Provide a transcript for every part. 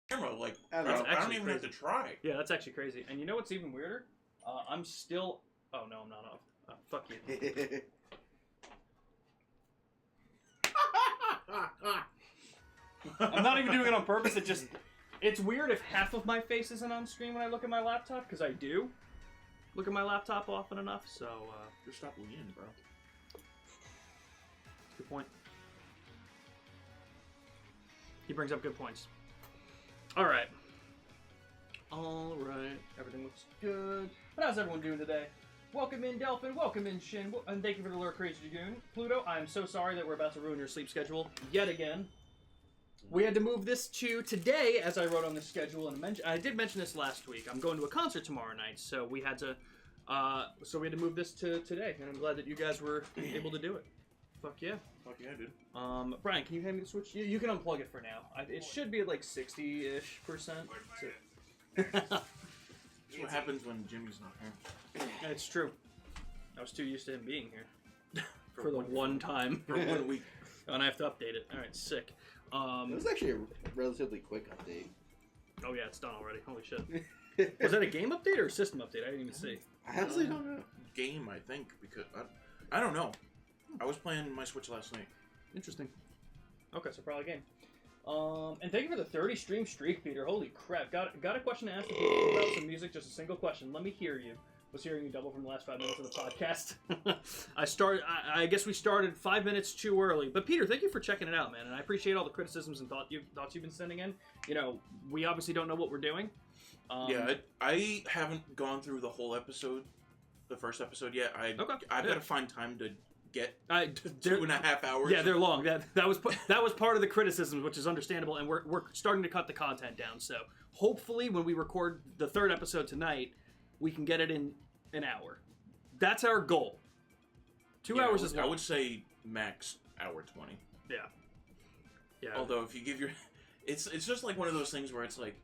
camera. Like, I don't even have to try. Yeah, that's actually crazy. And you know what's even weirder? I'm still... Oh, no, I'm not off. Fuck you. I'm not even doing it on purpose. It's weird if half of my face isn't on screen when I look at my laptop, because I do look at my laptop often enough, so... Just stop leaning, bro. Good point. He brings up good points. Alright. Alright. Everything looks good. But how's everyone doing today? Welcome in, Delphin. Welcome in, Shin. And thank you for the lure, Crazy Dragoon. Pluto, I'm so sorry that we're about to ruin your sleep schedule yet again. We had to move this to today, as I wrote on the schedule, and I did mention this last week. I'm going to a concert tomorrow night, so we had to move this to today, and I'm glad that you guys were able to do it. Fuck yeah. Fuck yeah, dude. Brian, can you hand me the Switch? You can unplug it for now. It should be at like 60-ish%. That's what happens when Jimmy's not here. It's true. I was too used to him being here. for the one time. For 1 week. And I have to update it. Alright, sick. It was actually a relatively quick update. Oh yeah, it's done already. Holy shit. Was that a game update or a system update? I didn't even see. I honestly don't know. Game, I think, because... I don't know. I was playing my Switch last night. Interesting. Okay, so probably a game. And thank you for the 30 stream streak, Peter. Holy crap. Got a question to ask you about some music. Just a single question. Let me hear you. Was hearing you double from the last 5 minutes of the podcast. I guess we started 5 minutes too early. But Peter, thank you for checking it out, man. And I appreciate all the criticisms and thoughts you've been sending in. You know, we obviously don't know what we're doing. Yeah, I haven't gone through the whole episode, the first episode yet. I've got to find time to get 2.5 hours. Yeah, they're long. That was part of the criticism, which is understandable, and we're starting to cut the content down. So hopefully, when we record the third episode tonight, we can get it in an hour. That's our goal. 2 hours is long. I would say max hour 20. Yeah. Yeah. Although if you give your, it's just like one of those things where it's like,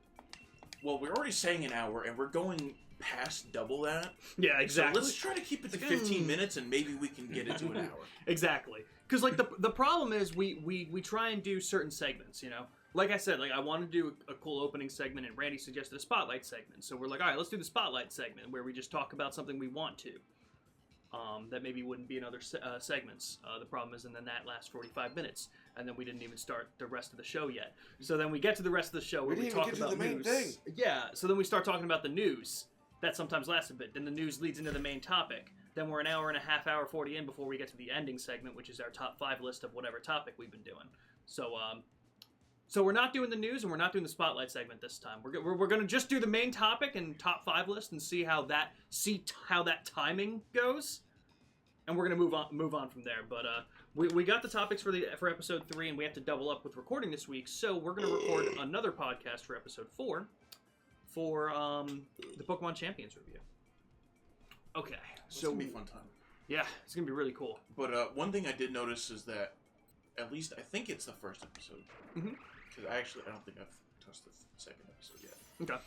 well, we're already saying an hour, and we're going past double that. Yeah, exactly. So let's try to keep it to 15 minutes, and maybe we can get it to an hour. Exactly. Because like the problem is we try and do certain segments, you know. Like I said, like I want to do a cool opening segment, and Randy suggested a spotlight segment. So we're like, all right, let's do the spotlight segment where we just talk about something we want to. That maybe wouldn't be in other segments. The problem is, and then that lasts 45 minutes, and then we didn't even start the rest of the show yet. So then we get to the rest of the show where we talk about the main thing. Yeah. So then we start talking about the news. That sometimes lasts a bit. Then the news leads into the main topic. Then we're an hour and a half, hour 40 in before we get to the ending segment, which is our top 5 list of whatever topic we've been doing. So we're not doing the news, and we're not doing the spotlight segment this time. We're going to just do the main topic and top 5 list and see how that timing goes, and we're going to move on from there. But we got the topics for episode 3, and we have to double up with recording this week. So we're going to record another podcast for episode 4 for the Pokemon Champions review. Okay, So it's going to be a fun time. Yeah, it's going to be really cool. But one thing I did notice is that, at least I think it's the first episode. Mm-hmm. Because I don't think I've touched the second episode yet. Okay.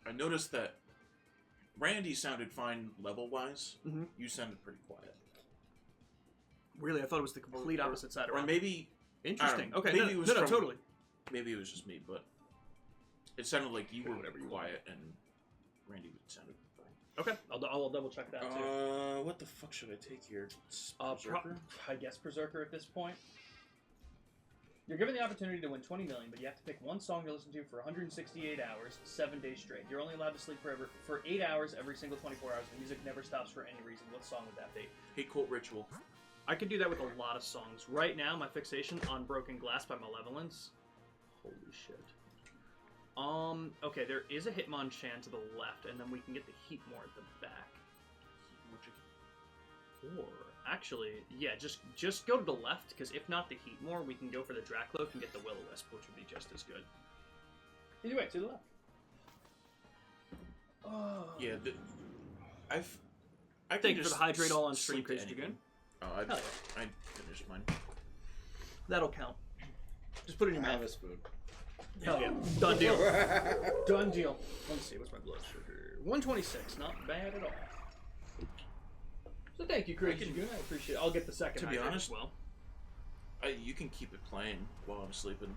I noticed that Randy sounded fine level-wise. Mm-hmm. You sounded pretty quiet. Really? I thought it was the complete opposite side around. Or maybe... Interesting. Okay, maybe it was totally. Maybe it was just me, but it sounded like you were quiet and Randy sounded fine. Okay, I'll double check that too. What the fuck should I take here? Berserker? I guess Berserker at this point. You're given the opportunity to win $20 million, but you have to pick one song to listen to for 168 hours, 7 days straight. You're only allowed to sleep for 8 hours every single 24 hours. The music never stops for any reason. What song would that be? Hate Cult Ritual. I could do that with a lot of songs. Right now, my fixation on Broken Glass by Malevolence. Holy shit. Okay, there is a Hitmonchan to the left, and then we can get the Heatmore at the back. Or, actually, yeah, just go to the left, because if not the Heatmore, we can go for the Dracloak and get the Will-O-Wisp, which would be just as good. Either way, to the left. Oh. Yeah, I thank you for the hydrate all on stream, Chris Dragoon. Oh, I finished mine. That'll count. Just put it in your mouth. This food. Hell yeah. Done deal. Done deal. Let's see, what's my blood sugar? 126, not bad at all. So thank you, Craig. I appreciate it. I'll get the second. To be honest, as well. You can keep it playing while I'm sleeping.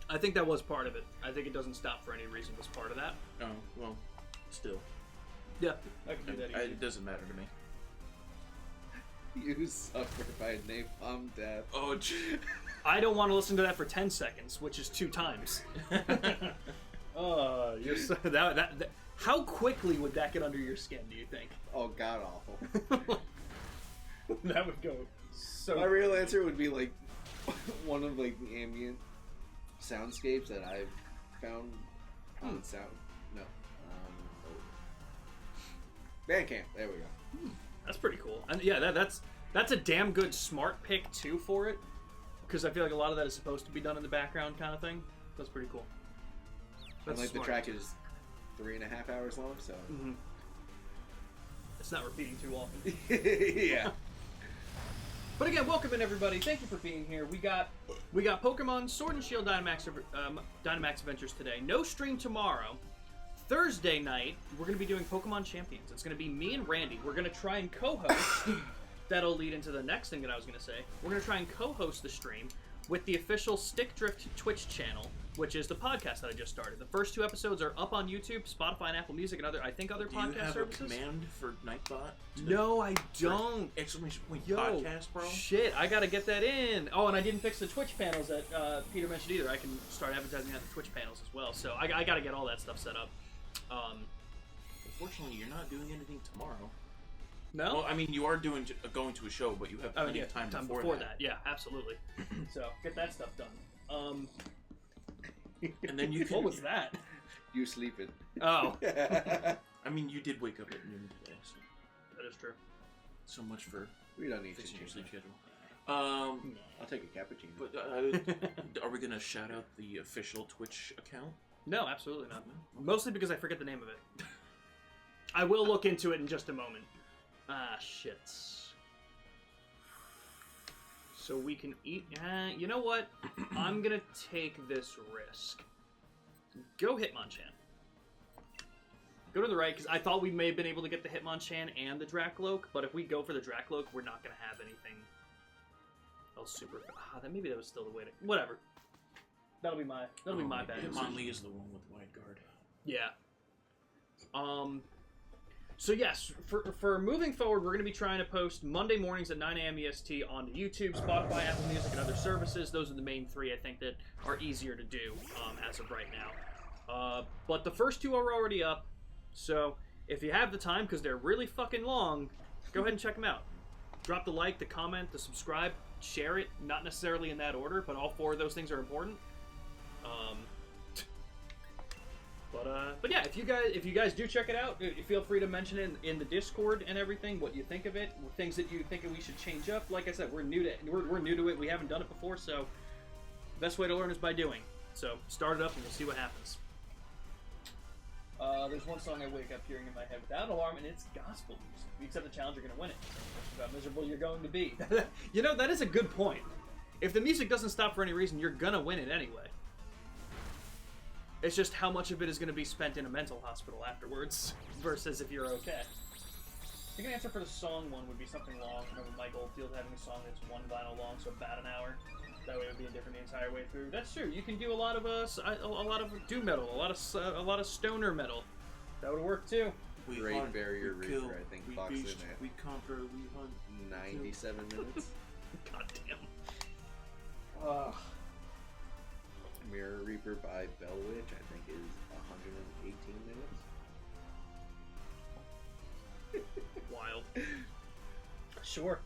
I think that was part of it. I think It Doesn't Stop for Any Reason was part of that. Oh, well, still. Yeah, I can do that easy. It doesn't matter to me. You suffer by napalm death. Oh, I don't want to listen to that for 10 seconds, which is 2 times. Oh, you're so, that how quickly would that get under your skin, do you think? Oh, god awful. That would go so... My real answer would be like one of like the ambient soundscapes that I've found on sound. No. Bandcamp. There we go. That's pretty cool. And yeah, that's a damn good smart pick too for it, because I feel like a lot of that is supposed to be done in the background kind of thing. That's pretty cool. That's and like smart. The track is 3.5 hours long, so it's not repeating too often. Yeah. But again, welcome in everybody. Thank you for being here. We got Pokemon Sword and Shield Dynamax Adventures today. No stream tomorrow. Thursday night, we're going to be doing Pokemon Champions. It's going to be me and Randy. We're going to try and co-host. That'll lead into the next thing that I was going to say. We're going to try and co-host the stream with the official Stick Drift Twitch channel, which is the podcast that I just started. The first 2 episodes are up on YouTube, Spotify, and Apple Music, and other podcast services. Do you have a command for Nightbot? No, I don't. Exclamation point podcast, bro. Shit, I gotta get that in. Oh, and I didn't fix the Twitch panels that Peter mentioned either. I can start advertising on the Twitch panels as well. So I gotta get all that stuff set up. Unfortunately, you're not doing anything tomorrow. No? Well, I mean, you are going to a show, but you have plenty of time before that. Yeah, absolutely. So get that stuff done. And then you can... What was that? You sleeping. Oh. I mean, you did wake up at noon today, so... That is true. So much for... We don't need to fixing your sleep schedule. I'll take a cappuccino. But are we going to shout out the official Twitch account? No, absolutely not. Mostly because I forget the name of it. I will look into it in just a moment. Ah, shit. So we can eat... you know what? I'm gonna take this risk. Go Hitmonchan. Go to the right, because I thought we may have been able to get the Hitmonchan and the Dracloak, but if we go for the Dracloak, we're not gonna have anything else super... maybe that was still the way to... Whatever. That'll be my bad. Hitmonlee is the one with wide guard. Yeah. So yes, for moving forward, we're going to be trying to post Monday mornings at 9 a.m. EST on YouTube, Spotify, Apple Music, and other services. Those are the main 3, I think, that are easier to do as of right now. But the first 2 are already up, so if you have the time, because they're really fucking long, go ahead and check them out. Drop the like, the comment, the subscribe, share it. Not necessarily in that order, but all 4 of those things are important. But yeah, if you guys do check it out, feel free to mention it in the Discord and everything. What you think of it, things that you think we should change up. Like I said, we're new to it. We haven't done it before, so the best way to learn is by doing. So start it up and we'll see what happens. There's one song I wake up hearing in my head without an alarm, and it's gospel music. If you accept the challenge, you're going to win it. That's how miserable you're going to be. You know, that is a good point. If the music doesn't stop for any reason, you're going to win it anyway. It's just how much of it is going to be spent in a mental hospital afterwards versus if you're okay. I think an answer for the song one would be something long. I remember Mike Oldfield having a song that's 1 vinyl long, so about an hour. That way it would be indifferent the entire way through. That's true. You can do a lot of doom metal, a lot of stoner metal. That would work too. Great hunt, Barrier Reaper, I think, we box beast, in we conquer, we hunt. 97 minutes. God damn. Mirror Reaper by Bellwitch, I think, is 118 minutes. Wild. Sure.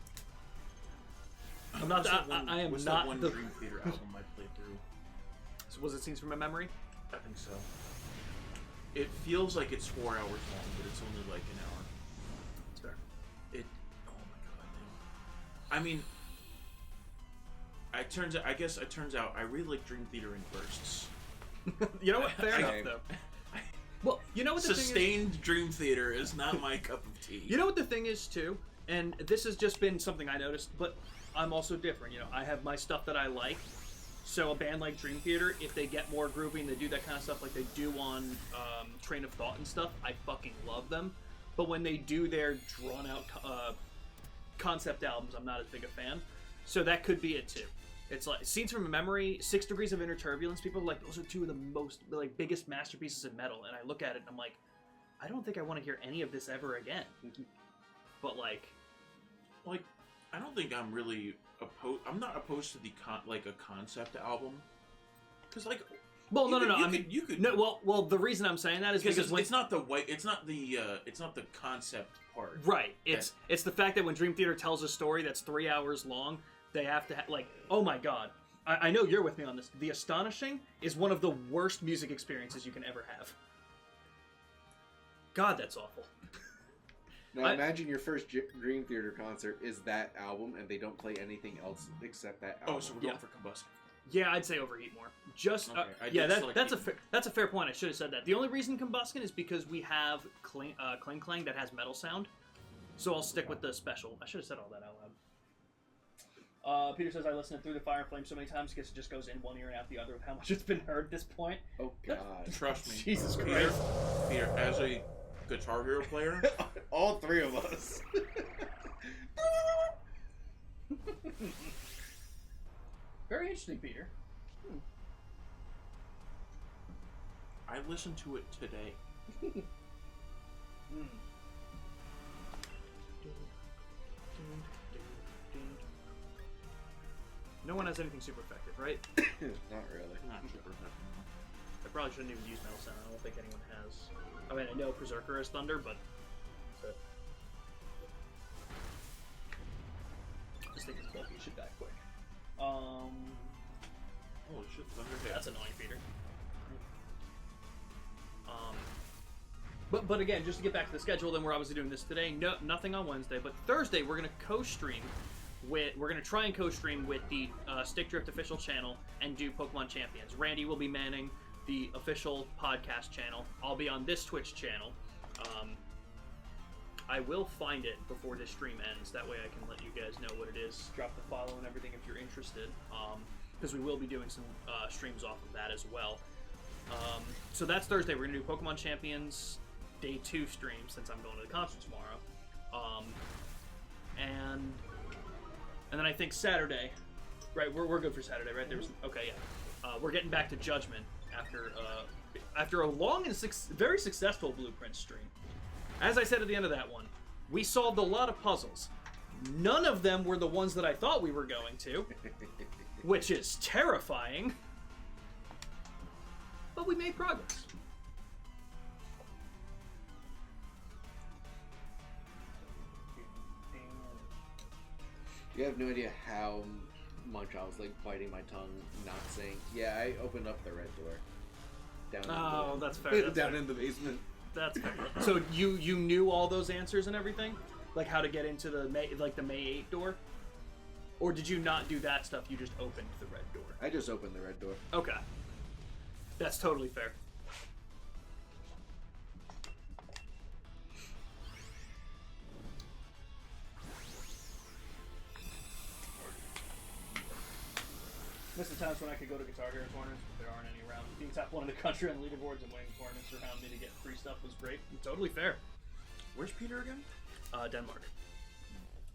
I'm not. I am what's not that one the Dream Theater album I played through. So was it Scenes from My Memory? I think so. It feels like it's 4 hours long, but it's only like an hour. It's fair. Oh my god, man. I mean, I guess it turns out I really like Dream Theater in bursts. You know what? Fair enough, though. Well, you know what the Sustained thing is? Dream Theater is not my cup of tea. You know what the thing is, too? And this has just been something I noticed, but I'm also different. You know, I have my stuff that I like. So a band like Dream Theater, if they get more groovy and they do that kind of stuff like they do on Train of Thought and stuff, I fucking love them. But when they do their drawn-out concept albums, I'm not as big a fan. So that could be it, too. It's like Scenes from Memory, 6 Degrees of Inner Turbulence. People are like, those are two of the most biggest masterpieces of metal, and I look at it and I'm like, I don't think I want to hear any of this ever again. But like, I don't think I'm really opposed. I'm not opposed to the a concept album, because well, no. You could. No, well, the reason I'm saying that is because it's not the concept part. Right. It's the fact that when Dream Theater tells a story that's 3 hours long, they have to oh my god. I know you're with me on this. The Astonishing is one of the worst music experiences you can ever have. God, that's awful. Now imagine your first Dream Theater concert is that album, and they don't play anything else except that album. Oh, so we're going for Combustion. Yeah, I'd say Overheat more. Just okay. That's a fair point. I should have said that. The only reason Combustion is because we have Cling Clang that has metal sound, so I'll stick with the special. I should have said all that out loud. Peter says, I listened to Through the Fire and Flame so many times because it just goes in one ear and out the other with how much it's been heard at this point. Oh, God. Trust me. Jesus Christ. Peter, as a Guitar Hero player... All three of us. Very interesting, Peter. I listened to it today. No one has anything super effective, right? Not really. Not super effective. I probably shouldn't even use metal sound. I don't think anyone has. I mean, I know Berserker has thunder, but this thing is bulky. It should die quick. Holy shit, thunder hit. That's annoying, Peter. But again, just to get back to the schedule, then we're obviously doing this today. No, nothing on Wednesday, but Thursday we're gonna co-stream with. We're gonna try and co-stream with the Stick Drift official channel and do Pokemon Champions. Randy will be manning the official podcast channel. I'll be on this Twitch channel. I will find it before this stream ends. That way I can let you guys know what it is. Drop the follow and everything if you're interested. Because we will be doing some streams off of that as well. So that's Thursday. We're going to do Pokemon Champions Day 2 stream since I'm going to the concert tomorrow. And then I think Saturday, right? We're good for Saturday, right? Okay, yeah. We're getting back to Judgment after a long and very successful Blueprint stream. As I said at the end of that one, we solved a lot of puzzles. None of them were the ones that I thought we were going to, which is terrifying. But we made progress. You have no idea how much I was biting my tongue, not saying. Yeah, I opened up the red door. That's fair. That's down fair. in the basement. That's fair. So you knew all those answers and everything, like how to get into the May 8 door, or did you not do that stuff? You just opened the red door. I just opened the red door. Okay, that's totally fair. Miss the times when I could go to Guitar Hero tournaments, but there aren't any around. Being top one in the country on leaderboards and winning tournaments around me to get free stuff was great. Totally fair. Where's Peter again? Denmark.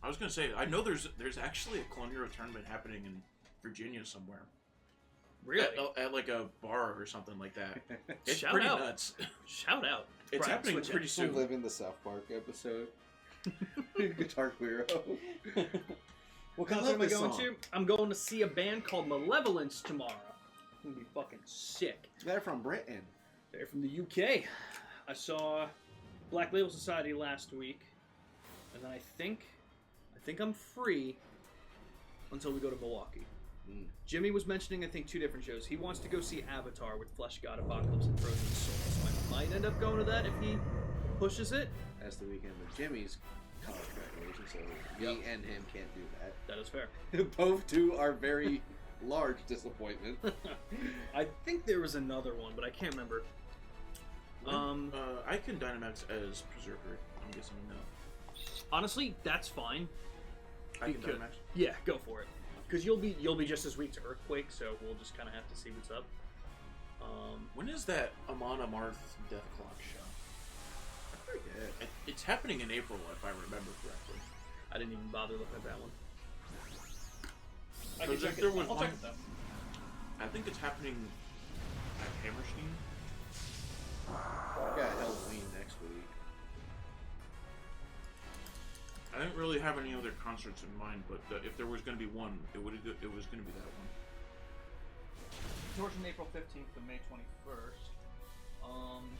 I was gonna say, I know there's actually a Clone Hero tournament happening in Virginia somewhere. Really? At like a bar or something like that. It's Shout pretty out. nuts. Shout out. It's happening pretty soon. Live in the South Park episode. Guitar Hero. What concert am I going to? I'm going to see a band called Malevolence tomorrow. It's going to be fucking sick. They're from Britain. They're from the UK. I saw Black Label Society last week, and then I think I'm free until we go to Milwaukee. Jimmy was mentioning, I think, 2 different shows. He wants to go see Avatar with Flesh God, Apocalypse, and Frozen Soul, so I might end up going to that if he pushes it. That's the weekend of Jimmy's college graduation, so me and him can't do that. That is fair. Both two are very large disappointment. I think there was another one, but I can't remember. I can Dynamax as Berserker. I'm guessing no. Honestly, that's fine. I can Dynamax. Yeah, go for it. Because you'll be just as weak to Earthquake, so we'll just kind of have to see what's up. When is that Amon Amarth Death Clock show? I forget. It's happening in April, if I remember correctly. I didn't even bother looking at that one. I can check it. I'll check it though. I think it's happening at Hammerstein. I got Halloween next week. I didn't really have any other concerts in mind, but if there was going to be one, it was going to be that one. Torsion April 15th to May 21st.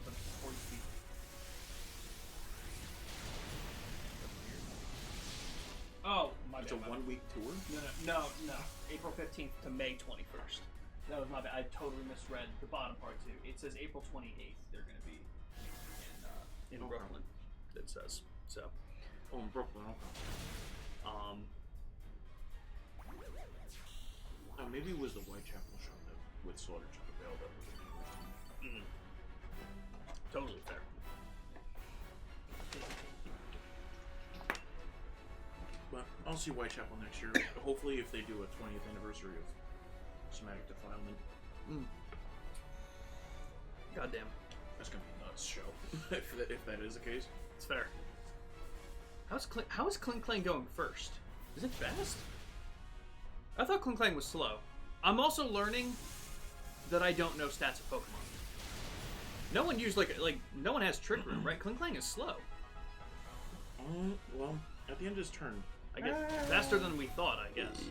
But it's 40 feet. Oh, my bad. It's a 1 week tour? No. April 15th to May 21st. That was my bad. I totally misread the bottom part too. It says April 28th. They're going to be in Brooklyn. It says so. Oh, in Brooklyn. Okay. Maybe it was the Whitechapel show that with Slaughter Chuck Bell that was in Totally fair. But I'll see Whitechapel next year. Hopefully, if they do a 20th anniversary of Somatic Defilement. Goddamn. That's gonna be a nuts show. if that is the case. It's fair. How is Clink Clang going first? Is it fast? I thought Clink Clang was slow. I'm also learning that I don't know stats of Pokemon. No one used like no one has Trick Room, right? Clink Clang is slow. Well, at the end of his turn. I guess faster than we thought, I guess.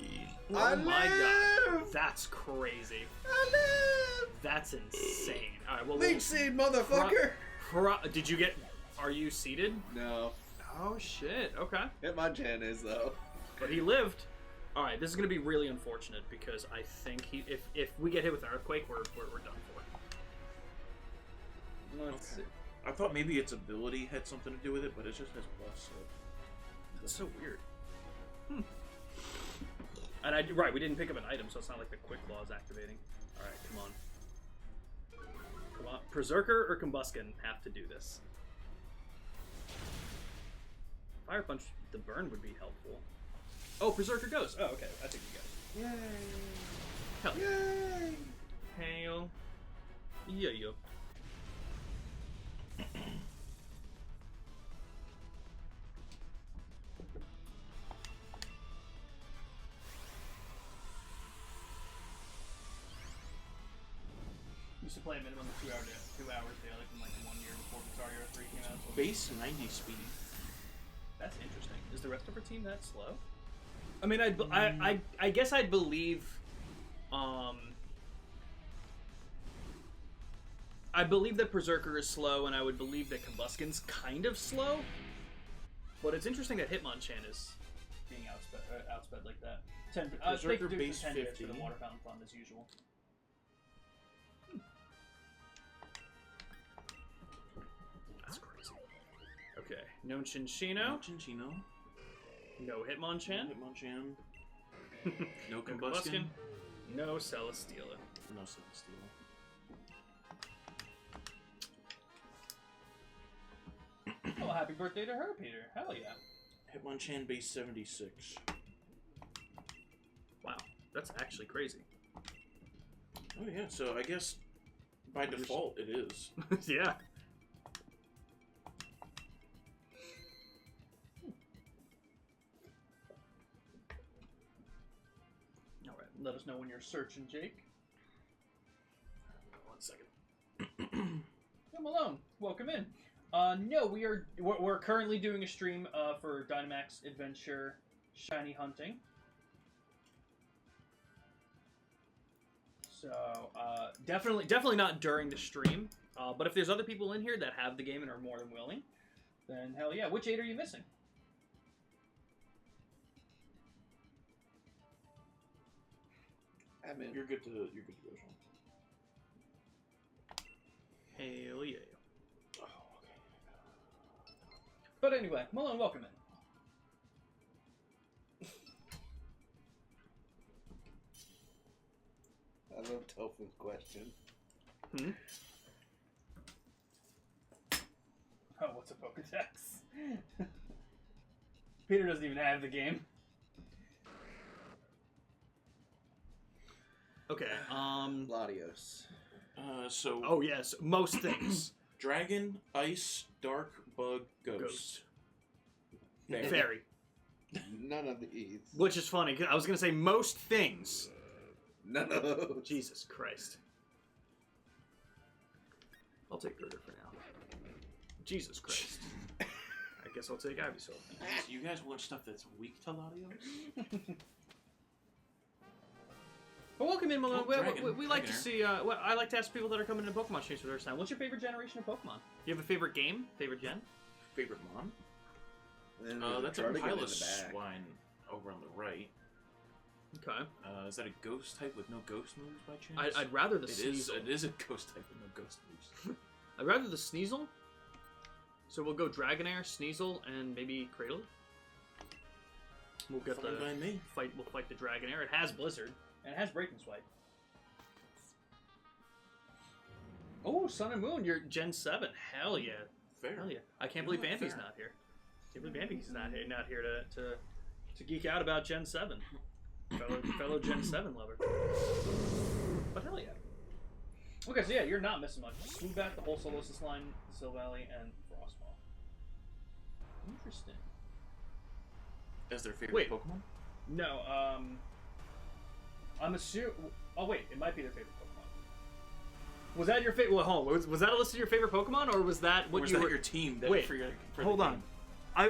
Oh my god. That's crazy. That's insane. Alright, well, League seed, motherfucker! Did you get... Are you seated? No. Oh, shit. Okay. Hitmonchan is, though. But he lived. Alright, this is going to be really unfortunate because I think if we get hit with an Earthquake, we're done for. Let's see. I thought maybe its ability had something to do with it, but it just has plus, so... That's so weird. And we didn't pick up an item, so it's not like the Quick Claw is activating. Alright, come on. Come on. Berserker or Combuskin have to do this. Fire Punch, the burn would be helpful. Oh, Berserker goes. Oh, okay. I think you got it. Yay! Hell. Yay! Hail. Yeah. Used to play a minimum of 2 hours daily from like 1 year before Guitar 3 came out. So base 90 speed. That's interesting. Is the rest of her team that slow? I mean, I guess I'd believe. I believe that Berserker is slow, and I would believe that Combuskin's kind of slow. But it's interesting that Hitmonchan is being outsped like that. Berserker base 50 for the Water Fountain Fund as usual. That's crazy. Okay, no Chinchino. No Hitmonchan. No Combuskin. No Celesteela. No Celesteela. Oh, happy birthday to her, Peter. Hell yeah. Hitmonchan base 76. Wow, that's actually crazy. Oh yeah, so I guess by default it is. Yeah. Alright, let us know when you're searching, Jake. 1 second. Hey, Malone, welcome in. No, we're currently doing a stream for Dynamax Adventure Shiny Hunting. So definitely not during the stream. But if there's other people in here that have the game and are more than willing, then hell yeah. Which 8 are you missing? I'm in. You're good to go, Sean. Hell yeah. Oh, okay. But anyway, Malone, welcome in. I love Tofu's question. Oh, what's a Pokedex? Peter doesn't even have the game. Okay, Latios. So... Oh, yes, most things. Dragon, Ice, Dark, Bug, Ghost. Fairy. None of these. Which is funny, 'cause I was going to say most things. None of those. Jesus Christ. I'll take Girder for now. Jesus Christ. I guess I'll take Ivysaur. You guys want stuff that's weak to Latios? But welcome in, Malone. Oh, we like to see. I like to ask people that are coming into Pokemon Chase for the first time. What's your favorite generation of Pokemon? Do you have a favorite game? Favorite gen? Favorite mon? That's a Pilot Swine over on the right. Okay. Is that a ghost type with no ghost moves by chance? I'd rather the Sneasel. It is a ghost type with no ghost moves. I'd rather the Sneasel. So we'll go Dragonair, Sneasel, and maybe Cradle. We'll get the fight. We'll fight the Dragonair. It has Blizzard and it has Breaking Swipe. Oh, Sun and Moon, you're Gen 7. Hell yeah. Fair. Hell yeah. I can't believe Bambi's not here. I can't believe Bambi's not here to geek out about Gen 7. Fellow Gen 7 lover. But hell yeah. Okay, so yeah, you're not missing much. Swoobat, the whole Solosis line, Silvally, and Frostball. Interesting. As their favorite Pokemon? No, I'm assuming... Oh wait, it might be their favorite Pokemon. Was that your favorite... Well, hold on. Was that a list of your favorite Pokemon, or was that what or was you that were... your team? That wait, for hold on.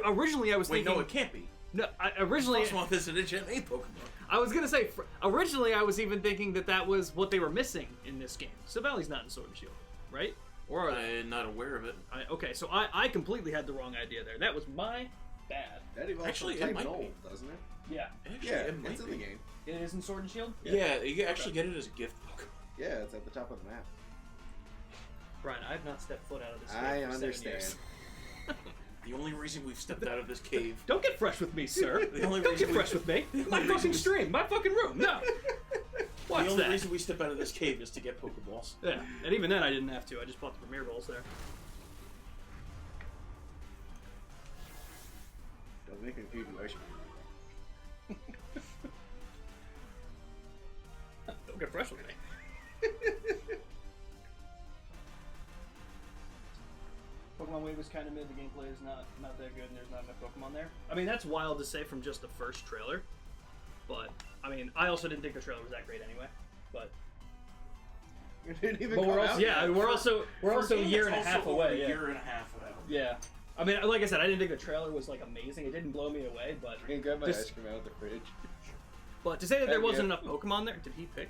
Originally I was thinking... no, it can't be. No, originally... Frostmoth isn't a Gen 8 Pokemon. I was gonna say, originally I was even thinking that was what they were missing in this game. Silvally's not in Sword and Shield, right? Or I'm not aware of it. Okay, so I completely had the wrong idea there. That was my bad. That evolves actually, type it might Null, be. doesn't it? Yeah. Actually, Yeah, it might it's in the game. It is in Sword and Shield? Yeah, you can actually get it as a gift Pokemon. Yeah, it's at the top of the map. Brian, I have not stepped foot out of this cave I for 7 understand. years. The only reason we've stepped out of this cave. Don't get fresh with me, sir. Don't get fresh with me. My fucking stream, my fucking room. No. Watch the only that. reason we step out of this cave is to get Pokeballs. Yeah, and even then I didn't have to. I just bought the Premier Balls there. Don't make me feed you ice cream. Don't get fresh with me. Pokemon Wave was kind of mid. The gameplay is not that good, and there's not enough Pokemon there. I mean, that's wild to say from just the first trailer. But I mean, I also didn't think the trailer was that great anyway. But It didn't even but come we're also out yeah yet. we're also a year and a half away. A Yeah. year and a half out. Yeah. I mean, like I said, I didn't think the trailer was like amazing. It didn't blow me away, but I can grab my Just- ice cream out of the fridge. but to say that there Yeah. wasn't enough Pokemon there, did he pick?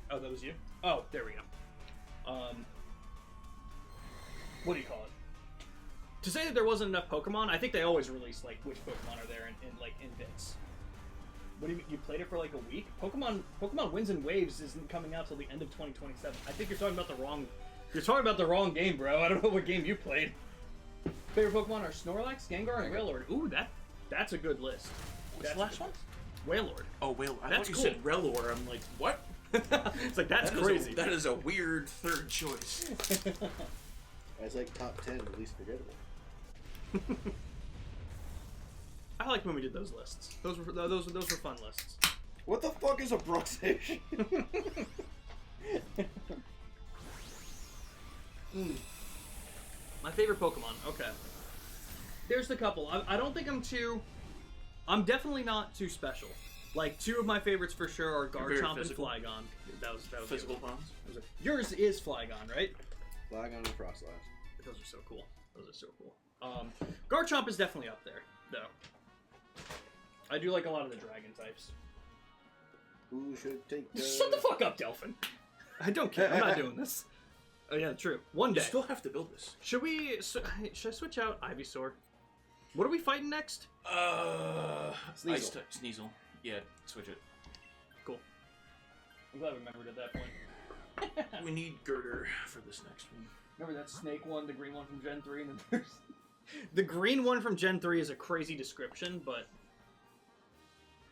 Oh, that was you. Oh, there we go. What do you call it? To say that there wasn't enough Pokemon, I think they always release like which Pokemon are there in bits. What do you mean? You played it for like a week? Pokemon Winds and Waves isn't coming out till the end of 2027. I think you're talking about the wrong. You're talking about the wrong game, bro. I don't know what game you played. Favorite Pokemon are Snorlax, Gengar, and Wailord. Ooh, that's a good list. What's the last one? Wailord. Oh, Wailord. I That's thought you cool. said Relor. I'm like, what? It's like that's That is crazy. that is a weird third choice. That's like top 10 at least forgettable. I liked when we did those lists. Those were fun lists. What the fuck is a Bruxish? My favorite Pokemon. Okay. There's the couple. I don't think I'm too. I'm definitely not too special. Like two of my favorites for sure are very Garchomp and physical. Flygon. That was Physical the other one. bonds. Yours is Flygon, right? Flygon and Frostlass. Those are so cool. Garchomp is definitely up there, though. I do like a lot of the dragon types. Who should take the... Shut the fuck up, Delphin. I don't care. I'm not doing this. Oh yeah, true. One day. You still have to build this. Should I switch out Ivysaur? What are we fighting next? Sneasel. Yeah, switch it. Cool. I'm glad we remembered at that point. We need Girder for this next one. Remember that snake one, the green one from Gen 3, and then there's... The green one from Gen 3 is a crazy description, but...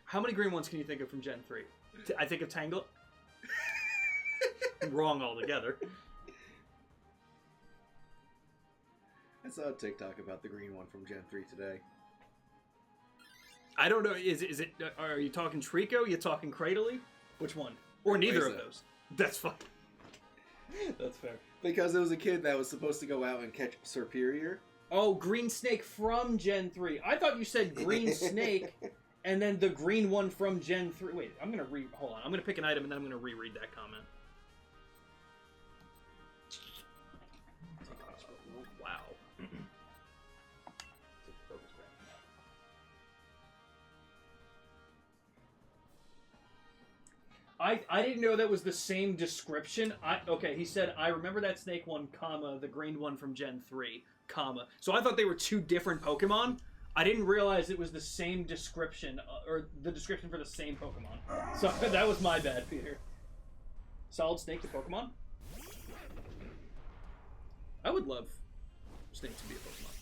How many green ones can you think of from Gen 3? I think of Tangle. Wrong altogether. I saw a TikTok about the green one from Gen 3 today. I don't know. Is it? Are you talking Trico? You talking Cradily? Which one? Or neither of those? That's fine. That's fair. Because it was a kid that was supposed to go out and catch Superior. Oh, Green Snake from Gen 3. I thought you said Green Snake And then the green one from Gen 3. Wait, hold on. I'm gonna pick an item and then I'm gonna reread that comment. Wow. I didn't know that was the same description. Okay, he said, I remember that snake one, comma, the green one from Gen 3, comma. So I thought they were two different Pokemon. I didn't realize it was the same description, or the description for the same Pokemon. So that was my bad, Peter. Solid Snake to Pokemon? I would love Snake to be a Pokemon.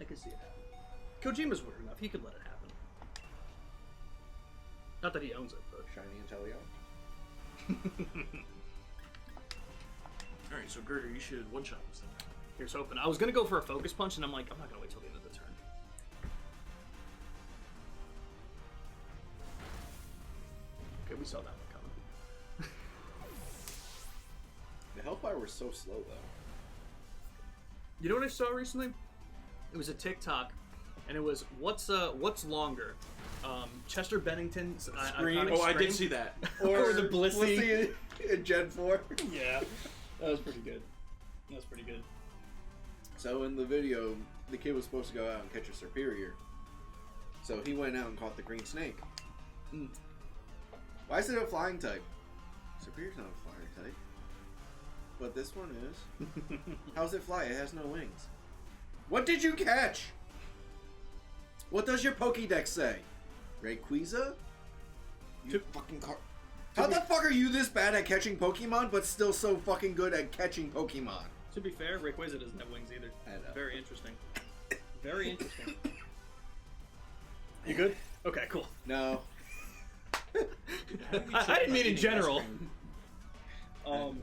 I could see it happen. Kojima's weird enough. He could let it happen. Not that he owns it, but... Shiny Intellion. Alright, so Girder, you should one-shot this thing. Here's hoping. I was going to go for a Focus Punch, and I'm like, I'm not going to wait till the end of the turn. Okay, we saw that one coming. The Hellfire was so slow, though. You know what I saw recently? It was a TikTok, and it was, what's longer? Chester Bennington's Scream. Oh, I did see that. Or the Blissey in Gen 4. Yeah, that was pretty good. That was pretty good. So in the video, the kid was supposed to go out and catch a Superior. So he went out and caught the green snake. Why is it a flying type? Superior's not a flying type. But this one is. How does it fly? It has no wings. What did you catch? What does your Pokédex say? Rayquaza? You fucking car. How the fuck are you this bad at catching Pokemon, but still so fucking good at catching Pokemon? To be fair, Rayquaza doesn't have wings either. I know. Very interesting. Very interesting. You good? Okay, cool. No. I didn't mean in general. I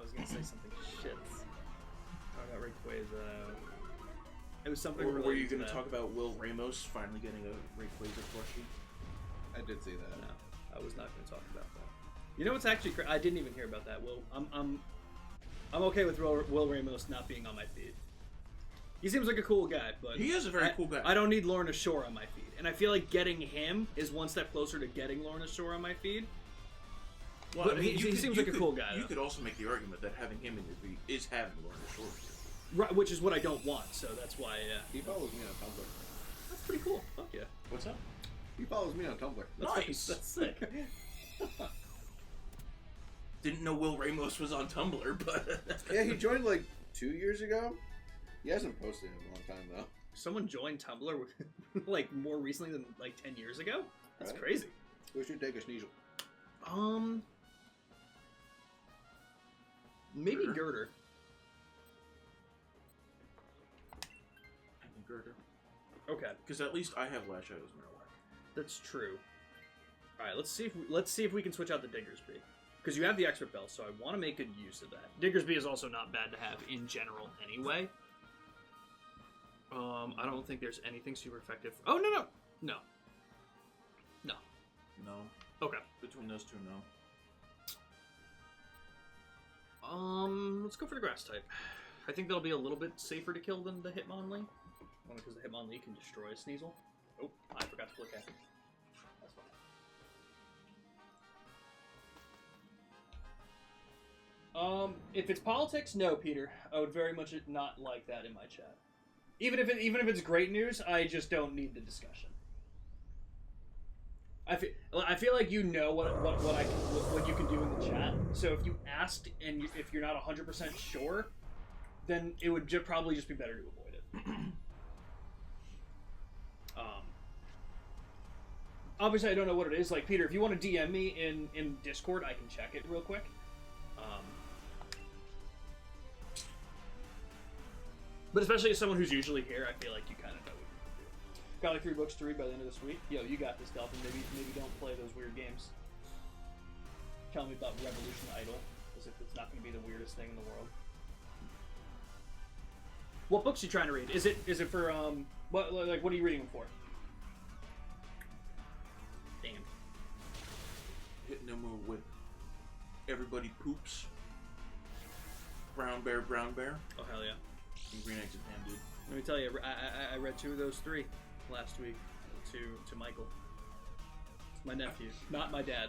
was gonna say something shit. Talk about Rayquaza. It was something. Or were you going to talk about Will Ramos finally getting a Rayquaza plushie? I did see that. No, I was not going to talk about that. You know what's actually I didn't even hear about that. Will, I'm okay with Will Ramos not being on my feed. He seems like a cool guy, but he is a very cool guy. I don't need Lorna Shore on my feed, and I feel like getting him is one step closer to getting Lorna Shore on my feed. Well, but he seems like a cool guy. You could also make the argument that having him in your feed is having Lorna Shore. Right, which is what I don't want, so that's why. He follows me on Tumblr. That's pretty cool. Fuck yeah. What's up? He follows me on Tumblr. Nice. That's sick. Didn't know Will Ramos was on Tumblr, but yeah, he joined like 2 years ago. He hasn't posted in a long time though. Someone joined Tumblr like more recently than like 10 years ago. That's right. Crazy. We should take a sneasel. Maybe Girder. Girder. Okay. Because at least I have Lash Out as Marowak. That's true. All right, let's see if we can switch out the Diggersby, because you have the expert bell, so I want to make good use of that. Diggersby is also not bad to have in general, anyway. I don't think there's anything super effective. Oh no. No. Okay. Between those two, no. Let's go for the grass type. I think that'll be a little bit safer to kill than the Hitmonlee. Only because the Hitmonlee can destroy a Sneasel. Oh, I forgot to click after. That's fine. If it's politics, no, Peter. I would very much not like that in my chat. Even if it's great news, I just don't need the discussion. I feel like you know what you can do in the chat. So if you asked and if you're not 100% sure, then it would probably just be better to avoid it. Obviously, I don't know what it is. Like, Peter, if you want to DM me in Discord, I can check it real quick. But especially as someone who's usually here, I feel like you kind of know what you can do. Got like 3 books to read by the end of this week. Yo, you got this, Dolphin. Maybe don't play those weird games. Tell me about Revolution Idol, as if it's not going to be the weirdest thing in the world. What books are you trying to read? Is it for what are you reading them for? Damn. Hitting them with Everybody Poops. Brown Bear. Oh hell yeah. And Green Eggs and Ham, dude. Let me tell you, I read 2 of those 3 last week to Michael. My nephew, not my dad.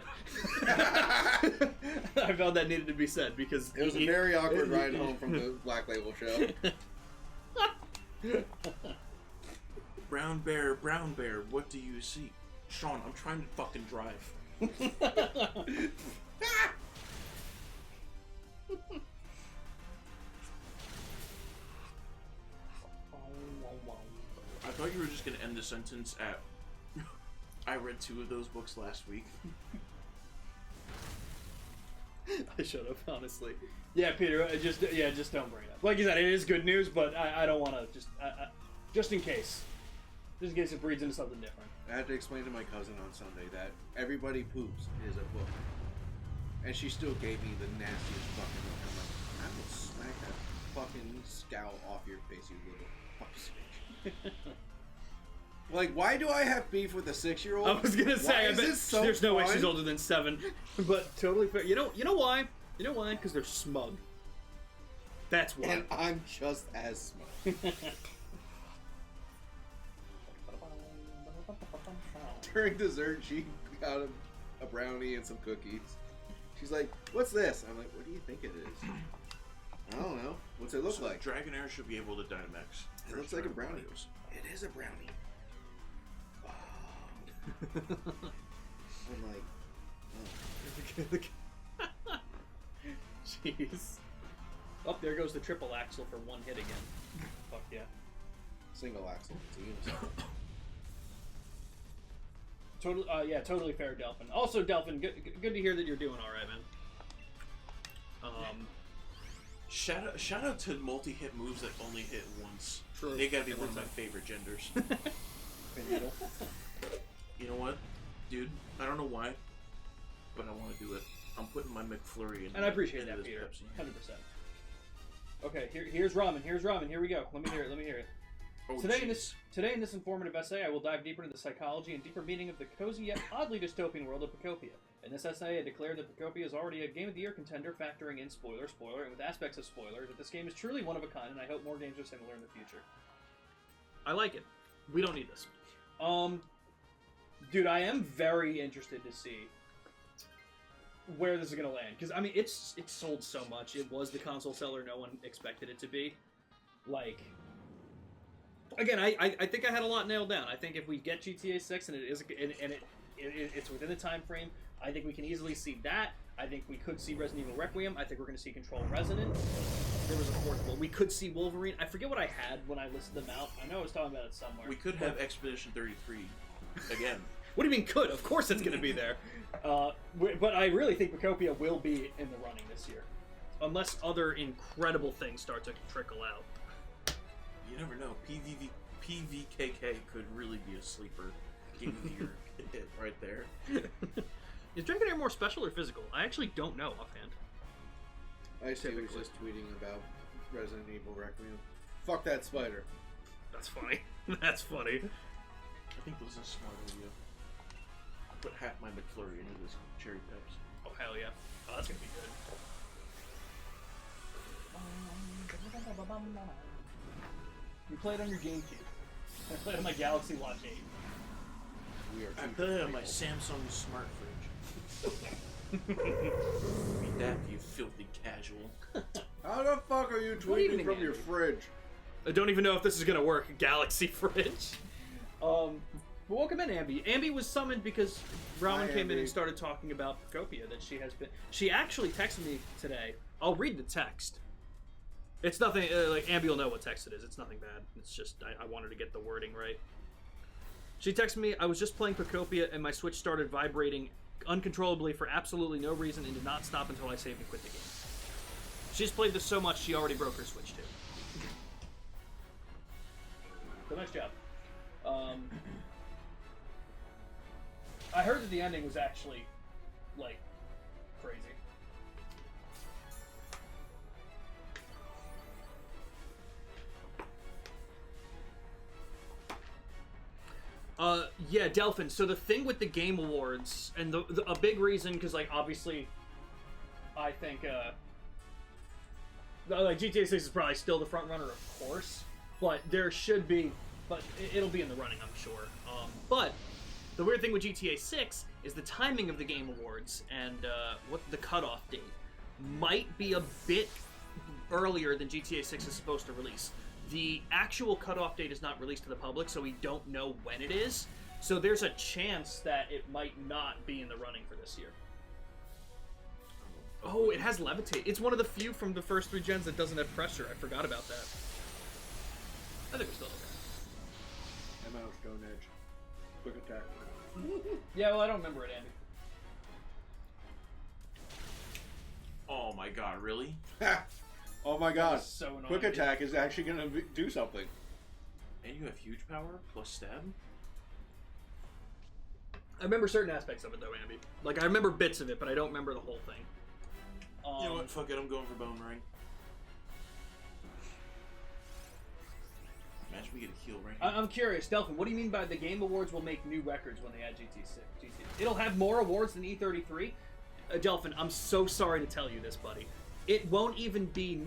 I felt that needed to be said because it was a very awkward ride home from the Black Label show. Brown bear, what do you see? Sean, I'm trying to fucking drive. I thought you were just gonna end the sentence at I read 2 of those books last week. I should have, honestly. Yeah, Peter, just don't bring it up. Like you said, it is good news, but I don't want to just in case. Just in case it breeds into something different. I had to explain to my cousin on Sunday that Everybody Poops is a book. And she still gave me the nastiest fucking look. I'm like, I will smack that fucking scowl off your face, you little fuck. Like, why do I have beef with a 6-year-old? I was gonna say, I bet so there's no way fun? she's older than 7, but totally fair. You know why? You know why? Because they're smug. That's why. And I'm just as smug. During dessert, she got a brownie and some cookies. She's like, "What's this?" I'm like, "What do you think it is?" I don't know. What's it look like? Dragonair should be able to Dynamax. It looks like a brownie. It is a brownie. I'm like, oh. Jeez. Oh, there goes the triple axle for 1 hit again. Fuck yeah. Single axle. Totally fair, Delphin. Also, Delphin, good to hear that you're doing all right, man. Shout out to multi-hit moves that only hit once. True. They gotta be one of my favorite genders. You know what, dude? I don't know why, but I want to do it. I'm putting my McFlurry in. And I appreciate that, Peter. 100%. Okay, here's ramen. Here we go. Let me hear it. Oh, Today in this informative essay, I will dive deeper into the psychology and deeper meaning of the cozy yet oddly dystopian world of Pacopia. In this essay, I declare that Pacopia is already a Game of the Year contender, factoring in spoiler, and with aspects of spoiler, that this game is truly one of a kind, and I hope more games are similar in the future. I like it. We don't need this. Dude, I am very interested to see where this is going to land. Because, I mean, it's sold so much. It was the console seller no one expected it to be. Like, again, I think I had a lot nailed down. I think if we get GTA 6 and it's within the time frame, I think we can easily see that. I think we could see Resident Evil Requiem. I think we're going to see Control Resonant. There was a fourth one. We could see Wolverine. I forget what I had when I listed them out. I know I was talking about it somewhere. We could have Expedition 33 again. What do you mean could? Of course it's going to be there. But I really think Pacopia will be in the running this year. Unless other incredible things start to trickle out. You never know. PVKK could really be a sleeper Game of the Year hit right there. Is Dragonair more special or physical? I actually don't know offhand. I see was just tweeting about Resident Evil Requiem. Fuck that spider. That's funny. That's funny. I think this is a smart idea. I'll put half my McFlurry into this cherry peps. Oh, hell yeah. Oh, that's gonna be good. You play it on your GameCube. I played it on my Galaxy Watch 8. I put it on my Samsung Smart Fridge. Read that, you filthy casual. How the fuck are you tweeting from your fridge? I don't even know if this is gonna work. Galaxy Fridge. But welcome in, Ambi. Ambi was summoned because Ramen came in and started talking about Pacopia, that she has been... She actually texted me today. I'll read the text. It's nothing... like, Ambi will know what text it is. It's nothing bad. It's just... I wanted to get the wording right. She texted me, I was just playing Pacopia and my Switch started vibrating uncontrollably for absolutely no reason and did not stop until I saved and quit the game. She's played this so much she already broke her Switch too. So nice job. I heard that the ending was actually, like, crazy. Yeah, Delphin. So the thing with the Game Awards, and a big reason, because, like, obviously, I think, Like GTA 6 is probably still the front runner, of course, but there should be, but it'll be in the running, I'm sure. But the weird thing with GTA 6 is the timing of the Game Awards and what the cutoff date might be a bit earlier than GTA 6 is supposed to release. The actual cutoff date is not released to the public, so we don't know when it is. So there's a chance that it might not be in the running for this year. Oh, it has levitate. It's one of the few from the first 3 gens that doesn't have pressure. I forgot about that. I think we're still okay. I'm out, Stone Edge. Quick attack. Yeah, well, I don't remember it, Andy. Oh my god, really? Oh my god. So annoying. Quick attack is actually going to do something. And you have huge power plus stab? I remember certain aspects of it, though, Andy. Like, I remember bits of it, but I don't remember the whole thing. You know what? Fuck it, I'm going for Bone Ring. Imagine we get a heal right here. I'm curious, Delphin, what do you mean by the Game Awards will make new records when they add GT6? It'll have more awards than E33? Delphin, I'm so sorry to tell you this, buddy. It won't even be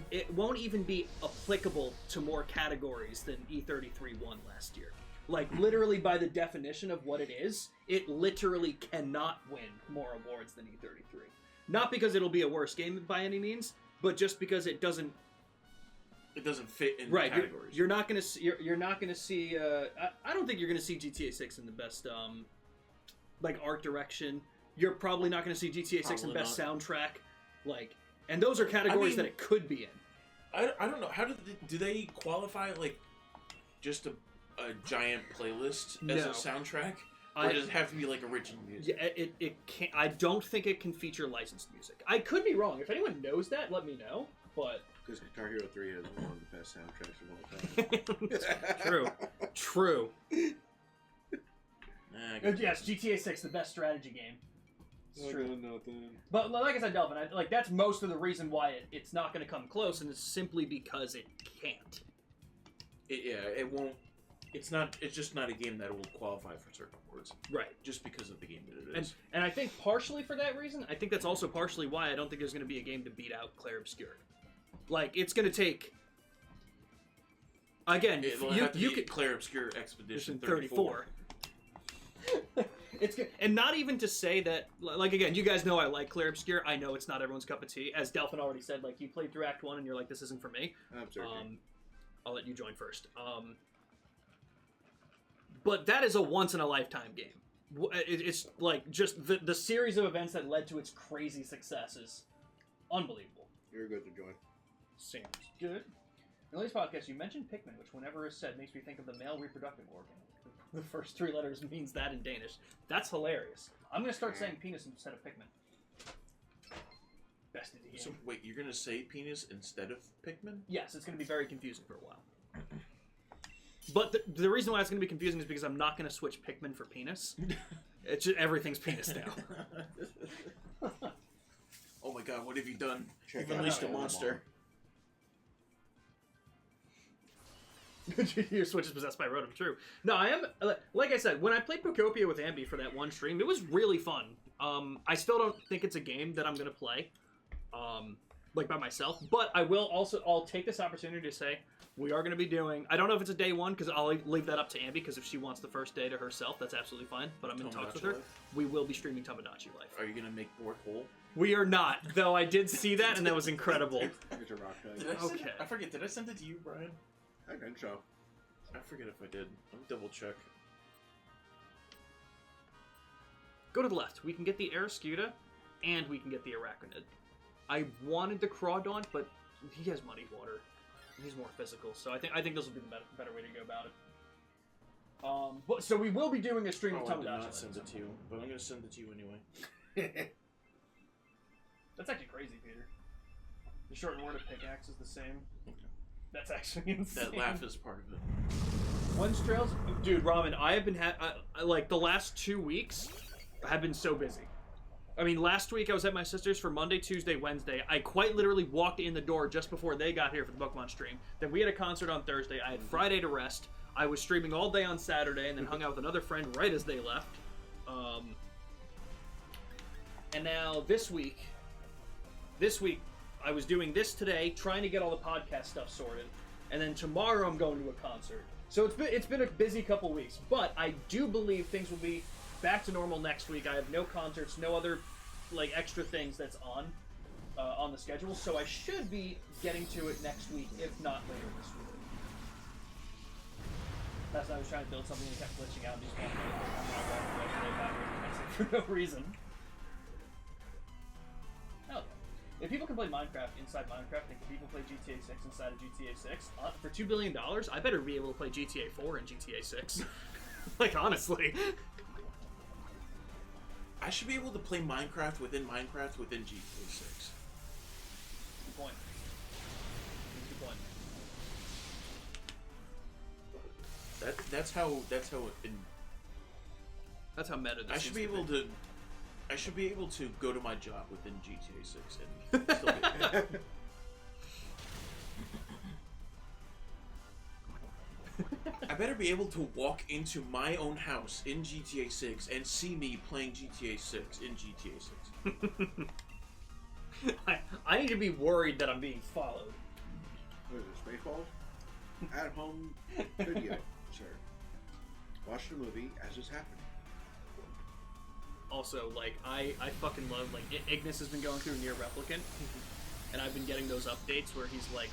applicable to more categories than E33 won last year. Like, literally by the definition of what it is, it literally cannot win more awards than E33. Not because it'll be a worse game by any means, but just because it doesn't fit in right, the categories. You're not gonna see. You're not gonna see. I don't think you're gonna see GTA 6 in the best, like art direction. You're probably not gonna see GTA 6 in best soundtrack. Like, and those are categories that it could be in. I don't know. How do they qualify like just a giant playlist as a soundtrack? Or does it have to be like original music? Yeah, it can't. I don't think it can feature licensed music. I could be wrong. If anyone knows that, let me know. But because Guitar Hero 3 is one of the best soundtracks of all time. True. Yes, GTA 6, the best strategy game. It's true. But like I said, Delvin, that's most of the reason why it's not going to come close, and it's simply because it can't. It won't. It's just not a game that will qualify for certain awards. Right. Just because of the game that it is. And I think partially for that reason, I think that's also partially why I don't think there's going to be a game to beat out Clair Obscur. Like, it's going to take... Again, you could Clair Obscur Expedition 34. It's good. And not even to say that, like, again, you guys know I like Clair Obscur. I know it's not everyone's cup of tea. As Delphin already said, like, you played through Act 1 and you're like, this isn't for me. Absolutely. I'll let you join first. But that is a once-in-a-lifetime game. It's like just the series of events that led to its crazy success is unbelievable. You're good to join. Seems good. In the latest podcast, you mentioned Pikmin, which whenever is said makes me think of the male reproductive organ. The first 3 letters means that in Danish. That's hilarious. I'm going to start saying penis instead of Pikmin. Best in the game. So wait, you're going to say penis instead of Pikmin? Yes, it's going to be very confusing for a while. But the reason why it's going to be confusing is because I'm not going to switch Pikmin for penis. It's just, everything's penis now. Oh my god, what have you done? You've unleashed a monster. Your Switch is possessed by Rotom, true. No, I am, like I said, when I played Procopia with Ambi for that one stream, it was really fun. I still don't think it's a game that I'm going to play, like by myself, but I'll take this opportunity to say, we are going to be doing, I don't know if it's a day one, because I'll leave that up to Ambi, because if she wants the first day to herself, that's absolutely fine, but I'm in talks with her. Life? We will be streaming Tamagotchi Life. Are you going to make Bork whole? We are not, though I did see that, and that was incredible. It's a rock Okay. I forget, did I send it to you, Brian? I think so. I forget if I did. Let me double check. Go to the left. We can get the Aeroscuta, and we can get the Arachnid. I wanted the Crawdaunt, but he has Muddy Water. He's more physical, so I think this will be the better way to go about it. But so we will be doing a stream of Tamagotchi. I did not send it to you, but I'm going to send it to you anyway. That's actually crazy, Peter. The shortened word of pickaxe is the same. That's actually insane. That laugh is part of it. When's Trails? Dude, Ramen, I have been, like, the last 2 weeks, I have been so busy. I mean, last week I was at my sister's for Monday, Tuesday, Wednesday. I quite literally walked in the door just before they got here for the Pokemon stream. Then we had a concert on Thursday. I had Friday to rest. I was streaming all day on Saturday and then hung out with another friend right as they left. And now this week, I was doing this today, trying to get all the podcast stuff sorted, and then tomorrow I'm going to a concert. So it's been a busy couple weeks, but I do believe things will be back to normal next week. I have no concerts, no other like extra things that's on the schedule, so I should be getting to it next week, if not later this week. That's why I was trying to build something and kept glitching out and just for no reason. Oh, if people can play Minecraft inside Minecraft, then can people play GTA 6 inside of GTA 6? For $2 billion, I better be able to play GTA 4 and GTA 6. Like, honestly. I should be able to play Minecraft within GTA 6. Good point. Good point. That's how That's how meta this I should be able to go to my job within GTA 6 and still get paid. I better be able to walk into my own house in GTA 6 and see me playing GTA 6 in GTA 6. I need to be worried that I'm being followed. What is it, Spaceballs? At home video, sir. Watch the movie as it's happening. Also, like, I fucking love, like, Ignis has been going through Near Replicant, and I've been getting those updates where he's like,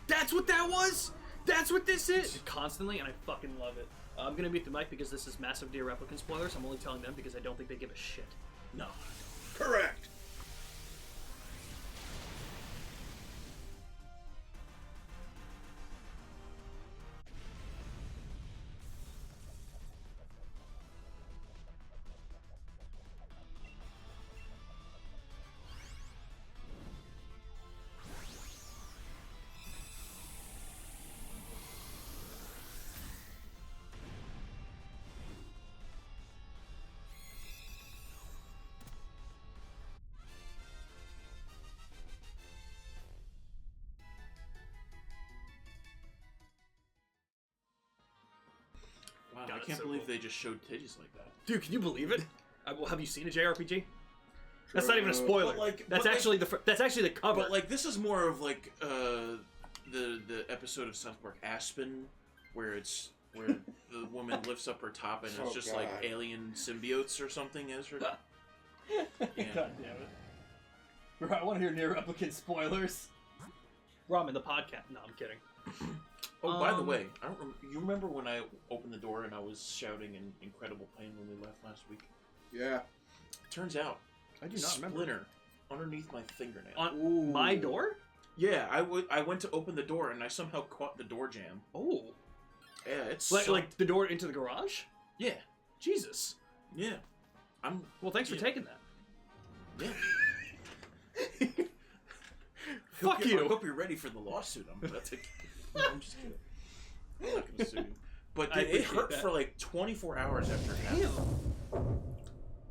that's what that was? That's what this is? Constantly, and I fucking love it. I'm gonna mute the mic because this is massive Near Replicant spoilers. I'm only telling them because I don't think they give a shit. No. Correct! Wow, God, I can't so believe cool. they just showed titties like that. Dude, can you believe it? Have you seen a JRPG? That's not even a spoiler. That's actually the cover. But like, this is more of like the episode of South Park Aspen, where the woman lifts up her top and it's just like alien symbiotes or something as her. Yeah. God damn it! Bro, I want to hear Near Replicant spoilers. Ramen, the podcast. No, I'm kidding. Oh, by the way, you remember when I opened the door and I was shouting in incredible pain when we left last week? Yeah. Turns out, I do not remember. Splinter underneath my fingernail. On my door? Yeah, I went to open the door and I somehow caught the door jam. Oh. Yeah, it's like the door into the garage? Yeah. Jesus. Yeah. Well, thanks for taking that. Yeah. Fuck you. I hope you're ready for the lawsuit I'm about to. I'm just kidding. I'm not gonna sue you. But it hurt for like 24 hours after it happened.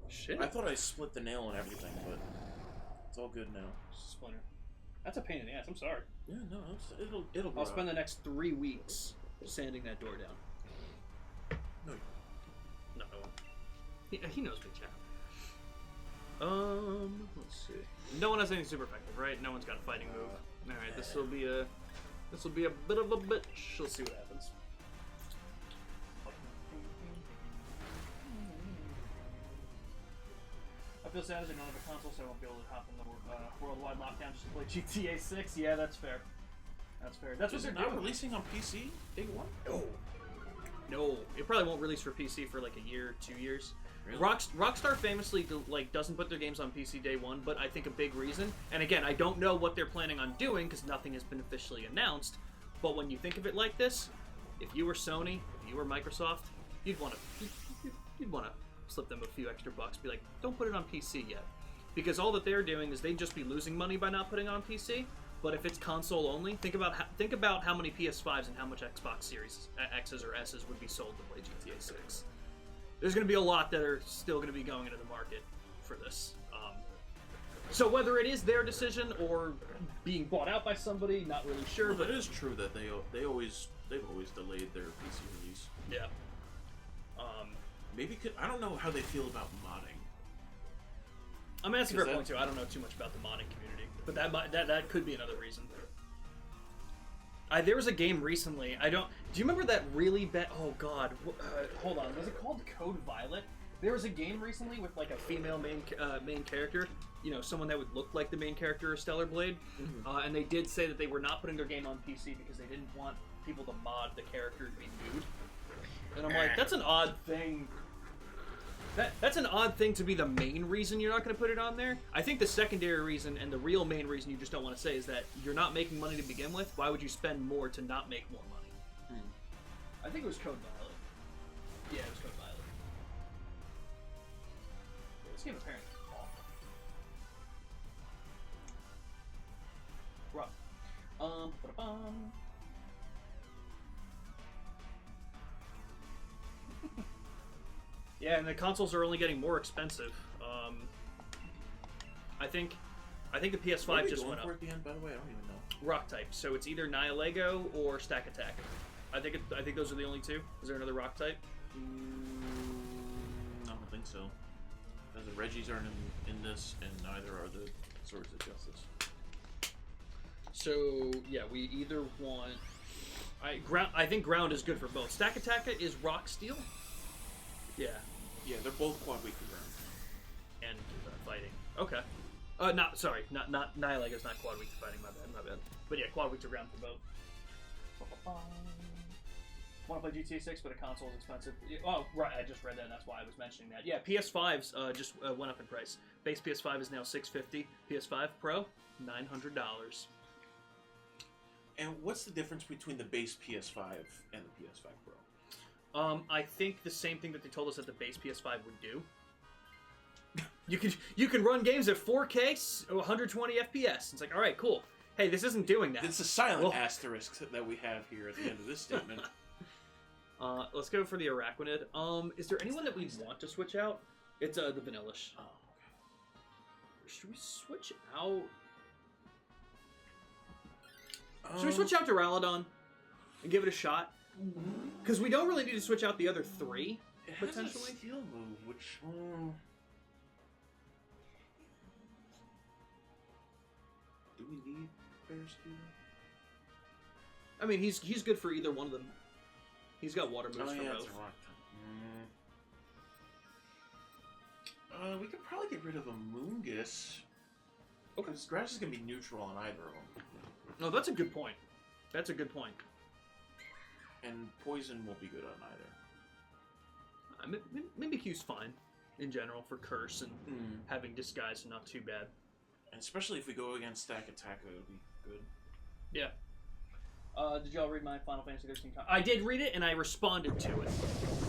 Shit. I thought I split the nail and everything, but it's all good now. Splinter. That's a pain in the ass. I'm sorry. Yeah, no, it'll. I'll spend the next 3 weeks sanding that door down. No. No, I won't. He knows me, chat. Let's see. No one has anything super effective, right? No one's got a fighting move. All right, this will be a bit of a bitch. Let's see what happens. I feel sad as I don't have a console, so I won't be able to hop in the worldwide lockdown just to play GTA 6. Yeah, that's fair. That's fair. That's what they're not doing. releasing on PC day one. No, it probably won't release for PC for like a year, 2 years. Really? Rockstar famously doesn't put their games on PC day one, but I think a big reason, and again, I don't know what they're planning on doing because nothing has been officially announced, but when you think of it like this, if you were Sony, if you were Microsoft, you'd want to slip them a few extra bucks, be like, don't put it on PC yet. Because all that they're doing is they'd just be losing money by not putting it on PC, but if it's console only, think about how many PS5s and how much Xbox Series X's or S's would be sold to play GTA 6. There's going to be a lot that are still going to be going into the market for this. So whether it is their decision or being bought out by somebody, not really sure. Well, but it is true that they've always delayed their PC release. Yeah. Maybe I don't know how they feel about modding. I mean, that's a fair point too. I don't know too much about the modding community, but that could be another reason. There was a game recently. Do you remember that really bad? Oh God, hold on. Was it called Code Violet? There was a game recently with like a female main character. You know, someone that would look like the main character of Stellar Blade. Mm-hmm. And they did say that they were not putting their game on PC because they didn't want people to mod the character to be nude. And I'm like, that's an odd thing. That's an odd thing to be the main reason you're not going to put it on there. I think the secondary reason and the real main reason you just don't want to say is that you're not making money to begin with. Why would you spend more to not make more money? I think it was Code Violet. Yeah, it was Code Violet. Yeah, this game apparently is awful. Rough. Yeah, and the consoles are only getting more expensive. I think the PS5 just went up. At the end, by the way, I don't even know. Rock type, so it's either Nihilego or Stack Attack. I think those are the only two. Is there another rock type? I don't think so. The Reggies aren't in this, and neither are the Swords of Justice. So yeah, we either want. I think ground is good for both. Stack Attack is rock steel. Yeah. Yeah, they're both quad weak to ground. And fighting. Okay. Not Nihilego is not quad weak to fighting. My bad. But yeah, quad weak to ground for both. Want to play GTA 6, but a console is expensive. Oh, right. I just read that, and that's why I was mentioning that. Yeah, PS5s just went up in price. Base PS5 is now $650. PS5 Pro, $900. And what's the difference between the base PS5 and the PS5 Pro? I think the same thing that they told us that the base PS5 would do. You can run games at 4K, 120 FPS. It's like, all right, cool. Hey, this isn't doing that. It's a silent asterisk that we have here at the end of this statement. Let's go for the Araquanid. Is there anyone that we want to switch out? It's the Vanillish. Oh, okay. Should we switch out? Should we switch out Duraludon and give it a shot? Because we don't really need to switch out the other three, it potentially. Has a steel move, which... do we need Bear Steel? I mean, he's good for either one of them. He's got water moves for both. It's a rock type. We could probably get rid of a Moongus. Okay. Because grass is going to be neutral on either of them. Oh, that's a good point. That's a good point. And poison will be good on either. Mimikyu's fine in general for Curse and having Disguise, so not too bad. And especially if we go against Stack Attack, it would be good. Yeah. Did y'all read my Final Fantasy 13 comment? I did read it, and I responded to it,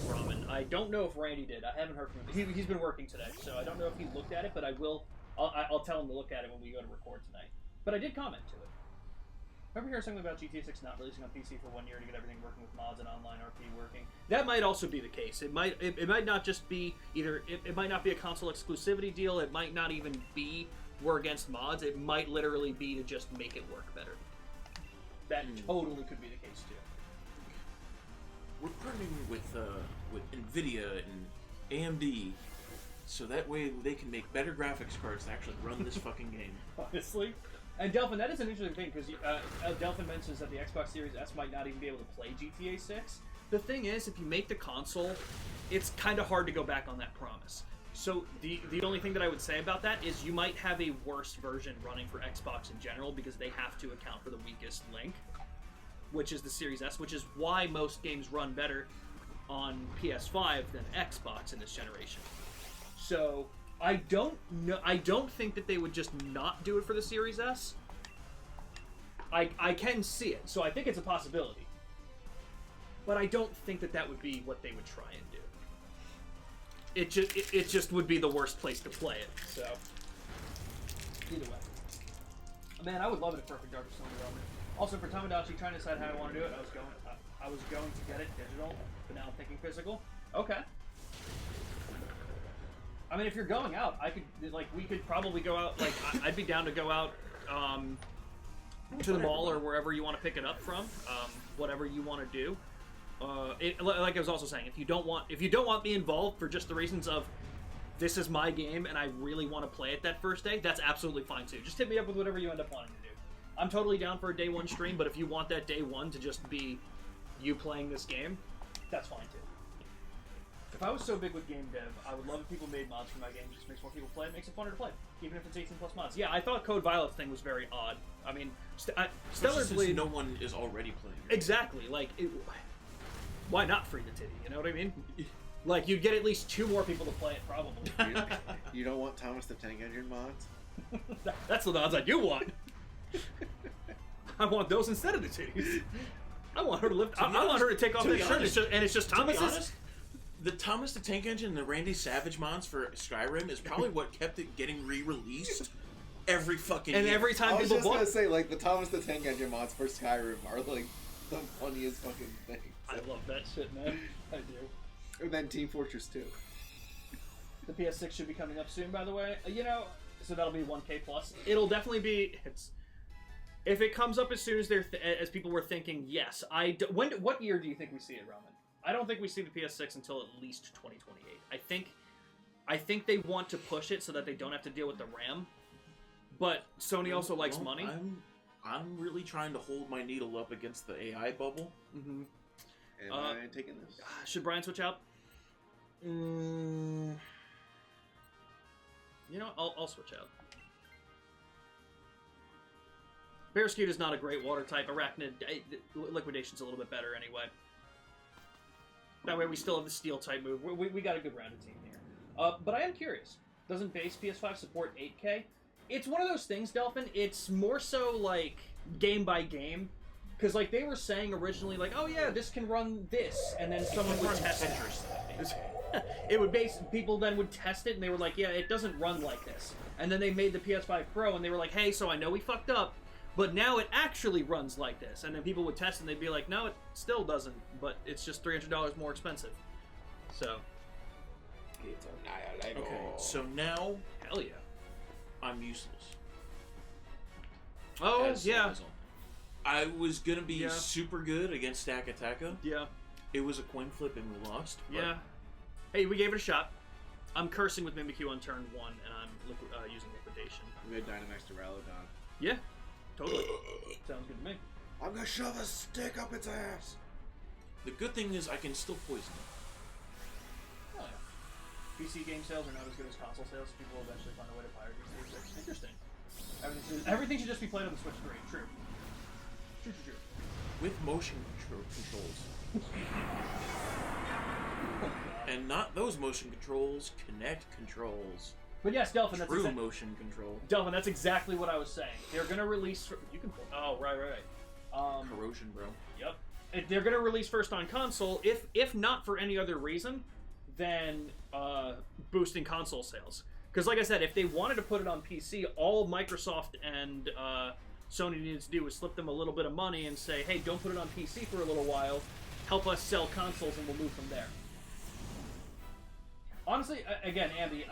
Ramen. I don't know if Randy did. I haven't heard from him. He's been working today, so I don't know if he looked at it, but I will. I'll tell him to look at it when we go to record tonight. But I did comment to it. Remember hearing something about GTA 6 not releasing on PC for 1 year to get everything working with mods and online RP working? That might also be the case. It might not just be either. It might not be a console exclusivity deal. It might not even be we're against mods. It might literally be to just make it work better. That totally could be the case too. We're partnering with Nvidia and AMD, so that way they can make better graphics cards to actually run this fucking game. Honestly. And Delphin, that is an interesting thing, because Delphin mentions that the Xbox Series S might not even be able to play GTA 6. The thing is, if you make the console, it's kind of hard to go back on that promise. So the only thing that I would say about that is you might have a worse version running for Xbox in general, because they have to account for the weakest link, which is the Series S, which is why most games run better on PS5 than Xbox in this generation. So... I don't think that they would just not do it for the Series S. I can see it, so I think it's a possibility. But I don't think that would be what they would try and do. It just would be the worst place to play it. So either way, man, I would love it if Perfect Dark was still in development. Also, for Tamagotchi, trying to decide how I want to do it, I was going to get it digital, but now I'm thinking physical. Okay. I mean, if you're going out, we could probably go out, I'd be down to go out, to the mall or wherever you want to pick it up from, whatever you want to do. Like I was also saying, if you don't want me involved for just the reasons of this is my game and I really want to play it that first day, that's absolutely fine too. Just hit me up with whatever you end up wanting to do. I'm totally down for a day one stream, but if you want that day one to just be you playing this game, that's fine too. If I was so big with game dev, I would love if people made mods for my game. It just makes more people play it, makes it funner to play, even if it's 18 plus mods. Yeah, I thought Code Violet thing was very odd. I mean, Stellar Blade... no one is already playing it. Exactly. Like, why not free the titty? You know what I mean? Like, you'd get at least 2 more people to play it, probably. You don't want Thomas the Tank Engine mods? That's the mods I do want. I want those instead of the titties. I want her to lift. I want her to take off her shirt, and it's just Thomas's. The Thomas the Tank Engine and the Randy Savage mods for Skyrim is probably what kept it getting re-released every fucking year. And every time I was people just gonna say, like, the Thomas the Tank Engine mods for Skyrim are, like, the funniest fucking things. I love that shit, man. I do. And then Team Fortress 2. The PS6 should be coming up soon, by the way. You know, so that'll be 1K plus. It'll definitely be. If it comes up as soon as as people were thinking, yes. What year do you think we see it, Roman? I don't think we see the PS6 until at least 2028. I think they want to push it so that they don't have to deal with the RAM. But Sony also likes money. I'm really trying to hold my needle up against the AI bubble. Mm-hmm. Am I taking this? Should Brian switch out? You know, I'll switch out. Bearscute is not a great water type. Arachnid, Liquidation's a little bit better anyway. That way we still have the steel type move. We got a good rounded team here. But I am curious. Doesn't base PS5 support 8K? It's one of those things, Delphin. It's more so like game by game. Because like they were saying originally, like, oh yeah, this can run this. And then someone would test it. It would people then would test it and they were like, yeah, it doesn't run like this. And then they made the PS5 Pro and they were like, hey, so I know we fucked up. But now it actually runs like this. And then people would test and they'd be like, no, it still doesn't. But it's just $300 more expensive. So. It's a okay, so now. Hell yeah. I'm useless. Oh, yeah. I was going to be super good against Stack Attacka. Yeah. It was a coin flip and we lost. Yeah. Hey, we gave it a shot. I'm cursing with Mimikyu on turn 1 and I'm using Liquidation. We had Dynamax to Ralodon. Yeah. Totally. Sounds good to me. I'm gonna shove a stick up its ass. The good thing is I can still poison it. Oh, yeah. PC game sales are not as good as console sales. So people will eventually find a way to pirate these days. Interesting. Everything should just be played on the Switch 3. True. True. With motion controls. And not those motion controls, Kinect controls. But yes, Delphin, that's true motion control. Delphin, that's exactly what I was saying. They're gonna release. You can. Oh, right. Corrosion, bro. Yep. They're gonna release first on console. If not for any other reason, then boosting console sales. Because, like I said, if they wanted to put it on PC, all Microsoft and Sony needed to do was slip them a little bit of money and say, "Hey, don't put it on PC for a little while. Help us sell consoles, and we'll move from there." Honestly, again, Andy,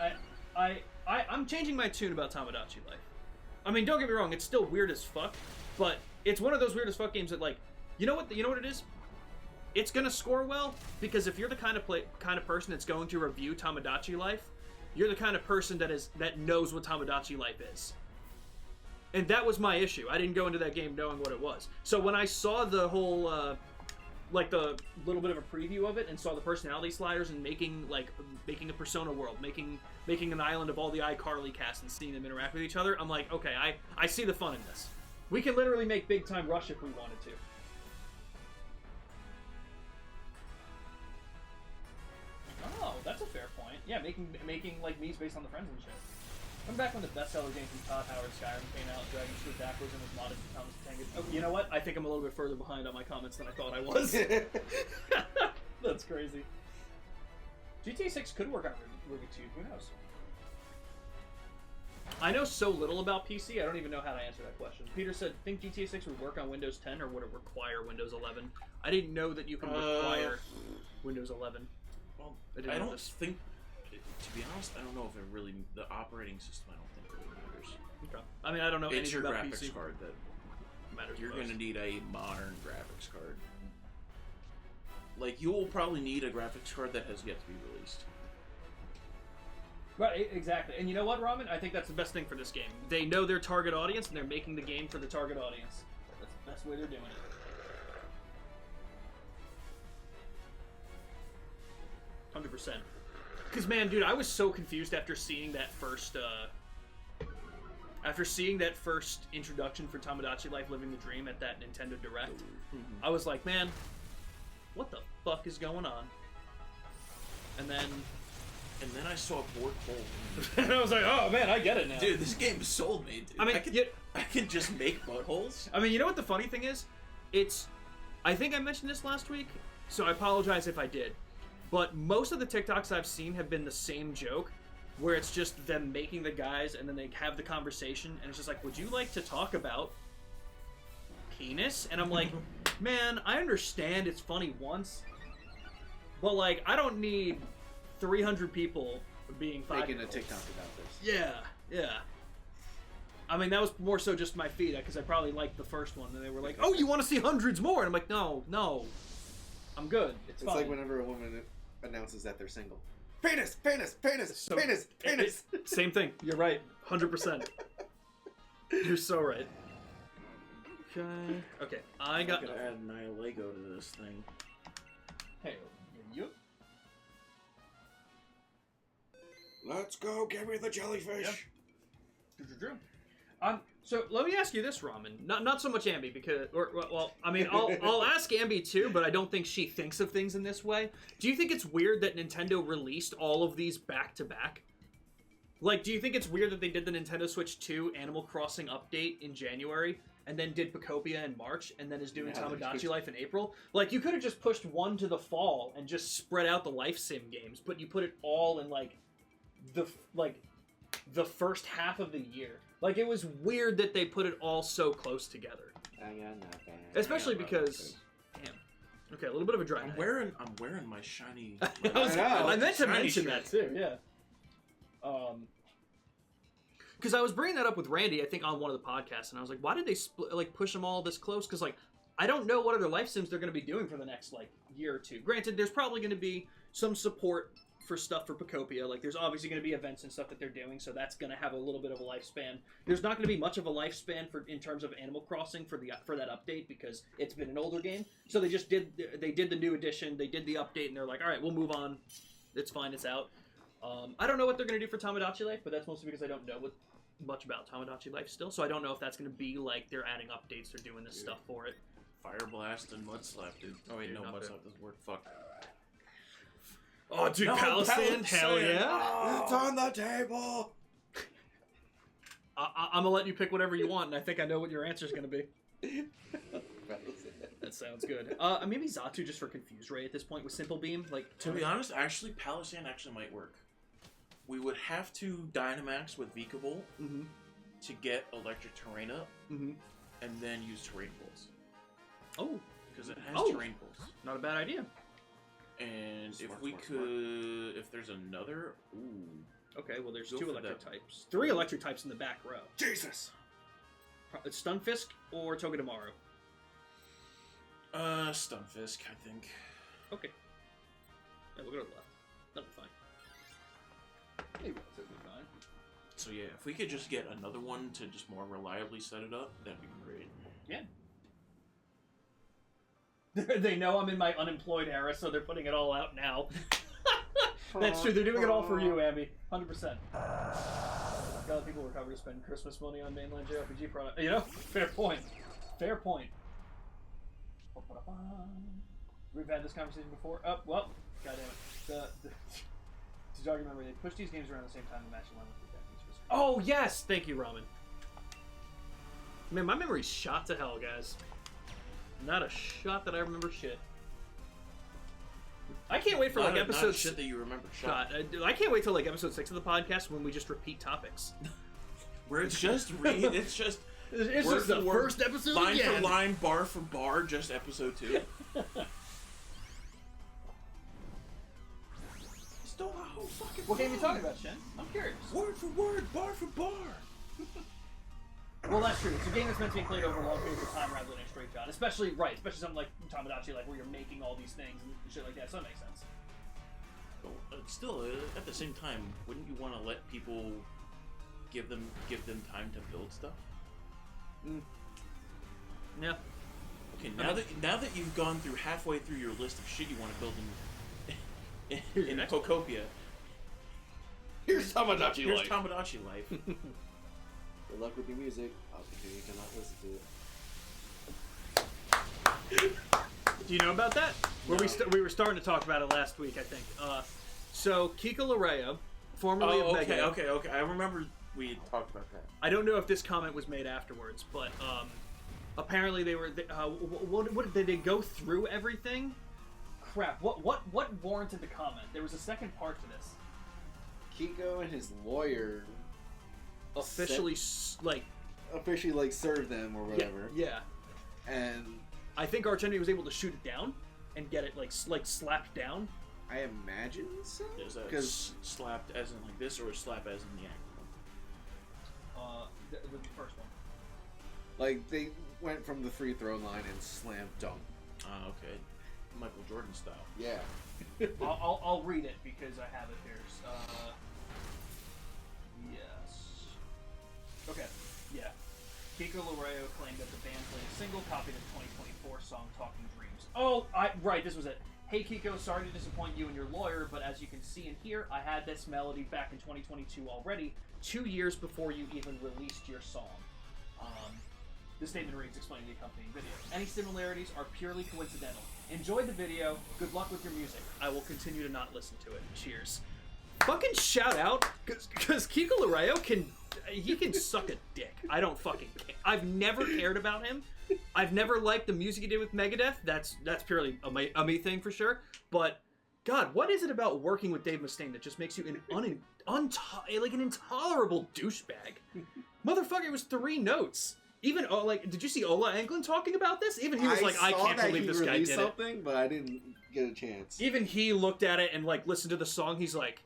I'm changing my tune about Tamagotchi Life. I mean, don't get me wrong, it's still weird as fuck, but it's one of those weird as fuck games that, like, you know what it is? It's gonna score well because if you're the kind of person that's going to review Tamagotchi Life, you're the kind of person that knows what Tamagotchi Life is. And that was my issue. I didn't go into that game knowing what it was. So when I saw the whole like the little bit of a preview of it and saw the personality sliders and making a Persona world, making an island of all the iCarly cast and seeing them interact with each other, I'm like, okay, I see the fun in this. We can literally make Big Time Rush if we wanted to. Oh, that's a fair point. Yeah, making like Mii's based on the friends and shit. Remember back when the bestseller game from Todd Howard, Skyrim, came out, Dragon Fruit backwards and was modded to Thomas the Tank Engine? Oh, you know what? I think I'm a little bit further behind on my comments than I thought I was. That's crazy. GTA 6 could work on Ruby 2. Who knows? I know so little about PC, I don't even know how to answer that question. Peter said, think GTA 6 would work on Windows 10 or would it require Windows 11? I didn't know that you can require Windows 11. Well, I don't think... To be honest, I don't know if it really... The operating system, I don't think really matters. Okay. I mean, I don't know anything about PC. It's your graphics card that matters. You're going to need a modern graphics card. Like, you'll probably need a graphics card that has yet to be released. Right, exactly. And you know what, Ramen? I think that's the best thing for this game. They know their target audience, and they're making the game for the target audience. That's the best way they're doing it. %. Because, man, dude, I was so confused after seeing that first, introduction for Tomodachi Life Living the Dream at that Nintendo Direct. I was like, man, what the fuck is going on? And then I saw a board hole. And I was like, oh, man, I get it now. Dude, this game sold me, dude. I mean, I can just make buttholes. I mean, you know what the funny thing is? I think I mentioned this last week, so I apologize if I did. But most of the TikToks I've seen have been the same joke, where it's just them making the guys, and then they have the conversation, and it's just like, would you like to talk about penis? And I'm like, man, I understand it's funny once, but, like, I don't need 300 people being making a TikTok about this. Yeah. I mean, that was more so just my feed, because I probably liked the first one, and they were like, oh, you want to see hundreds more? And I'm like, no, I'm good. It's fine. Like whenever a woman announces that they're single. Penis! Same thing. You're right. 100%. You're so right. Okay. I got... I'm gonna add Lego to this thing. Hey, you? Let's go, give me the jellyfish! Yep. So let me ask you this, Ramen. Not so much Ambi, because, I mean, I'll ask Ambi too, but I don't think she thinks of things in this way. Do you think it's weird that Nintendo released all of these back to back? Like, do you think it's weird that they did the Nintendo Switch 2 Animal Crossing update in January, and then did Pocopia in March, and then is doing Tomodachi Life in April? Like, you could have just pushed one to the fall and just spread out the Life Sim games, but you put it all in the first half of the year. Like, it was weird that they put it all so close together. Especially because... Damn. Okay, a little bit of a dry I'm wearing my shiny... I meant to mention that, too, yeah. Because I was bringing that up with Randy, I think, on one of the podcasts, and I was like, why did they push them all this close? Because, like, I don't know what other Life Sims they're going to be doing for the next, like, year or two. Granted, there's probably going to be some support for stuff for Pocopia. Like, there's obviously going to be events and stuff that they're doing, so that's going to have a little bit of a lifespan. There's not going to be much of a lifespan in terms of Animal Crossing for that update, because it's been an older game. So they did the new edition, they did the update, and they're like, all right, we'll move on. It's fine, it's out. I don't know what they're going to do for Tomodachi Life, but that's mostly because I don't know much about Tomodachi Life still, so I don't know if that's going to be like they're adding updates, they're doing this stuff for it. Fire Blast and Mud Slap, dude. Oh wait, no, Mud Slap doesn't work. Fuck. Oh, dude, no, Palisand? Hell yeah. It's on the table. I'm gonna let you pick whatever you want, and I think I know what your answer's gonna be. That sounds good. Maybe Zatu just for Confuse Ray at this point with Simple Beam. Like, to be honest, actually, Palisand actually might work. We would have to Dynamax with Vikavolt to get Electric Terrain up, and then use Terrain Pulse. Oh, because it has Terrain Pulse. Not a bad idea. And if there's another, okay, well, there's 2 electric types, 3 electric types in the back row. Jesus. It's Stunfisk or Togedemaru. Stunfisk, I think. Okay. Yeah, we'll go to the left. That'll be fine. Maybe that'll be fine. So yeah, if we could just get another one to just more reliably set it up, that'd be great. Yeah. They know I'm in my unemployed era, so they're putting it all out now. That's true. They're doing it all for you, Abby. 100%. God, people recover to spend Christmas money on mainline JRPG product. You know, fair point. Fair point. We've had this conversation before. Oh, well, goddammit. To jog your memory, they push these games around the same time to match along with the Japanese. Oh yes, thank you, Ramen. Man, my memory's shot to hell, guys. Not a shot that I remember shit. I can't wait for like episode not shit that you remember shot. I can't wait till like episode 6 of the podcast when we just repeat topics. Where it's just it's just the first episode line for line, bar for bar, just episode 2. Stole a whole fucking. What game are you talking about, Shen? I'm curious. Word for word, bar for bar. Well, that's true. It's a game that's meant to be played over long periods of time rather than a straight shot. Especially something like Tomodachi, like where you're making all these things and shit like that. So that makes sense. Still, at the same time, wouldn't you want to let people give them time to build stuff? Yeah. Okay, now that you've gone through halfway through your list of shit you want to build in Pocopia, Here's Tamagotchi here's Life. Tamagotchi Life. Good luck with your music. I'll continue to not listen to it. Do you know about that? No. We were starting to talk about it last week, I think. So Kika Larea, formerly of Mega. Okay. I remember we had talked about that. I don't know if this comment was made afterwards, but apparently they were. What did they go through everything? Crap. What warranted the comment? There was a second part to this. Kiko and his lawyer Officially served them or whatever. Yeah. And I think Arch Enemy was able to shoot it down and get it like slapped down. I imagine so. Is that slapped as in like this, or slap as in the actual? With the first one. Like they went from the free throw line and slam dunk. Okay. Michael Jordan style. Yeah. I'll read it because I have it here. Yes. Okay. Yeah. Kiko Larea claimed that the band played a single copy of the 2024 song "Talking Dreams." Oh, right. This was it. Hey Kiko, sorry to disappoint you and your lawyer, but as you can see and hear, I had this melody back in 2022 already, 2 years before you even released your song. The statement reads, explaining the accompanying video. Any similarities are purely coincidental. Enjoy the video. Good luck with your music. I will continue to not listen to it. Cheers. Fucking shout out, because Kiko Larea can suck a dick. I don't fucking care. I've never cared about him. I've never liked the music he did with Megadeth. That's purely a me thing for sure. But God, what is it about working with Dave Mustaine that just makes you an intolerable douchebag? Motherfucker, it was 3 notes. Even did you see Ola Anglin talking about this? Even he was like, I can't believe this guy did something, but I didn't get a chance. Even he looked at it and listened to the song. He's like,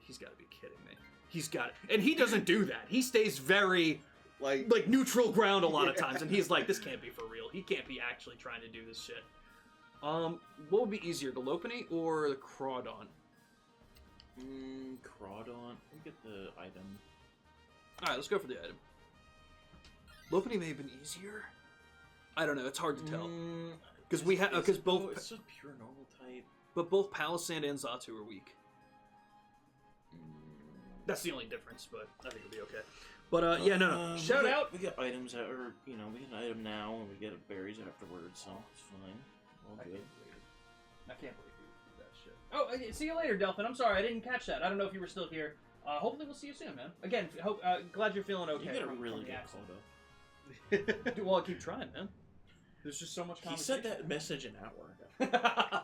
he's got to be kidding me. He's got it, and he doesn't do that. He stays very like neutral ground a lot of times, and he's like, this can't be for real. He can't be actually trying to do this shit. What would be easier, the Lopunny or the Crawdon? Crawdon. Let me get the item. All right, let's go for the item. Lopunny may have been easier. I don't know. It's hard to tell because both. It's just pure normal type. But both Palisand and Xatu are weak. That's the only difference, but I think it'll be okay. But no. Shout out. We get items that are, we get an item now and we get berries afterwards, so it's fine. All good. I can't believe you did that shit. Oh, see you later, Delphin. I'm sorry, I didn't catch that. I don't know if you were still here. Hopefully we'll see you soon, man. Again, glad you're feeling okay. You got a really good call, though. Dude, well, I keep trying, man. There's just so much conversation. He said that message an hour ago.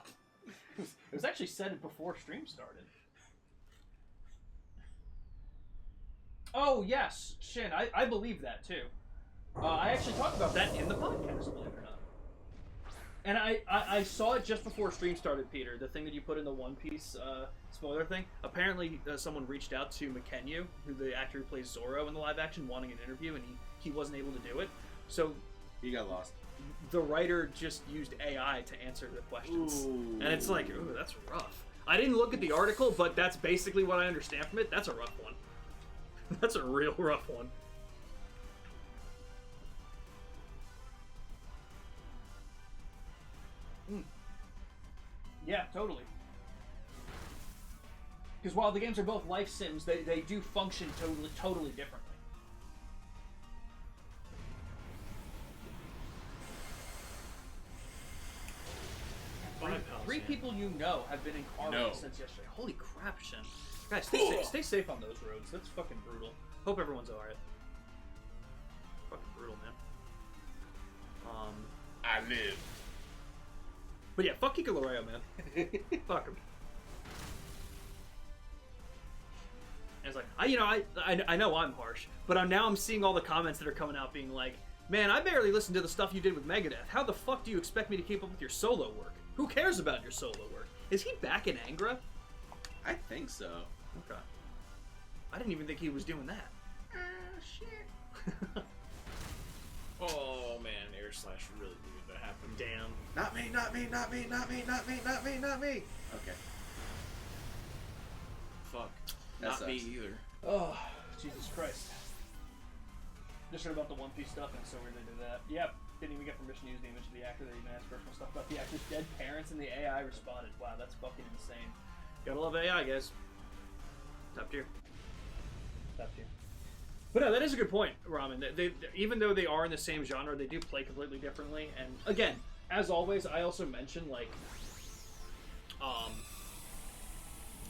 It was actually said before stream started. Oh, yes, Shin. I believe that, too. I actually talked about that in the podcast, believe it or not. And I saw it just before stream started, Peter. The thing that you put in the One Piece spoiler thing. Apparently, someone reached out to Makenyu, who the actor who plays Zoro in the live action, wanting an interview, and he wasn't able to do it. So he got lost. The writer just used AI to answer the questions. Ooh. And it's like, ooh, that's rough. I didn't look at the article, but that's basically what I understand from it. That's a rough one. That's a real rough one. Yeah, totally. Because while the games are both life sims, they do function totally differently. Three people you know have been in car wrecks since yesterday. Holy crap, Shin. Guys, stay safe on those roads. That's fucking brutal. Hope everyone's alright. Fucking brutal, man. I live. But yeah, fuck Kiko Larea, man. Fuck him. And it's like, I know I'm harsh, but I'm seeing all the comments that are coming out being like, man, I barely listened to the stuff you did with Megadeth. How the fuck do you expect me to keep up with your solo work? Who cares about your solo work? Is he back in Angra? I think so. Okay. I didn't even think he was doing that. Shit. Oh man, air slash really needed to happen. Damn. Not me. Okay. fuck. That Not me sucks. either. Oh, Jesus Christ. Just heard about the One Piece stuff, and so weird they did that. Yep, didn't even get permission to use the image of the actor. They even asked personal stuff about the actor's dead parents, and the AI responded. Wow, that's fucking insane. Gotta love AI, guys. Top tier. Top tier. But no, that is a good point, Ramen. They even though they are in the same genre, they do play completely differently. And again, as always, I also mention like,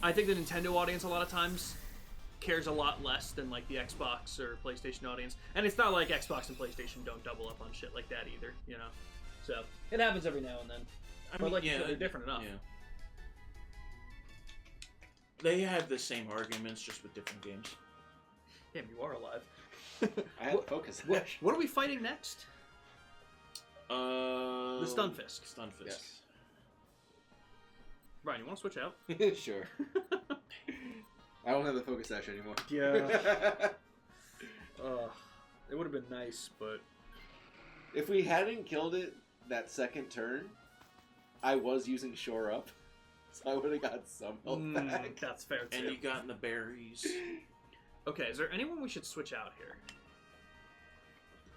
I think the Nintendo audience a lot of times cares a lot less than like the Xbox or PlayStation audience. And it's not like Xbox and PlayStation don't double up on shit like that either, you know. So it happens every now and then. But like you said, they're different enough. Yeah. They have the same arguments, just with different games. Damn, you are alive. I had to focus. What are we fighting next? The Stunfisk. Stunfisk. Yes. Brian, you want to switch out? Sure. I don't have the focus dash anymore. Yeah. It would have been nice, but If we hadn't killed it that second turn, I was using Shore Up, so I would have got some health back. That's fair too. And you got in the berries. Okay, is there anyone we should switch out here?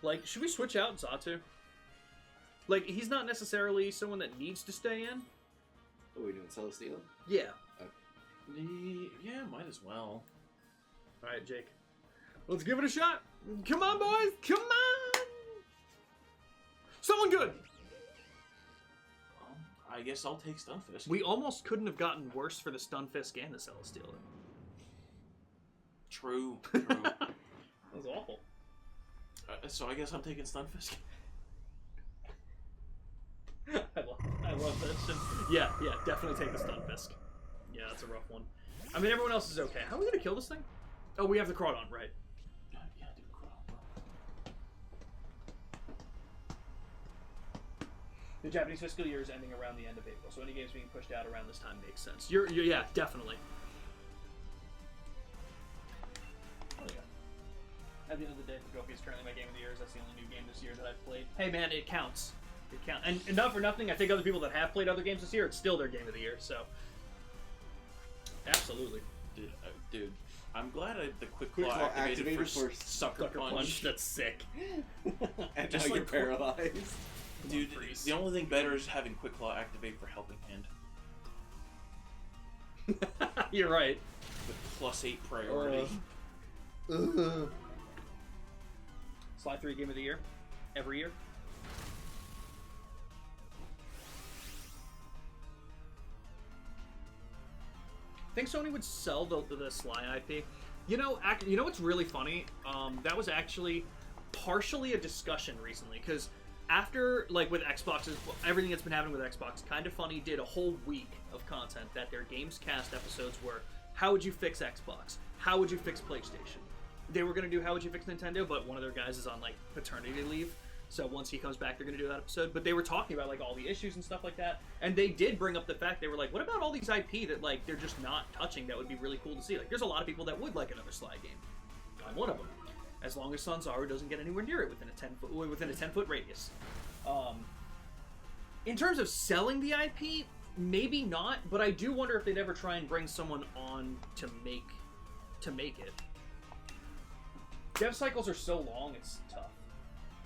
Like, should we switch out Zatu? Like, he's not necessarily someone that needs to stay in. What are we doing, Celesteela? Yeah. Yeah, might as well. Alright, Jake. Let's give it a shot. Come on, boys. Come on. Someone good. Well, I guess I'll take Stunfisk. We almost couldn't have gotten worse for the Stunfisk and the Celesteela. True. That was awful. So I guess I'm taking Stunfisk. I love that shit. Yeah, definitely take the Stunfisk. Yeah, that's a rough one. I mean, everyone else is okay. How are we gonna kill this thing? Oh, we have the Crawdon, right? Yeah, dude, The Japanese fiscal year is ending around the end of April, so any games being pushed out around this time makes sense. You're yeah, definitely. Oh yeah. At the end of the day, Gopi is currently my game of the year. That's the only new game this year that I've played. Hey man, it counts. It counts. And not for nothing, I think other people that have played other games this year, it's still their game of the year. So, absolutely. Dude, I'm glad the Quick Quick Claw Claw activated activated for for Sucker Punch. That's sick. And Just now you're like- paralyzed. Dude, Freeze. the only thing better is having Quick Claw activate for Helping Hand. You're right. With +8 priority. Sly 3 game of the year. Every year. Think Sony would sell the Sly IP? You know what's really funny? That was actually partially a discussion recently, because after, like, with Xbox, everything that's been happening with Xbox, Kinda Funny did a whole week of content that their Gamescast episodes were, how would you fix Xbox? How would you fix PlayStation? They were going to do how would you fix Nintendo, but one of their guys is on, like, paternity leave. So once he comes back, they're going to do that episode. But they were talking about, like, all the issues and stuff like that. And they did bring up the fact, they were like, what about all these IP that, like, they're just not touching that would be really cool to see? Like, there's a lot of people that would like another Sly game. I'm one of them. As long as Sanzaru doesn't get anywhere near it within a 10-foot radius. In terms of selling the IP, maybe not, but I do wonder if they'd ever try and bring someone on to make it. Dev cycles are so long, it's tough.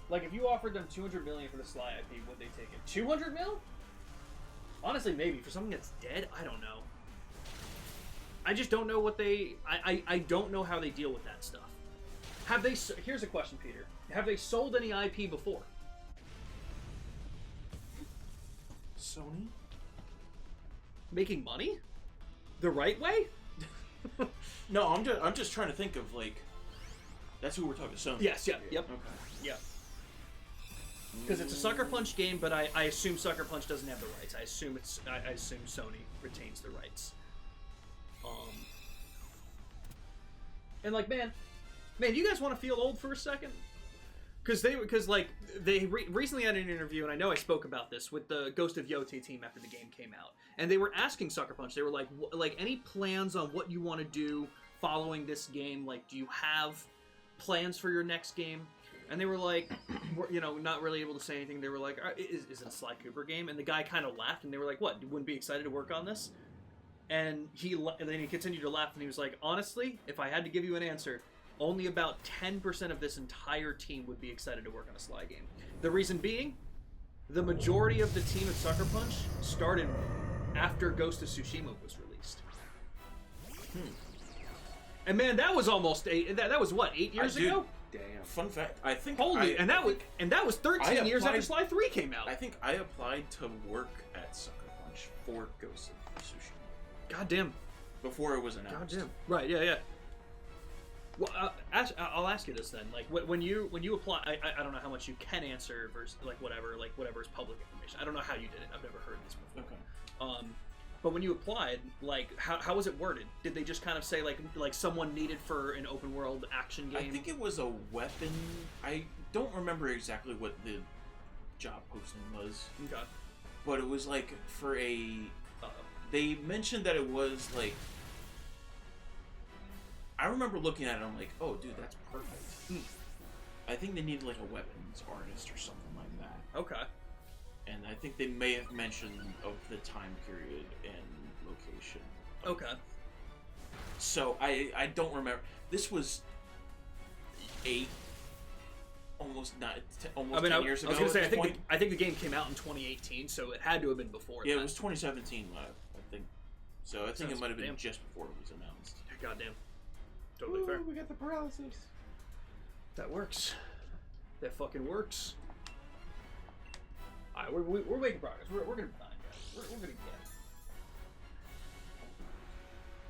Like, if you offered them $200 million for the Sly IP, would they take it? 200 mil? Honestly, maybe. For something that's dead, I don't know. I just don't know what they... I don't know how they deal with that stuff. Have they... Here's a question, Peter. Have they sold any IP before? Sony? Making money? The right way? No, I'm just trying to think of, like... That's who we're talking, Sony. Yes, yep. Okay. Yep. Because it's a Sucker Punch game, but I assume Sucker Punch doesn't have the rights. I assume Sony retains the rights. And like, man, you guys want to feel old for a second? Because they recently had an interview, and I know I spoke about this with the Ghost of Yote team after the game came out, and they were asking Sucker Punch. They were like, any plans on what you want to do following this game? Like, do you have plans for your next game? And they were like, not really able to say anything. They were like, is it a Sly Cooper game? And the guy kind of laughed, and they were like, what, you wouldn't be excited to work on this? And then he continued to laugh, and he was like, honestly, if I had to give you an answer, only about 10% of this entire team would be excited to work on a Sly game. The reason being, the majority of the team at Sucker Punch started after Ghost of Tsushima was released. And man, that was almost that was what, 8 years ago? Damn. Fun fact, I think that was 13 years after Sly 3 came out. I think I applied to work at Sucker Punch for Ghost of Tsushima. Goddamn. Before it was announced. Goddamn. Right, yeah. Well, I'll ask you this then. Like, when you apply, I don't know how much you can answer versus whatever is public information. I don't know how you did it. I've never heard this before. Okay. But when you applied, like, how was it worded? Did they just kind of say like someone needed for an open world action game? I think it was a weapon. I don't remember exactly what the job posting was. Okay. But it was like for a. They mentioned that it was like. I remember looking at it, I'm like, oh, dude, that's perfect. I think they needed like a weapons artist or something like that. Okay. And I think they may have mentioned of the time period and location. Okay. So I don't remember. This was almost 10 years ago. I was gonna say I think the game came out in 2018, so it had to have been before. Yeah, that. It was 2017 live, I think. So I think it might have been damn. just before it was announced. Goddamn. Totally fair. We got the paralysis. That works. That fucking works. Alright, we're making progress. We're gonna be fine, guys. We're gonna get it.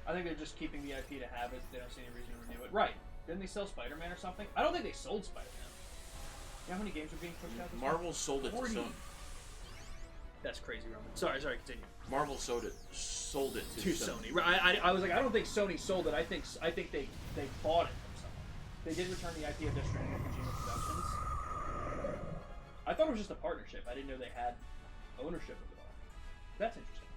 I think they're just keeping the IP to have it. They don't see any reason to renew it. Right. Didn't they sell Spider-Man or something? I don't think they sold Spider-Man. You know how many games are being pushed out this Marvel sold it to 40. Sony. That's crazy, Roman. Sorry, continue. Marvel sold it to Sony. Right, I was like, I don't think Sony sold it. I think they bought it from someone. They did return the IP of Death Stranding to Kojima Productions. I thought it was just a partnership. I didn't know they had ownership of it all. That's interesting.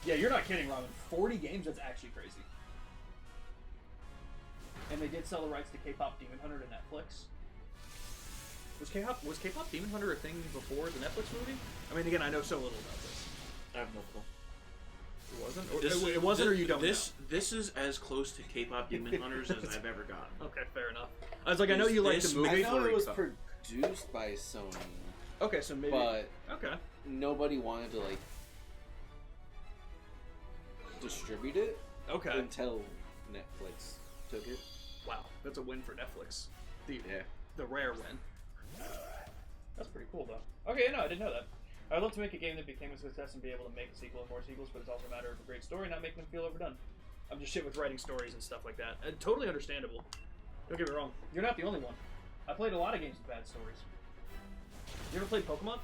Yeah, you're not kidding, Robin. 40 games? That's actually crazy. And they did sell the rights to K-Pop Demon Hunter to Netflix. Was K-Pop Demon Hunter a thing before the Netflix movie? I mean, again, I know so little about this. I have no clue. It wasn't? It wasn't, or you don't know? This is as close to K-Pop Demon Hunters as I've ever gotten. Okay, fair enough. I was like, I know you like the movie. I know it was produced by Sony. Okay, so maybe. But okay. Nobody wanted to like distribute it. Okay. Until Netflix took it. Wow, that's a win for Netflix. The rare win. That's pretty cool, though. Okay, no, I didn't know that. I'd love to make a game that became a success and be able to make a sequel and more sequels, but it's also a matter of a great story, not making them feel overdone. I'm just shit with writing stories and stuff like that. Totally understandable. Don't get me wrong. You're not the only one. I played a lot of games with bad stories. You ever played Pokemon?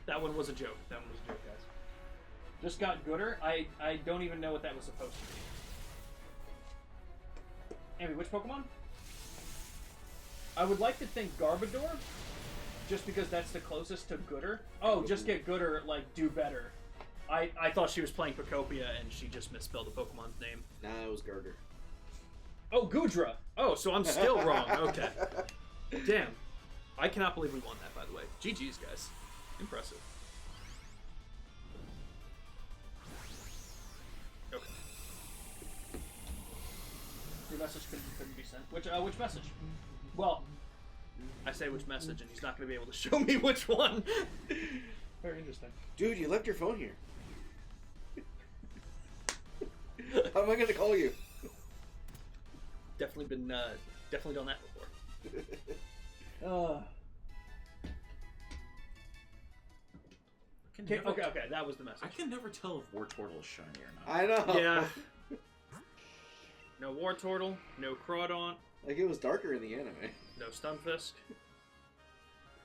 That one was a joke. That one was a joke, guys. Just got gooder. I don't even know what that was supposed to be. Amy, which Pokemon? I would like to think Garbodor, just because that's the closest to gooder. Oh, just get gooder, like, do better. I thought she was playing Pocopia, and she just misspelled the Pokemon's name. Nah, it was Garder. Oh, Goodra! Oh, so I'm still wrong. Okay. Damn. I cannot believe we won that, by the way. GG's, guys. Impressive. Okay. Your message couldn't be sent. Which message? Well, I say which message, and he's not going to be able to show me which one. Very interesting. Dude, you left your phone here. How am I going to call you? Definitely done that before. Okay, that was the message. I can never tell if Wartortle is shiny or not. I know. Yeah. No Wartortle, no Crawdaunt. Like, it was darker in the anime. No Stunfisk.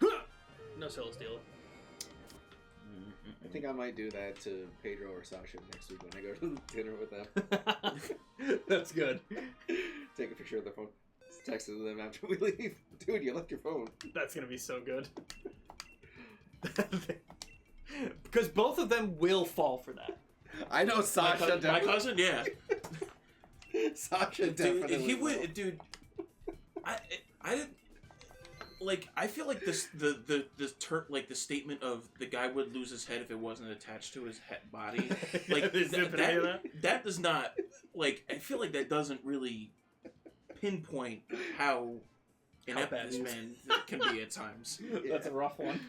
No Celesteela. I think I might do that to Pedro or Sasha next week when I go to dinner with them. That's good. Take a picture of their phone. Text it to them after we leave. Dude, you left your phone. That's gonna be so good. Because both of them will fall for that. I know Sasha. My cousin, yeah. Sasha definitely. He would, dude. I didn't. like I feel like the statement of the guy would lose his head if it wasn't attached to his head body, like that does not, like, I feel like that doesn't really pinpoint how inept this man can be at times. That's a rough one.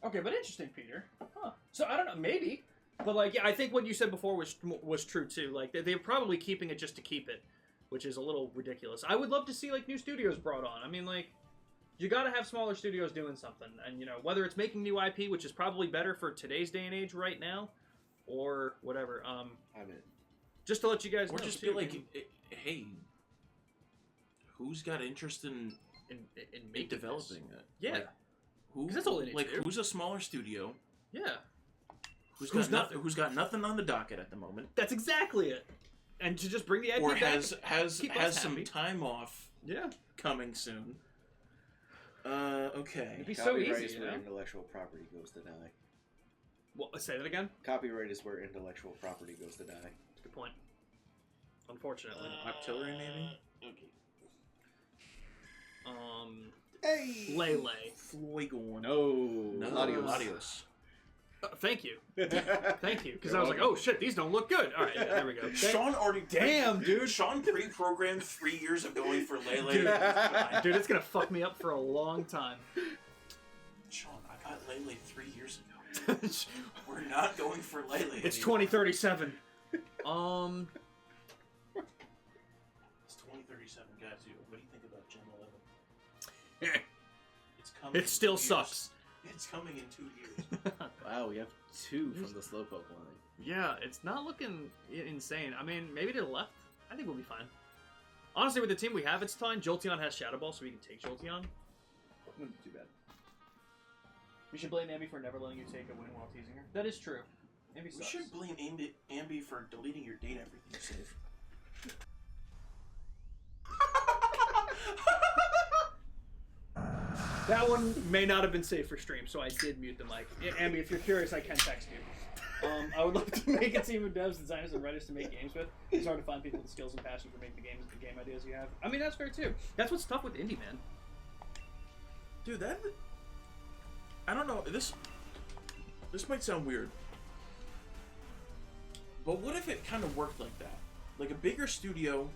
Okay, but interesting, Peter. Huh. So I don't know, maybe, but like, yeah, I think what you said before was true too. Like they're probably keeping it just to keep it, which is a little ridiculous. I would love to see like new studios brought on. I mean, like, you got to have smaller studios doing something, and whether it's making new IP, which is probably better for today's day and age right now, or whatever. I'm in. Just to let you guys know, or just be like, hey, who's got interest in developing it? Yeah. Like, that's all they need to do. Who's a smaller studio? Yeah. Who's got nothing on the docket at the moment? That's exactly it. And to just bring the IP or back, has some time off. Yeah. Coming soon. Okay. It'd be Copyright so easy, is where intellectual property goes to die. Well, say that again. Copyright is where intellectual property goes to die. That's a good point. Unfortunately. Artillery, maybe. Okay. Hey! Lele. Floygorn. No. Latios. Thank you. Thank you. Because I was like, oh shit, these don't look good. All right, there we go. Sean already... Damn, dude. Sean pre-programmed 3 years of going for Lele. Dude, it's going to fuck me up for a long time. Sean, I got Lele 3 years ago. We're not going for Lele It's anymore. 2037. It's 2037, guys. What do you think about Gen 11? It's coming. It still sucks. It's coming in 2 years. Wow, we have 2 from the Slowpoke line. Yeah, it's not looking insane. I mean, maybe to the left. I think we'll be fine. Honestly, with the team we have, it's fine. Jolteon has Shadow Ball, so we can take Jolteon. Wouldn't be too bad. We should blame Ambi for never letting you take a win while teasing her. That is true. Ambi sucks. We should blame Ambi for deleting your data everything you save. That one may not have been safe for stream, so I did mute the mic. Ambi, if you're curious, I can text you. I would love to make a team of devs, designers, and writers to make games with. It's hard to find people with the skills and passion for making the game ideas you have. I mean, that's fair too. That's what's tough with indie, man. Dude, I don't know. This might sound weird, but what if it kind of worked like that? Like a bigger studio,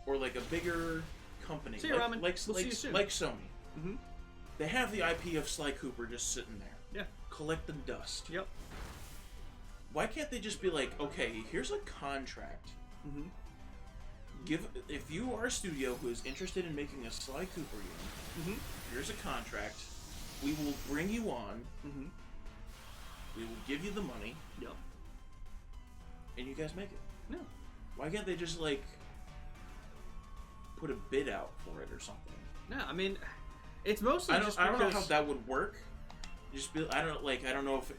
or like a bigger company, See you, Ramen. like We'll see you soon. like Sony. Mm-hmm. They have the IP of Sly Cooper just sitting there. Yeah. Collecting dust. Yep. Why can't they just be like, okay, here's a contract. Mm-hmm. If you are a studio who is interested in making a Sly Cooper game, here's a contract. We will bring you on. Mm-hmm. We will give you the money. Yep. And you guys make it. No. Why can't they just like put a bid out for it or something? No, I mean, it's mostly I don't know how because... that would work. I don't know if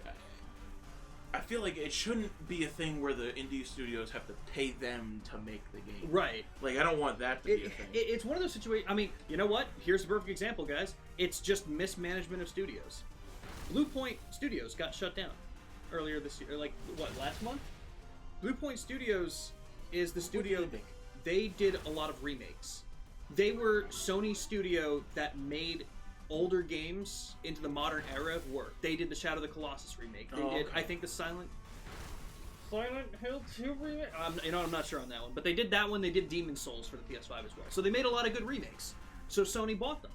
I feel like it shouldn't be a thing where the indie studios have to pay them to make the game. Right. Like, I don't want that to be a thing. It's one of those situations. I mean, you know what? Here's a perfect example, guys. It's just mismanagement of studios. Blue Point Studios got shut down earlier this year. Like, what, last month? Blue Point Studios is the studio. They did a lot of remakes. They were Sony studio that made older games into the modern era work. They did the Shadow of the Colossus remake. They did, I think, the Silent Hill 2 remake? I'm not sure on that one. But they did that one. They did Demon's Souls for the PS5 as well. So they made a lot of good remakes. So Sony bought them.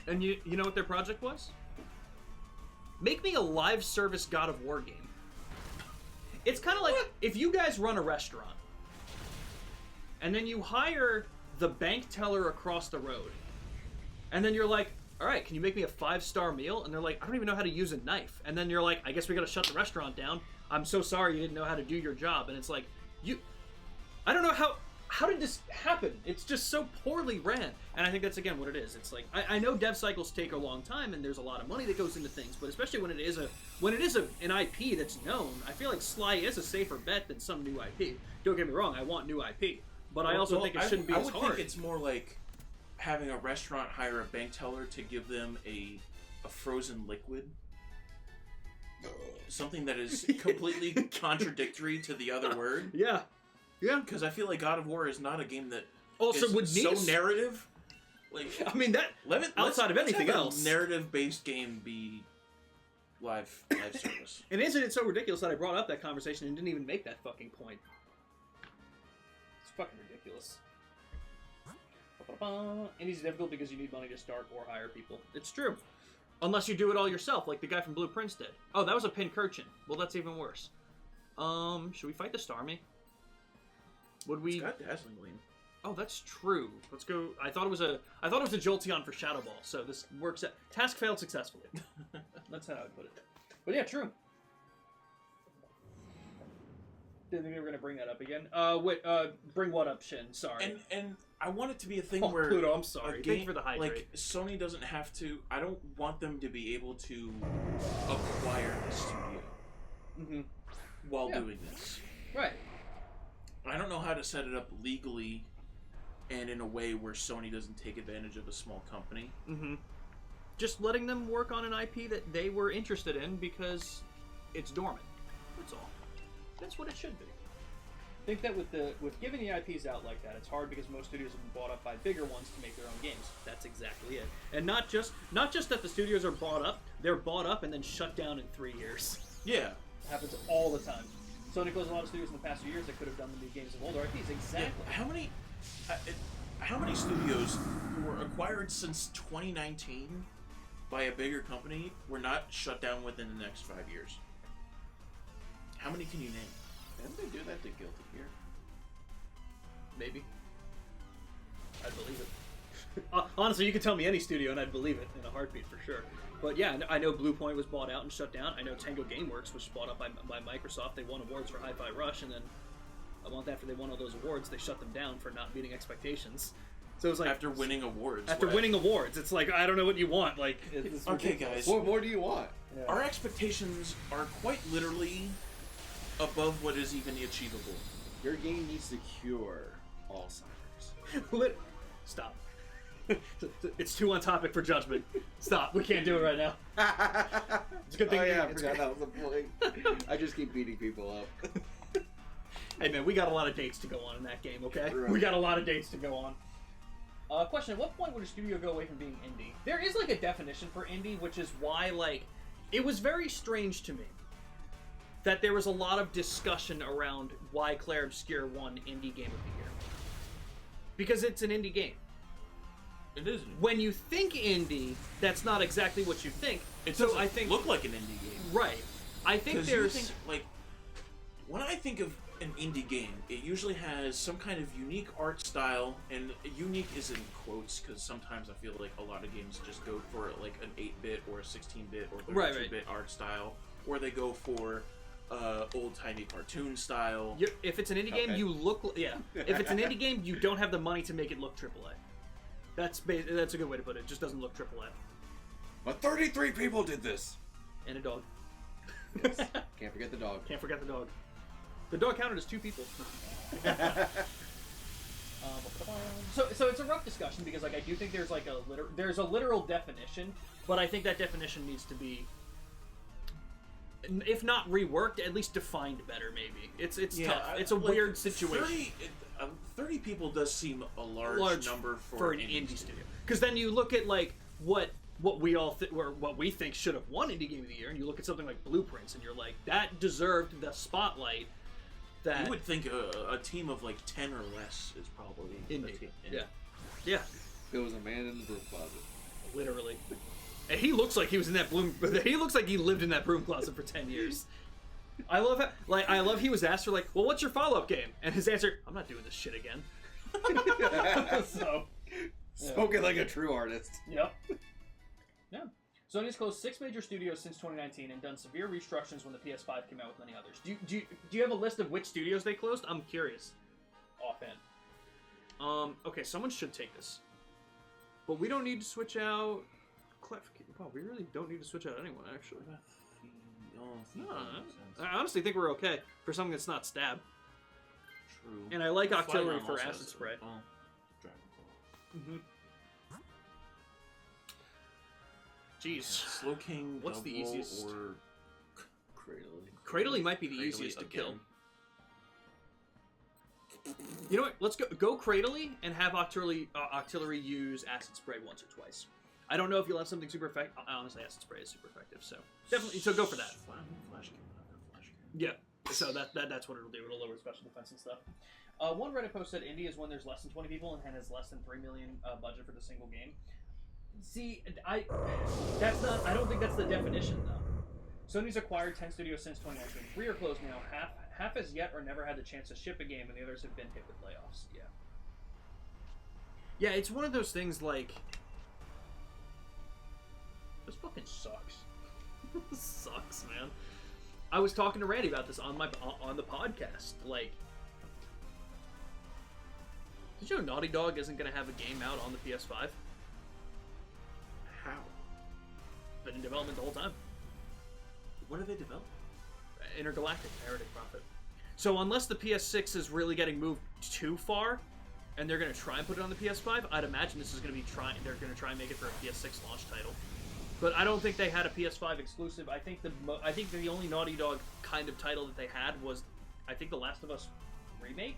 And you know what their project was? Make me a live service God of War game. It's kind of like if you guys run a restaurant and then you hire the bank teller across the road. And then you're like, all right, can you make me a 5-star meal? And they're like, I don't even know how to use a knife. And then you're like, I guess we got to shut the restaurant down. I'm so sorry you didn't know how to do your job. And it's like, I don't know how did this happen? It's just so poorly ran. And I think that's, again, what it is. It's like, I know dev cycles take a long time and there's a lot of money that goes into things, but especially when it is an IP that's known, I feel like Sly is a safer bet than some new IP. Don't get me wrong, I want new IP. But I also think it shouldn't be as hard. I would think it's more like having a restaurant hire a bank teller to give them a frozen liquid. Something that is completely contradictory to the other word. Yeah. Yeah. Because I feel like God of War is not a game that Also, is would need so narrative. Like, I mean, that outside of anything else, narrative-based game be live service. And isn't it so ridiculous that I brought up that conversation and didn't even make that fucking point? It's fucking ridiculous. Indie's difficult because you need money to start or hire people. It's true. Unless you do it all yourself, like the guy from Blue Prince did. Oh, that was a pincurchin. Well, that's even worse. Should we fight the Starmie? Would we? It's got Dazzling Gleam. Oh, that's true. Let's go. I thought it was a Jolteon for Shadow Ball. So this works. Task failed successfully. That's how I would put it. But yeah, true. Didn't think they were gonna bring that up again. Wait. Bring what up, Shin? Sorry. And I want it to be a thing Oh, where Pluto, I'm sorry. Game, Thank you for the hydrate. like Sony doesn't have to. I don't want them to be able to acquire the studio while doing this. Right. I don't know how to set it up legally and in a way where Sony doesn't take advantage of a small company. Just letting them work on an IP that they were interested in because it's dormant. That's all. That's what it should be. I think that with giving the IPs out like that, it's hard because most studios have been bought up by bigger ones to make their own games. That's exactly it. And not just that the studios are bought up, they're bought up and then shut down in 3 years. Yeah. It happens all the time. Sony closed a lot of studios in the past few years that could have done the new games of older IPs. Exactly. Yeah. How many studios who were acquired since 2019 by a bigger company were not shut down within the next 5 years? How many can you name? Didn't they do that to Guilty Gear? Maybe. I'd believe it. Honestly, you could tell me any studio and I'd believe it in a heartbeat for sure. But yeah, I know Blue Point was bought out and shut down. I know Tango Gameworks was bought up by Microsoft. They won awards for Hi-Fi Rush, and then a month after they won all those awards, they shut them down for not meeting expectations. So it was like after winning awards. Winning awards, it's like I don't know what you want. Like, it's okay, guys, what more do you want? Yeah. Our expectations are quite literally above what is even achievable. Your game needs to cure Alzheimer's. Stop. It's too on topic for judgment. Stop. We can't do it right now. It's a good thing. Oh yeah, I forgot that was the point. I just keep beating people up. Hey man, we got a lot of dates to go on in that game, okay? Right. We got a lot of dates to go on. Question, at what point would a studio go away from being indie? There is like a definition for indie, which is why like it was very strange to me that there was a lot of discussion around why Claire Obscure won Indie Game of the Year. Because it's an indie game. It is. When you think indie, that's not exactly what you think. It doesn't look like an indie game. Right. I think there's... You think, like, when I think of an indie game, it usually has some kind of unique art style, and unique is in quotes, because sometimes I feel like a lot of games just go for, like, an 8-bit or a 16-bit or 32-bit art style, or they go for old-timey cartoon style. If it's an indie game, you look... Yeah. If it's an indie game, you don't have the money to make it look AAA. That's a good way to put it. It just doesn't look AAA. But 33 people did this! And a dog. Yes. Can't forget the dog. Can't forget the dog. The dog counted as 2 people. So it's a rough discussion because like I do think there's like there's a literal definition, but I think that definition needs to be, if not reworked, at least defined better. Maybe it's tough. It's a weird situation. 30 people does seem a large number for an indie studio. Because then you look at like what we all or what we think should have won Indie Game of the Year, and you look at something like Blueprints, and you're like, that deserved the spotlight. That you would think a team of like 10 or less is probably indie. A team. Yeah. There was a man in the broom closet. Literally. And he looks like he was in that he looks like he lived in that broom closet for 10 years. I love he was asked for like, well, what's your follow-up game? And his answer, I'm not doing this shit again. So, spoken like a true artist. Yep. Yeah. Sony's closed 6 major studios since 2019 and done severe restructurings when the PS5 came out with many others. Do you have a list of which studios they closed? I'm curious. Offhand. Okay, someone should take this. But we don't need to switch out... Wow, we really don't need to switch out anyone, actually. No, I honestly think we're okay for something that's not stab. True. And I like Octillery for acid spray. Dragon Jeez. Slow King, what's the easiest? Or Cradley. Cradley might be the Cradley easiest to again. kill. You know what? Let's go Cradley and have Octillery use Acid Spray once or twice. I don't know if you'll have something super effective. Honestly, Acid Spray is super effective, so definitely. So go for that. Flash Yeah. So that's what it'll do. It'll lower special defense and stuff. One Reddit post said Indie is when there's less than 20 people and has less than $3 million budget for the single game. See, I don't think that's the definition though. Sony's acquired 10 studios since 2019. 3 are closed now. Half has yet or never had the chance to ship a game, and the others have been hit with layoffs. Yeah. Yeah, it's one of those things like. This fucking sucks. This sucks, man. I was talking to Randy about this on the podcast. Like, did you know Naughty Dog isn't going to have a game out on the PS5? How? Been in development the whole time. What are they developing? Intergalactic Heretic Prophet. So unless the PS6 is really getting moved too far, and they're going to try and put it on the PS5, I'd imagine this is going to be they're going to try and make it for a PS6 launch title. But I don't think they had a PS5 exclusive. I think the only Naughty Dog kind of title that they had was, I think, The Last of Us remake.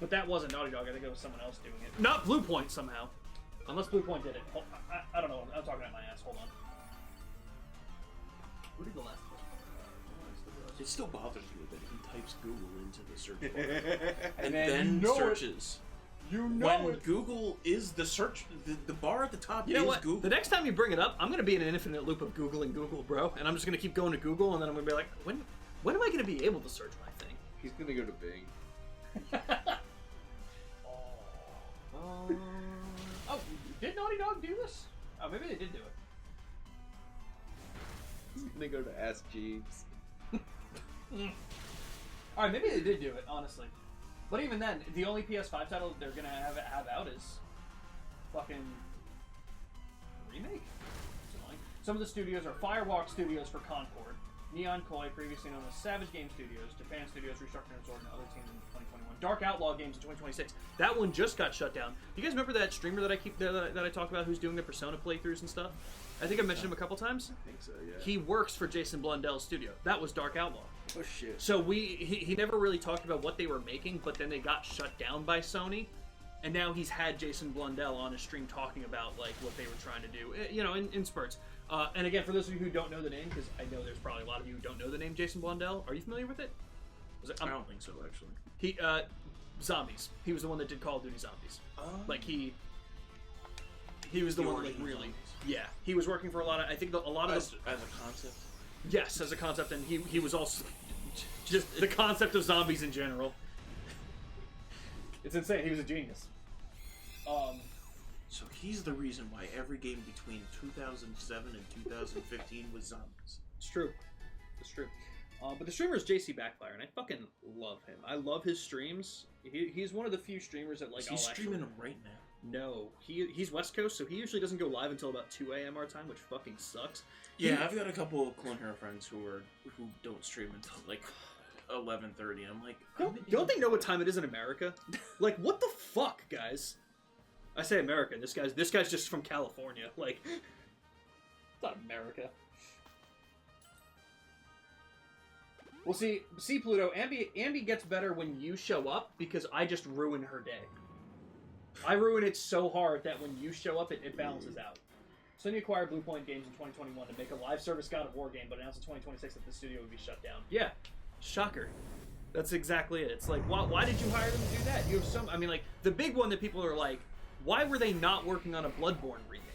But that wasn't Naughty Dog. I think it was someone else doing it. Not Bluepoint somehow. Unless Bluepoint did it. I don't know. I'm talking out my ass. Hold on. Who did The Last of Us? It still bothers me that he types Google into the search bar and then searches. When Google is the search, the bar at the top is Google. The next time you bring it up, I'm going to be in an infinite loop of Googling Google, bro. And I'm just going to keep going to Google, and then I'm going to be like, when am I going to be able to search my thing? He's going to go to Bing. Oh, did Naughty Dog do this? Oh, maybe they did do it. He's going to go to Ask Jeeves. Alright, maybe they did do it, honestly. But even then, the only PS5 title they're gonna have out is fucking remake. Some of the studios are Firewalk Studios for Concord, Neon Koi, previously known as Savage Game Studios, Japan Studios, Restructuring and Sword, and other teams in 2021. Dark Outlaw Games in 2026. That one just got shut down. You guys remember that streamer that I talk about who's doing the Persona playthroughs and stuff? I think I mentioned him a couple times. I think so, yeah. He works for Jason Blundell's studio. That was Dark Outlaw. Oh shit. So he never really talked about what they were making, but then they got shut down by Sony, and now he's had Jason Blundell on his stream talking about like what they were trying to do, you know, in spurts. And again, for those of you who don't know the name, because I know there's probably a lot of you who don't know the name Jason Blundell. Are you familiar with it? I don't think so, actually. He Zombies. He was the one that did Call of Duty Zombies. Like he was the one like really. Yeah, he was working for a lot of. I think a lot of as a concept. Yes, as a concept, and he was also just the concept of zombies in general. It's insane. He was a genius. So he's the reason why every game between 2007 and 2015 was zombies. It's true. It's true. But the streamer is JC Backfire, and I fucking love him. I love his streams. He's one of the few streamers that like. Is he streaming them right now? No, he's West Coast, so he usually doesn't go live until about 2 a.m. our time, which fucking sucks. Yeah, I've got a couple of Clone Hero friends who don't stream until like 11:30. I'm like, don't they know what time it is in America? Like, what the fuck, guys? I say America. This guy's just from California. Like, it's not America. Well, see, Pluto. Ambi gets better when you show up because I just ruin her day. I ruin it so hard that when you show up, it balances out. Sony acquired Bluepoint Games in 2021 to make a live service God of War game, but announced in 2026 that the studio would be shut down. Yeah, shocker. That's exactly it. It's like, why did you hire them to do that? You have some. I mean, like the big one that people are like, why were they not working on a Bloodborne remake?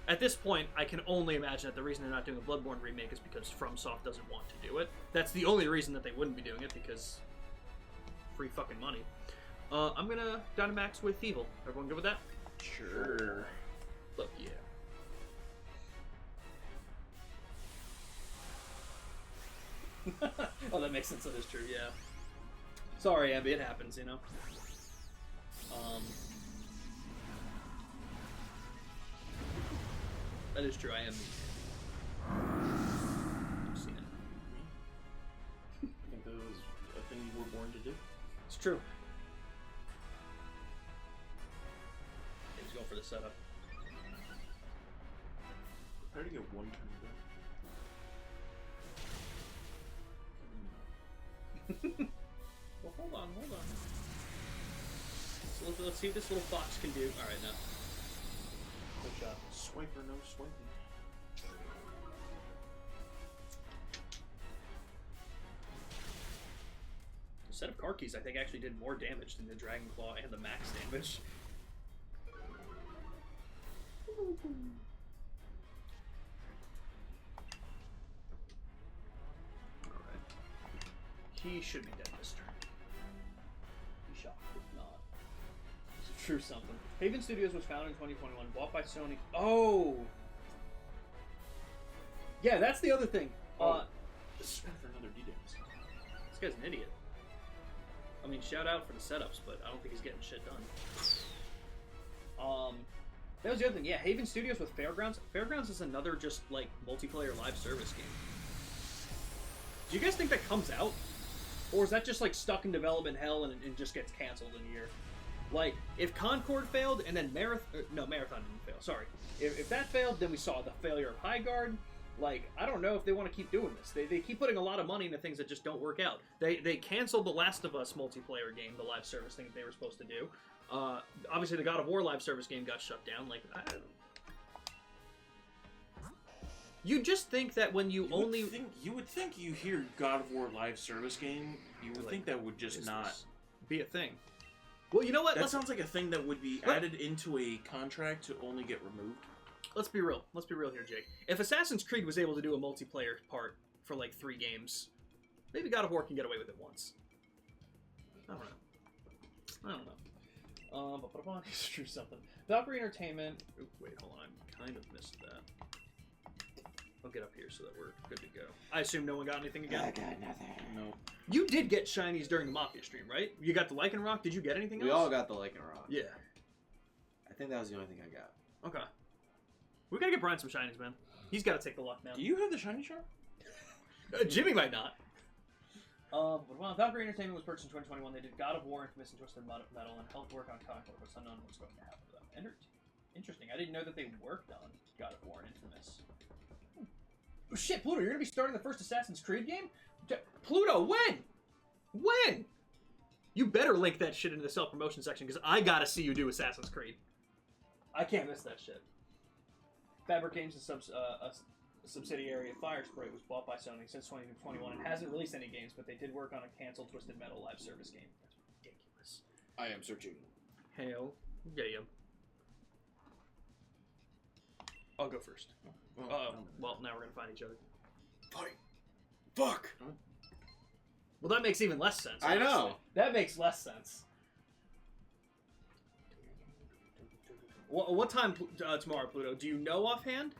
At this point, I can only imagine that the reason they're not doing a Bloodborne remake is because FromSoft doesn't want to do it. That's the only reason that they wouldn't be doing it, because free fucking money. I'm gonna Dynamax with Evil. Everyone good with that? Sure. Look, yeah. Oh, that makes sense. That is true. Yeah. Sorry, Abby. It happens, you know. That is true. I am. I've seen it. I think that was a thing you were born to do. It's true. He's going for the setup. Prepare to get one turn back. Well, hold on. So let's see what this little fox can do. All right, now. Good shot. Swipe or no swiping. The set of car keys, I think, actually did more damage than the Dragon Claw and the max damage. Alright. He should be dead this turn. Be shocked if not. It's true something. Haven Studios was founded in 2021, bought by Sony. Oh! Yeah, that's the other thing. Spent for another D-Dance. This guy's an idiot. I mean, shout out for the setups, but I don't think he's getting shit done. That was the other thing. Yeah, Haven Studios with Fairgrounds. Fairgrounds is another just, like, multiplayer live service game. Do you guys think that comes out? Or is that just, like, stuck in development hell and just gets canceled in a year? Like, if Concord failed and then Marathon didn't fail, sorry. If that failed, then we saw the failure of High Guard. Like, I don't know if they want to keep doing this. They keep putting a lot of money into things that just don't work out. They canceled the Last of Us multiplayer game, the live service thing that they were supposed to do. Obviously, the God of War live service game got shut down. Like, you just think that when you would think you hear God of War live service game, you would think that would just not be a thing. Well, you know what? That sounds like a thing that would be added into a contract to only get removed. Let's be real. Let's be real here, Jake. If Assassin's Creed was able to do a multiplayer part for like 3 games, maybe God of War can get away with it once. I don't know. It's true something. Valkyrie Entertainment. Oop, wait, hold on. I kind of missed that. I'll get up here so that we're good to go. I assume no one got anything again? I got nothing. No. You did get shinies during the Mafia stream, right? You got the Lycanroc. Did you get anything else? We all got the Lycanroc. Yeah. I think that was the only thing I got. Okay. We gotta get Brian some shinies, man. He's gotta take the luck now. Do you have the shiny charm? Jimmy might not. But while Valkyrie Entertainment was purchased in 2021, they did God of War, Infamous, and Twisted Metal, and helped work on Concord, but it's unknown what's going to happen to them. Interesting. I didn't know that they worked on God of War and Infamous. Oh shit, Pluto, you're gonna be starting the first Assassin's Creed game? Pluto, when? When? You better link that shit into the self-promotion section, because I gotta see you do Assassin's Creed. I can't miss that shit. Fabric Games is a subsidiary of Firespray, was bought by Sony since 2021 and hasn't released any games, but they did work on a canceled Twisted Metal live service game. That's ridiculous. I am searching. Hell yeah. I'll go first. Well, now we're gonna find each other. Fight. Fuck. Well, that makes even less sense. I know. That makes less sense. What time tomorrow, Pluto? Do you know offhand?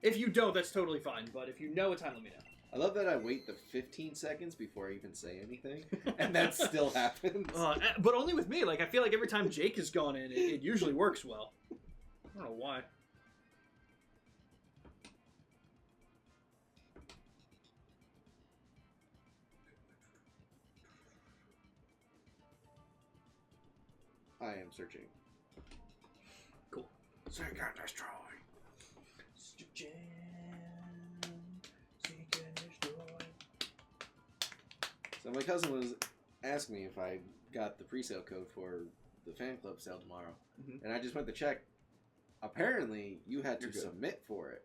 If you don't, that's totally fine. But if you know a time, let me know. I love that I wait the 15 seconds before I even say anything, and that still happens. But only with me. Like, I feel like every time Jake has gone in, it usually works well. I don't know why. I am searching. Cool. Seek and destroy. So my cousin was asking me if I got the pre-sale code for the fan club sale tomorrow, and I just went to check. Apparently, you had to submit for it.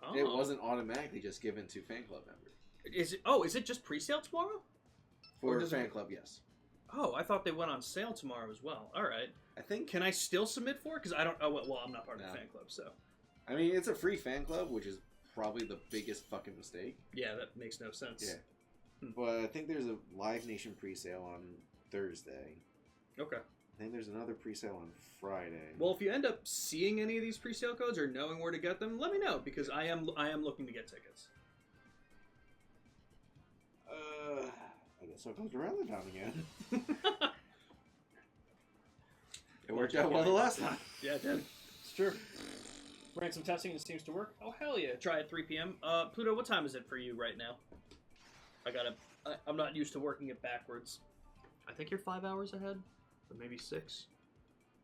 Oh. It wasn't automatically just given to fan club members. Is it just pre-sale tomorrow? For fan club, yes. Oh, I thought they went on sale tomorrow as well. All right. I think. Can I still submit for it? Because I don't. Oh well, I'm not part of the fan club, so. I mean, it's a free fan club, which is probably the biggest fucking mistake. Yeah, that makes no sense. Yeah. But I think there's a Live Nation pre-sale on Thursday. Okay. I think there's another pre-sale on Friday. Well, if you end up seeing any of these pre-sale codes or knowing where to get them, let me know because I am looking to get tickets. I guess I'll go to Rally Town again. It worked out well the last time. Yeah, it did. It's true. Ran some testing and it seems to work. Oh, hell yeah. Try at 3 p.m. Pluto, what time is it for you right now? I'm not used to working it backwards. I think you're 5 hours ahead. Or maybe 6.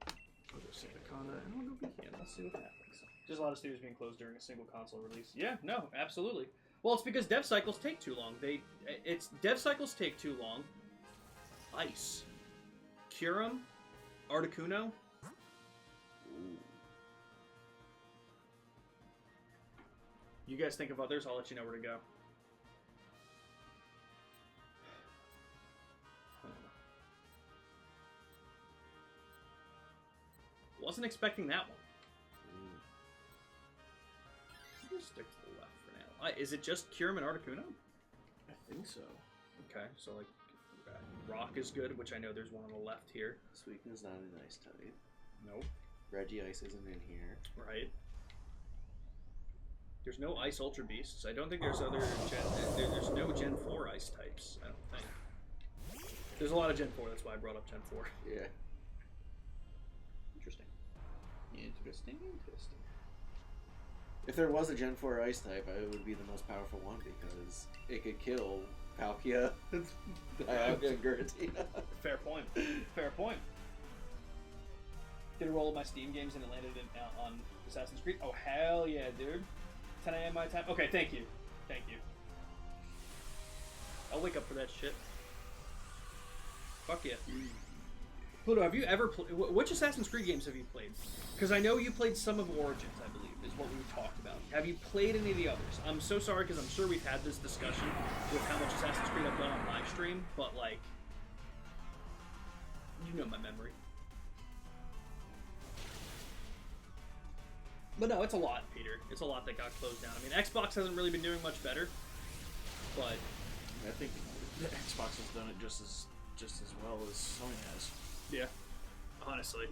I'll go see the Conda and I'll go begin. Let's see what happens. There's a lot of studios being closed during a single console release. Yeah, no, absolutely. Well, it's because dev cycles take too long. Dev cycles take too long, Ice. Kyurem, Articuno. Ooh. You guys think of others, I'll let you know where to go. Wasn't expecting that one. Just stick to the left for now. Is it just Kyurem and Articuno? I think so. Okay, so like Rock is good, which I know there's one on the left here. Suicune's not an ice type. Nope. Regice isn't in here. Right. There's no Ice Ultra Beasts. I don't think there's other there's no Gen 4 Ice types, I don't think. There's a lot of Gen 4, that's why I brought up Gen 4. Yeah. Interesting. Interesting. If there was a Gen 4 ice type, it would be the most powerful one because it could kill Palkia, Dialga, and Giratina. Fair point. Fair point. Did a roll of my Steam games and it landed on Assassin's Creed? Oh, hell yeah, dude. 10 a.m. my time? Okay, thank you. Thank you. I'll wake up for that shit. Fuck yeah. Pluto, have you ever played... Which Assassin's Creed games have you played? Because I know you played some of Origins, I believe, is what we talked about. Have you played any of the others? I'm so sorry, because I'm sure we've had this discussion with how much Assassin's Creed I've done on live stream, but, like... You know my memory. But no, it's a lot, Peter. It's a lot that got closed down. I mean, Xbox hasn't really been doing much better, but... I think the Xbox has done it just as well as Sony has. Yeah, honestly.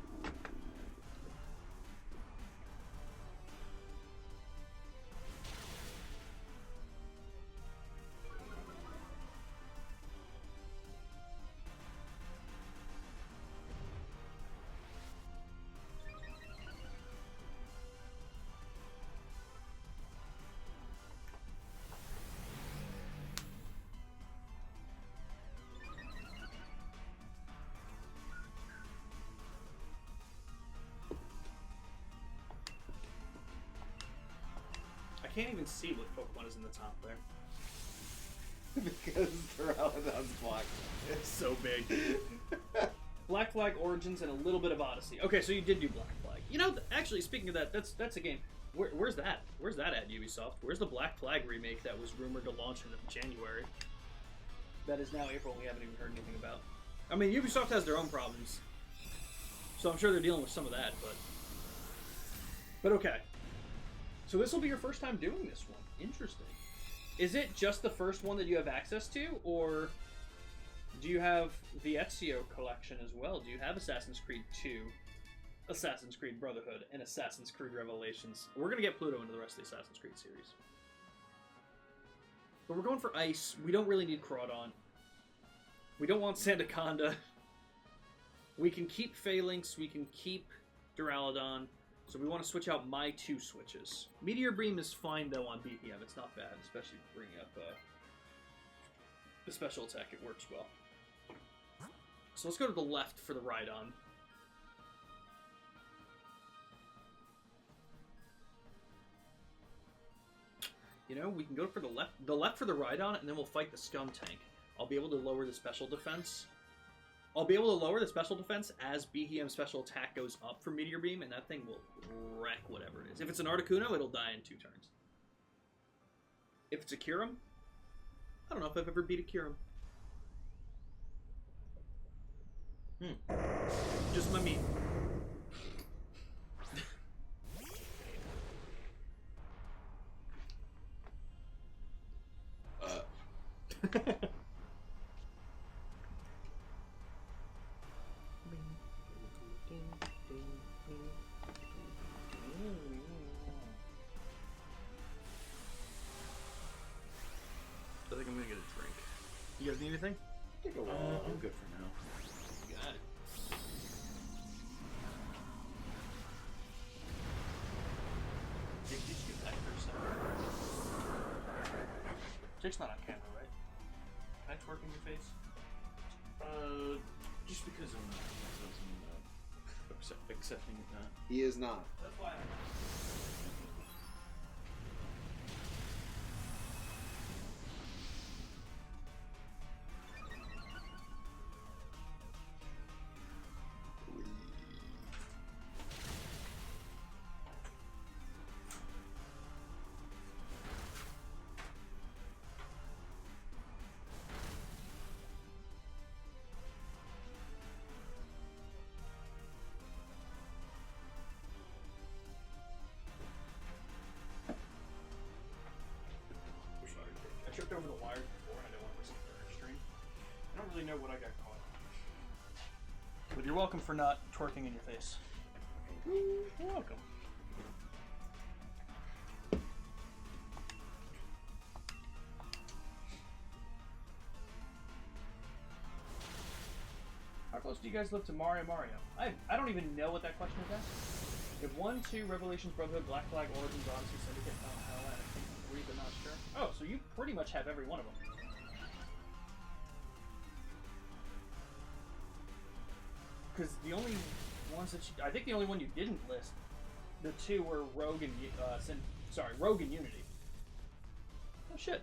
I can't even see what Pokemon is in the top there. Because Duraludon's black. It's so big. Black Flag, Origins, and a little bit of Odyssey. Okay, so you did do Black Flag. You know, actually, speaking of that, that's a game. Where's that? Where's that at, Ubisoft? Where's the Black Flag remake that was rumored to launch in January? That is now April, and we haven't even heard anything about. I mean, Ubisoft has their own problems. So I'm sure they're dealing with some of that, but okay. So this will be your first time doing this one. Interesting. Is it just the first one that you have access to, or do you have the Ezio collection as well? Do you have Assassin's Creed 2, Assassin's Creed Brotherhood, and Assassin's Creed Revelations? We're going to get Pluto into the rest of the Assassin's Creed series. But we're going for Ice. We don't really need Crawdon. We don't want Sandaconda. We can keep Phalanx. We can keep Duraludon. So we want to switch out my 2 switches. Meteor Beam is fine, though, on BPM. It's not bad, especially bringing up the special attack. It works well. So let's go to the left for the Rhydon. You know, we can go for the left for the Rhydon, and then we'll fight the Scum Tank. I'll be able to lower the special defense. I'll be able to lower the special defense as BPM special attack goes up for Meteor Beam, and that thing will wreck whatever it is. If it's an Articuno, it'll die in 2 turns. If it's a Kyurem, I don't know if I've ever beat a Kyurem. Just my meat. I think I'm gonna get a drink. You guys need anything? Take a while. I'm good for now. Got it. Jake, did you get that for a second? Jake's not on camera, right? Can I twerk in your face? Just because I'm accepting it now. He is not. That's why welcome for not twerking in your face. You're welcome. How close do you guys live to Mario? I don't even know what that question is at. If 1, 2, Revelations, Brotherhood, Black Flag, Origins, Odyssey, Syndicate, Hell, I think 3, but not sure. Oh, so you pretty much have every one of them. Because the only ones that I think the only one you didn't list, the 2 were Rogue and Rogue and Unity. Oh shit.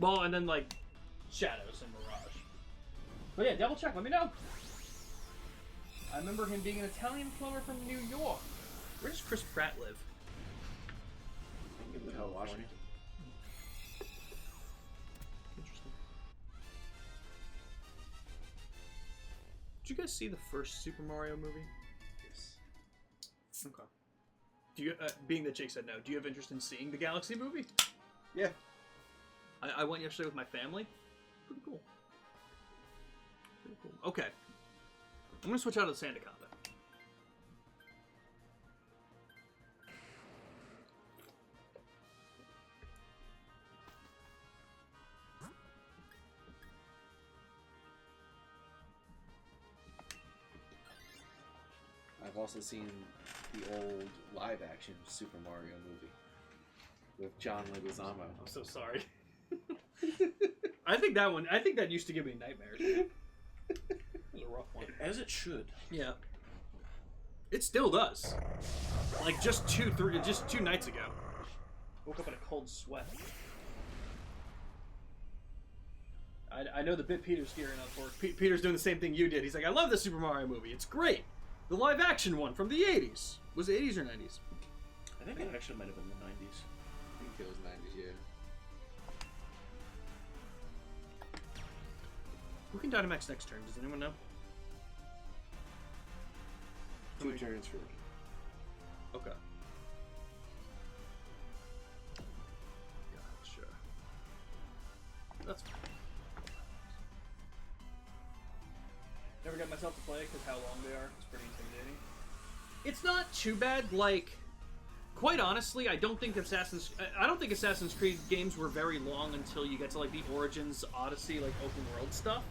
Well, and then like Shadows and Mirage. But yeah, double check. Let me know. I remember him being an Italian plumber from New York. Where does Chris Pratt live? In Washington. Interesting. Did you guys see the first Super Mario movie? Yes. Okay. Do you, being that Jake said no, do you have interest in seeing the Galaxy movie? Yeah. I went yesterday with my family. Pretty cool. Pretty cool. Okay. I'm gonna switch out of the Sandaconda. I've also seen the old live-action Super Mario movie with John Leguizamo. I'm so sorry. I think that used to give me nightmares. It was a rough one. As it should. Yeah. It still does. Like just two nights ago. Woke up in a cold sweat. I know the bit Peter's gearing up for. Peter's doing the same thing you did. He's like, I love the Super Mario movie. It's great. The live action one from the 80s. Was it 80s or 90s? I think it actually might have been the 90s. I think it was 90s, yeah. Who can Dynamax next turn? Does anyone know? 2 turns for me. Okay. Gotcha. That's fine. Never got myself to play it because how long they are. It's pretty intimidating. It's not too bad. Like, quite honestly, I don't think Assassin's Creed games were very long until you get to like the Origins, Odyssey, like open world stuff.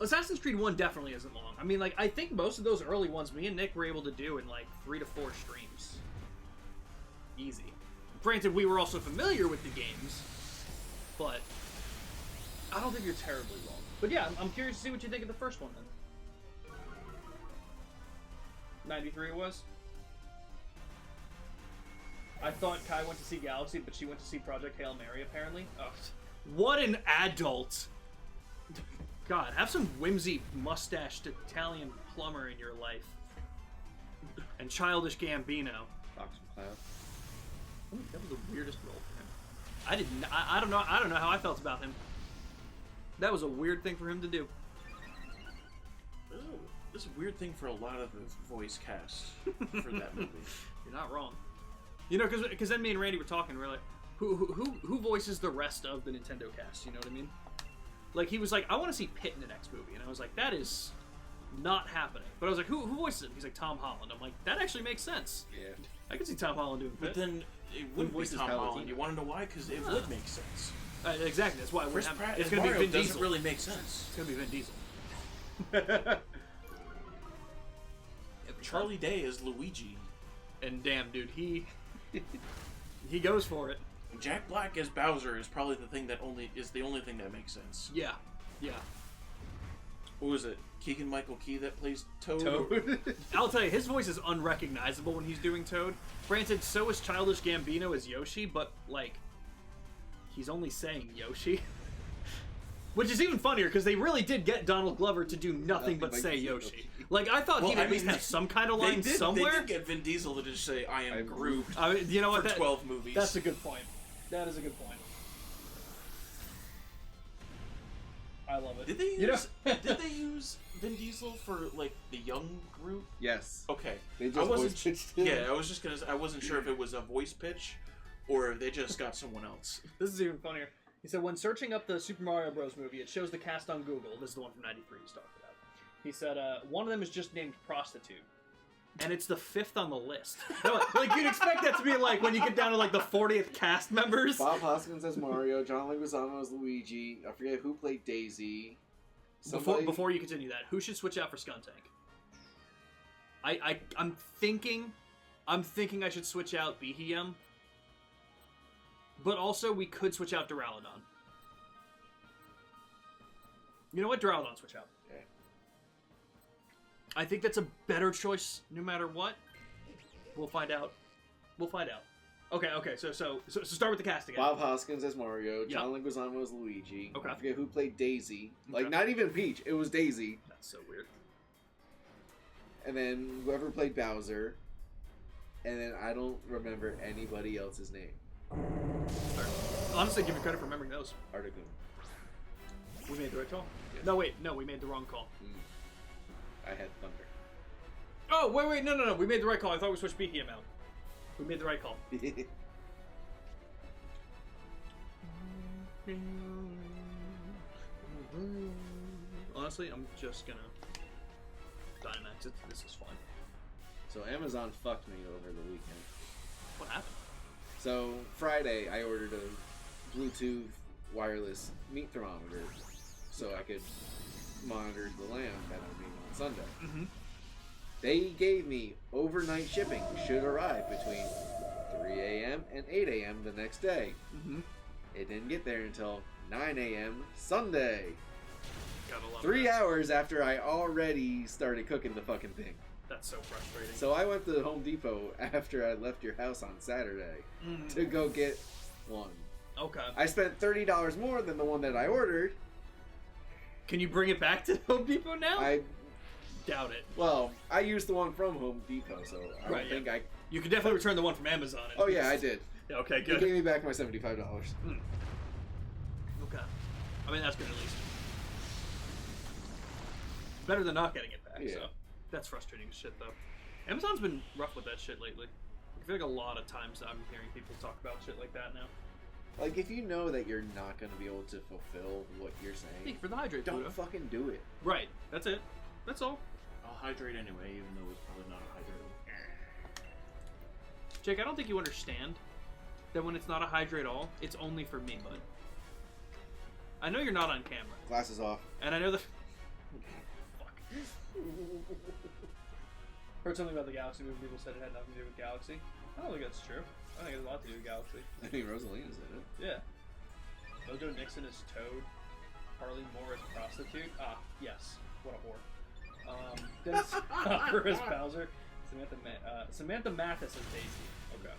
Assassin's Creed 1 definitely isn't long. I mean, like, I think most of those early ones, me and Nick were able to do in like 3 to 4 streams. Easy. Granted, we were also familiar with the games, but I don't think you're terribly wrong. But yeah, I'm curious to see what you think of the first one then. 93 it was? I thought Kai went to see Galaxy, but she went to see Project Hail Mary, apparently. Oh, what an adult! God, have some whimsy mustached Italian plumber in your life. And Childish Gambino. Fox McCloud. That was the weirdest role for him. I don't know how I felt about him. That was a weird thing for him to do. This is a weird thing for a lot of the voice cast for that movie. You're not wrong. You know, because then me and Randy were talking, we were like, who voices the rest of the Nintendo cast? You know what I mean? Like, he was like, I want to see Pitt in the next movie. And I was like, that is not happening. But I was like, who voices him? He's like, Tom Holland. I'm like, that actually makes sense. Yeah. I could see Tom Holland doing Pitt. But then it wouldn't be Tom Holland. You want to know why? Because it would make sense. Exactly. That's why Chris Pratt it's going to be Vin Diesel. Doesn't really make sense. It's going to be Vin Diesel. Charlie Day is Luigi. And damn, dude, he goes for it. Jack Black as Bowser is probably the only thing that makes sense. Yeah. Yeah. What was it? Keegan-Michael Key that plays Toad? I'll tell you, his voice is unrecognizable when he's doing Toad. Granted, so is Childish Gambino as Yoshi, but, like, he's only saying Yoshi. Which is even funnier, because they really did get Donald Glover to do nothing but say Yoshi. Like, I thought he'd at least have some kind of line somewhere. They did get Vin Diesel to just say, I am Groot, you know what, for 12 movies. That's a good point. That is a good point. I love it. Did they use Vin Diesel for like the young Groot? Yes. Okay. They just voice pitched him. Yeah, I wasn't sure if it was a voice pitch or if they just got someone else. This is even funnier. He said, when searching up the Super Mario Bros. Movie, it shows the cast on Google. This is the one from '93 he's talking about. He said, one of them is just named Prostitute. And it's the 5th on the list. Like, you'd expect that to be, like, when you get down to, like, the 40th cast members. Bob Hoskins as Mario, John Leguizamo as Luigi. I forget who played Daisy. Before you continue that, who should switch out for Skuntank? I'm thinking I should switch out Behem. But also, we could switch out Duraludon. You know what? Duraludon switch out. Okay. I think that's a better choice no matter what. We'll find out. Okay, so start with the cast again. Bob Hoskins as Mario, John Leguizamo as Luigi. Okay. I forget who played Daisy. Like, Okay. not even Peach, it was Daisy. That's so weird. And then whoever played Bowser. And then I don't remember anybody else's name. Honestly, give me credit for remembering those. Artigoon. We made the right call? Yes. No, wait, we made the wrong call. I had Thunder. Oh, wait, no, we made the right call. I thought we switched Behem out. We made the right call. Honestly, I'm just gonna Dynamax. This is fun. So Amazon fucked me over the weekend. What happened? So Friday, I ordered a Bluetooth wireless meat thermometer so I could monitor the lamb that I'm eating on Sunday. Mm-hmm. They gave me overnight shipping. Should arrive between 3 a.m. and 8 a.m. the next day. Mm-hmm. It didn't get there until 9 a.m. Sunday. Gotta love 3 that. hours after I already started cooking the fucking thing. That's so frustrating. So I went to Home Depot after I left your house on Saturday to go get one. Okay. I spent $30 more than the one that I ordered. Can you bring it back to Home Depot now? I doubt it. Well, I used the one from Home Depot, so I don't think I... You could definitely return the one from Amazon. Oh yeah, I did. Yeah, okay, They good. gave me back my $75. Okay. I mean, that's good at least. Better than not getting it back, Yeah. so. That's frustrating as shit, though. Amazon's been rough with that shit lately. I feel like a lot of times I'm hearing people talk about shit like that now. Like, if you know that you're not going to be able to fulfill what you're saying, Thank you for the hydrate, don't Buddha. fucking do it. Right, that's it. That's all. I'll hydrate anyway, even though it's probably not a hydrate. Jake, I don't think you understand that when it's not a hydrate all, it's only for me, bud. I know you're not on camera. Glasses off. And I know the... Fuck. Heard something about the Galaxy movie. People said it had nothing to do with Galaxy. I don't think that's true. I think it has a lot to do with Galaxy. I think Rosalina's in it. Yeah. Mojo Nixon is Toad. Harley Moore is Prostitute. Ah, yes. What a whore. Dennis Hopper is Bowser. Samantha Mathis is Daisy. Okay.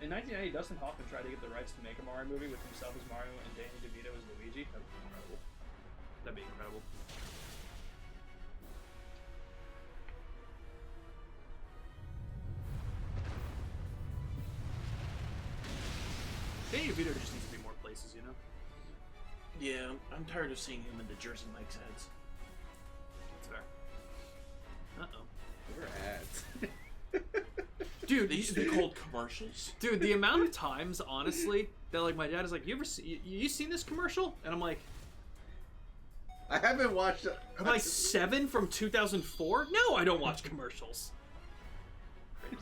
In 1990, Dustin Hoffman tried to get the rights to make a Mario movie with himself as Mario and Danny DeVito as Luigi. That'd be incredible. That'd be incredible. Danny DeVito just needs to be more places, you know? Yeah, I'm tired of seeing him in the Jersey Mike's ads. That's fair. Uh-oh. They're ads. Dude, They used to be called commercials. Dude, the amount of times, honestly, that like my dad is like, you seen this commercial? And I'm like, I haven't watched... am I 7 from 2004? No, I don't watch commercials.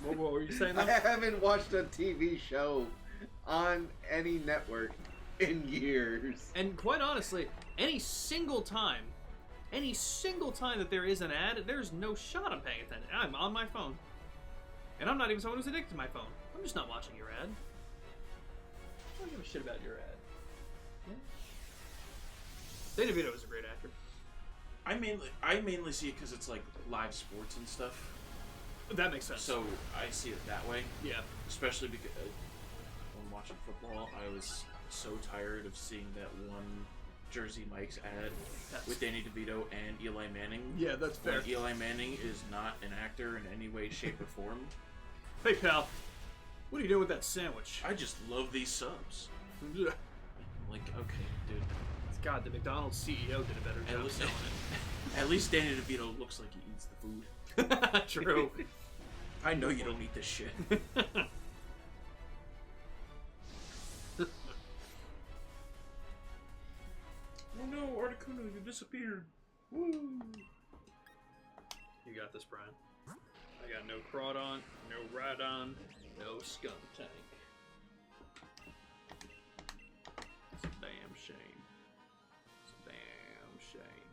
What were you saying? I haven't watched a TV show on any network in years. And quite honestly, any single time that there is an ad, there's no shot I'm paying attention. I'm on my phone. And I'm not even someone who's addicted to my phone. I'm just not watching your ad. I don't give a shit about your ad. Yeah. Danny DeVito is a great actor. I mainly see it because it's like live sports and stuff. That makes sense. So I see it that way. Yeah. Especially because when watching football, I was so tired of seeing that one Jersey Mike's ad with Danny DeVito and Eli Manning. Yeah, that's fair. When Eli Manning is not an actor in any way, shape, or form. Hey, pal. What are you doing with that sandwich? I just love these subs. Yeah. Like, okay, dude. God, the McDonald's CEO did a better job selling it. At least Danny DeVito looks like he eats the food. True. I know you don't eat this shit. Oh no, Articuno, you disappeared. Woo! You got this, Brian. I got no Crawdon, no Rhydon, no Skuntank. It's a damn shame. It's a damn shame.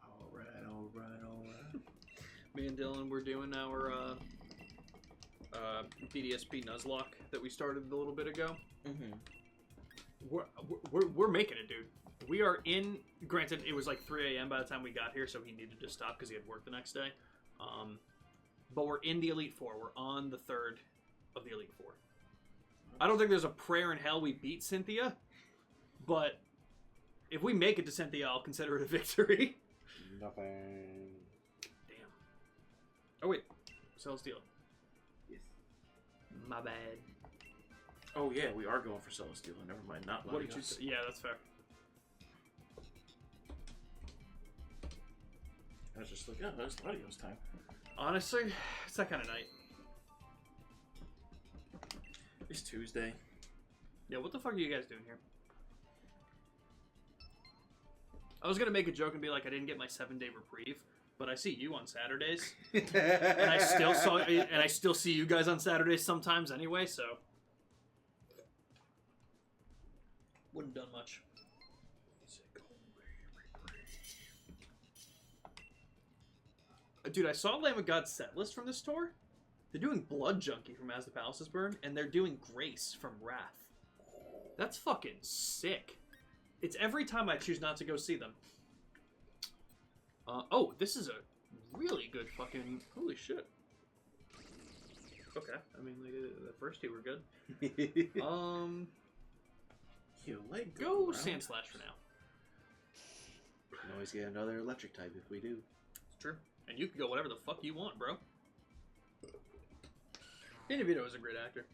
Alright. Me and Dylan were doing our BDSP Nuzlocke that we started a little bit ago. Mm-hmm. We're making it, dude. We are in. Granted, it was like 3 a.m. by the time we got here, so he needed to stop because he had work the next day. But we're in the Elite Four. We're on the 3rd of the Elite Four. I don't think there's a prayer in hell we beat Cynthia, but if we make it to Cynthia, I'll consider it a victory. Nothing. Damn. Oh wait, Celesteela. Yes. My bad. Oh yeah, we are going for Celesteela. Never mind, not What did you Latios. say? Yeah, that's fair. I was just like, oh, it's Latios time. Honestly, it's that kind of night. It's Tuesday. Yeah, what the fuck are you guys doing here? I was gonna make a joke and be like, I didn't get my 7-day reprieve, but I see you on Saturdays, and I still see you guys on Saturdays sometimes anyway. So wouldn't done much. Dude, I saw Lamb of God's set list from this tour. They're doing Blood Junkie from As the Palaces Burn, and they're doing Grace from Wrath. That's fucking sick. It's every time I choose not to go see them. Oh, this is a really good fucking... Holy shit. Okay, I mean, like, the first two were good. You let Go Sandslash for now. We can always get another electric type if we do. It's true. And you can go whatever the fuck you want, bro. Danny DeVito is a great actor.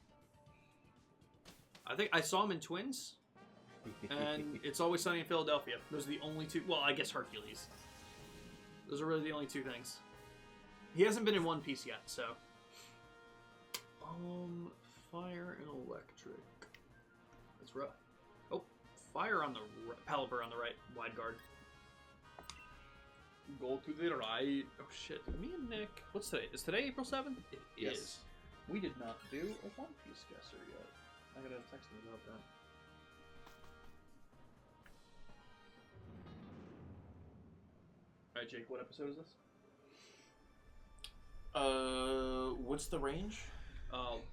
I think I saw him in Twins, and It's Always Sunny in Philadelphia. Those are the only two. Well, I guess Hercules. Those are really the only two things. He hasn't been in One Piece yet, so. Fire and electric. That's rough. Oh, fire on the Palipper on the right, wide guard. Go to the right. Oh shit. Me and Nick. What's today? Is today April 7th? It Yes. is. We did not do a One Piece guesser yet. I gotta text him about that. Alright, Jake, what episode is this? What's the range?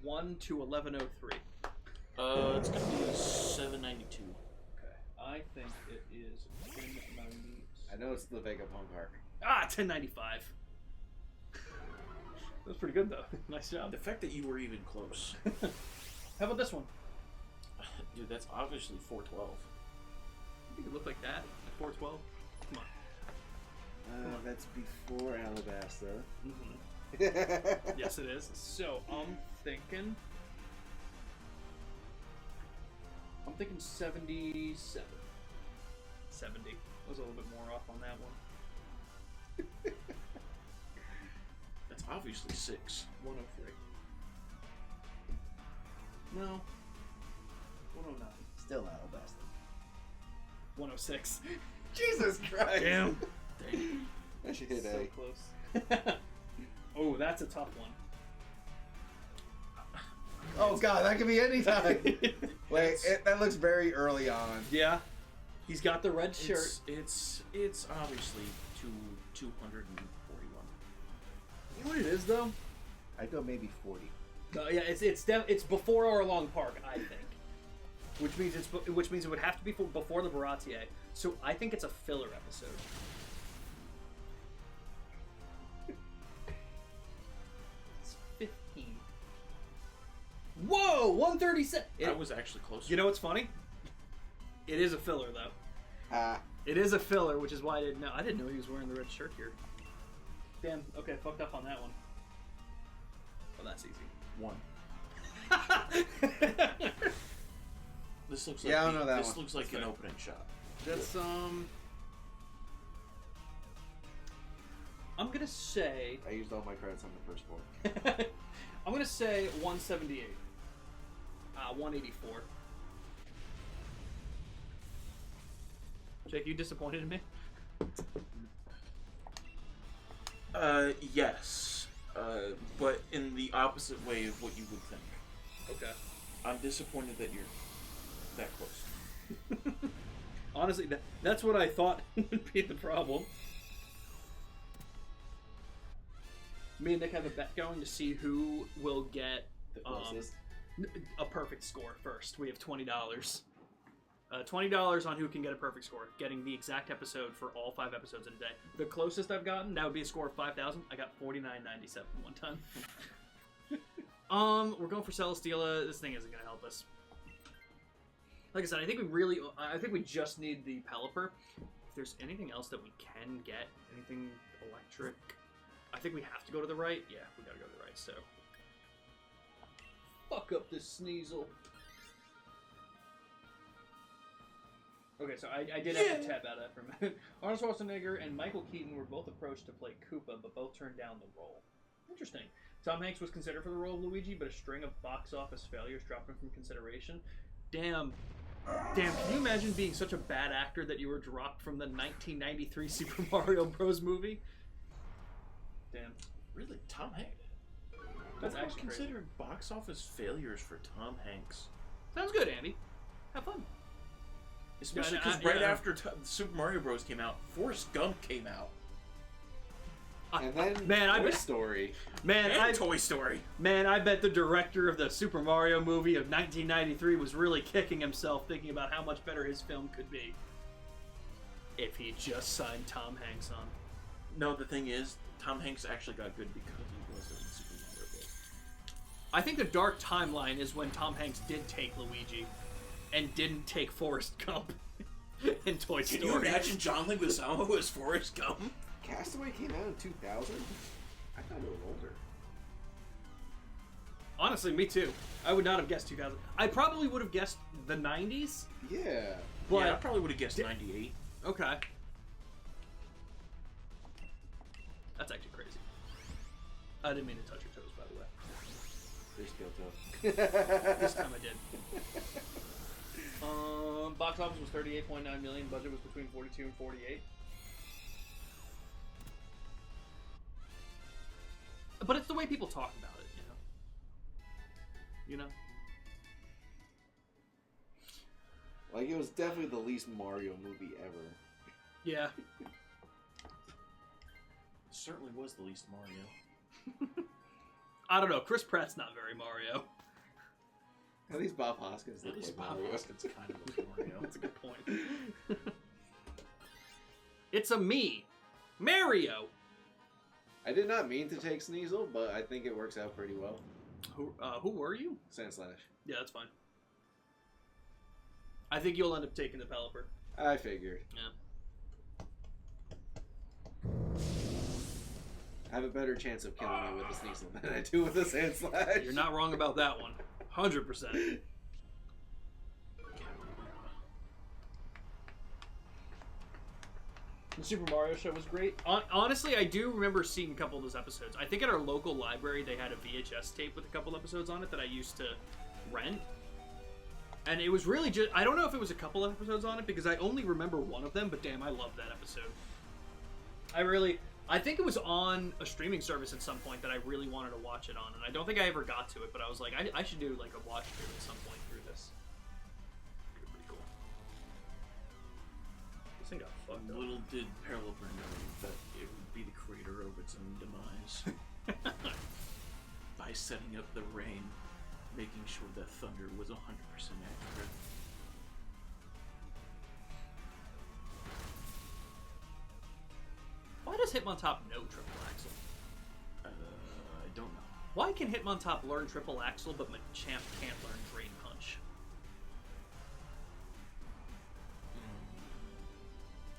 1 to 1103. It's gonna be 792. Okay. I think it is 1090. I know it's the Vega Punk Park. 1095. That was pretty good though. Nice job. The fact that you were even close. How about this one? Dude, that's obviously 412. You think it looked like that at 412? Come on. That's before Alabasta. Mm-hmm. Yes, it is. So I'm thinking 77. 70. I was a little bit more off on that one. That's obviously 6. 103. No. 109. Still Alabasta. 106. Jesus Christ! Damn. Dang. I should hit So A. close. Oh, that's a tough one. Oh god, that could be any time. Wait, that looks very early on. Yeah. He's got the red shirt. It's obviously 241. You know what it is though? I'd go maybe 40. Yeah, it's before or along Park, I think. Which means it would have to be before the Baratier. So I think it's a filler episode. It's 15. Whoa, 137. I was actually closer. You know what's funny? It is a filler though. It is a filler, which is why I didn't know. I didn't know he was wearing the red shirt here. Damn. Okay, fucked up on that one. Well, that's easy. 1. This looks like Yeah, I don't know that this one. looks like That's an fair. opening shot. That's I'm gonna say I used all my credits on the first floor. I'm gonna say 178. 184. Jake, you disappointed in me? Yes. But in the opposite way of what you would think. Okay. I'm disappointed that you're that close. Honestly, that's what I thought would be the problem. Me and Nick have a bet going to see who will get a perfect score first. We have $20. $20 on who can get a perfect score, getting the exact episode for all 5 episodes in a day. The closest I've gotten, that would be a score of 5,000. I got 49.97 one time. We're going for Celesteela. This thing isn't going to help us. Like I said, I think we just need the Pelipper. If there's anything else that we can get, anything electric, I think we have to go to the right. Yeah, we gotta go to the right, so. Fuck up this Sneasel. Okay, so I did have to tap out of that for a minute. Arnold Schwarzenegger and Michael Keaton were both approached to play Koopa, but both turned down the role. Interesting. Tom Hanks was considered for the role of Luigi, but a string of box office failures dropped him from consideration. Damn, can you imagine being such a bad actor that you were dropped from the 1993 Super Mario Bros. Movie? Damn. Really? Tom Hanks? That's What actually considered box office failures for Tom Hanks? Sounds good, Andy. Have fun. Especially because after Super Mario Bros. Came out, Forrest Gump came out. And then Toy Story. Toy Story. Man, I bet the director of the Super Mario movie of 1993 was really kicking himself thinking about how much better his film could be if he just signed Tom Hanks on. No, the thing is, Tom Hanks actually got good because he was in Super Mario Bros. I think the dark timeline is when Tom Hanks did take Luigi and didn't take Forrest Gump in Toy Story. Can you imagine John Leguizamo as Forrest Gump? Castaway came out in 2000? I thought it was older. Honestly, me too. I would not have guessed 2000. I probably would have guessed the 90s. Yeah. But I probably would have guessed 98. Okay. That's actually crazy. I didn't mean to touch your toes, by the way. They're still tough. This time I did. Box office was 38.9 million. Budget was between 42 and 48. But it's the way people talk about it, you know? Like, it was definitely the least Mario movie ever. Yeah. It certainly was the least Mario. I don't know. Chris Pratt's not very Mario. At least Bob Hoskins looks like Mario. Hoskins kind of looks Mario. That's a good point. It's a me, Mario. I did not mean to take Sneasel, but I think it works out pretty well. Who were you? Sandslash. Yeah, that's fine. I think you'll end up taking the Pelipper. I figured. Yeah. I have a better chance of killing you with a Sneasel than I do with a Sandslash. You're not wrong about that one. 100%. The Super Mario show was great. Honestly, I do remember seeing a couple of those episodes. I think at our local library they had a VHS tape with a couple episodes on it that I used to rent. And it was really just... I don't know if it was a couple episodes on it because I only remember one of them, but damn, I loved that episode. I think it was on a streaming service at some point that I really wanted to watch it on, and I don't think I ever got to it, but I was like, I should do like a watch through at some point through this. Pretty cool. This thing got fucked up. Little did Pelipper know that it would be the creator of its own demise. By setting up the rain, making sure that thunder was 100% accurate. Why does Hitmontop know triple axle? I don't know. Why can Hitmontop learn triple axle, but Machamp can't learn drain punch?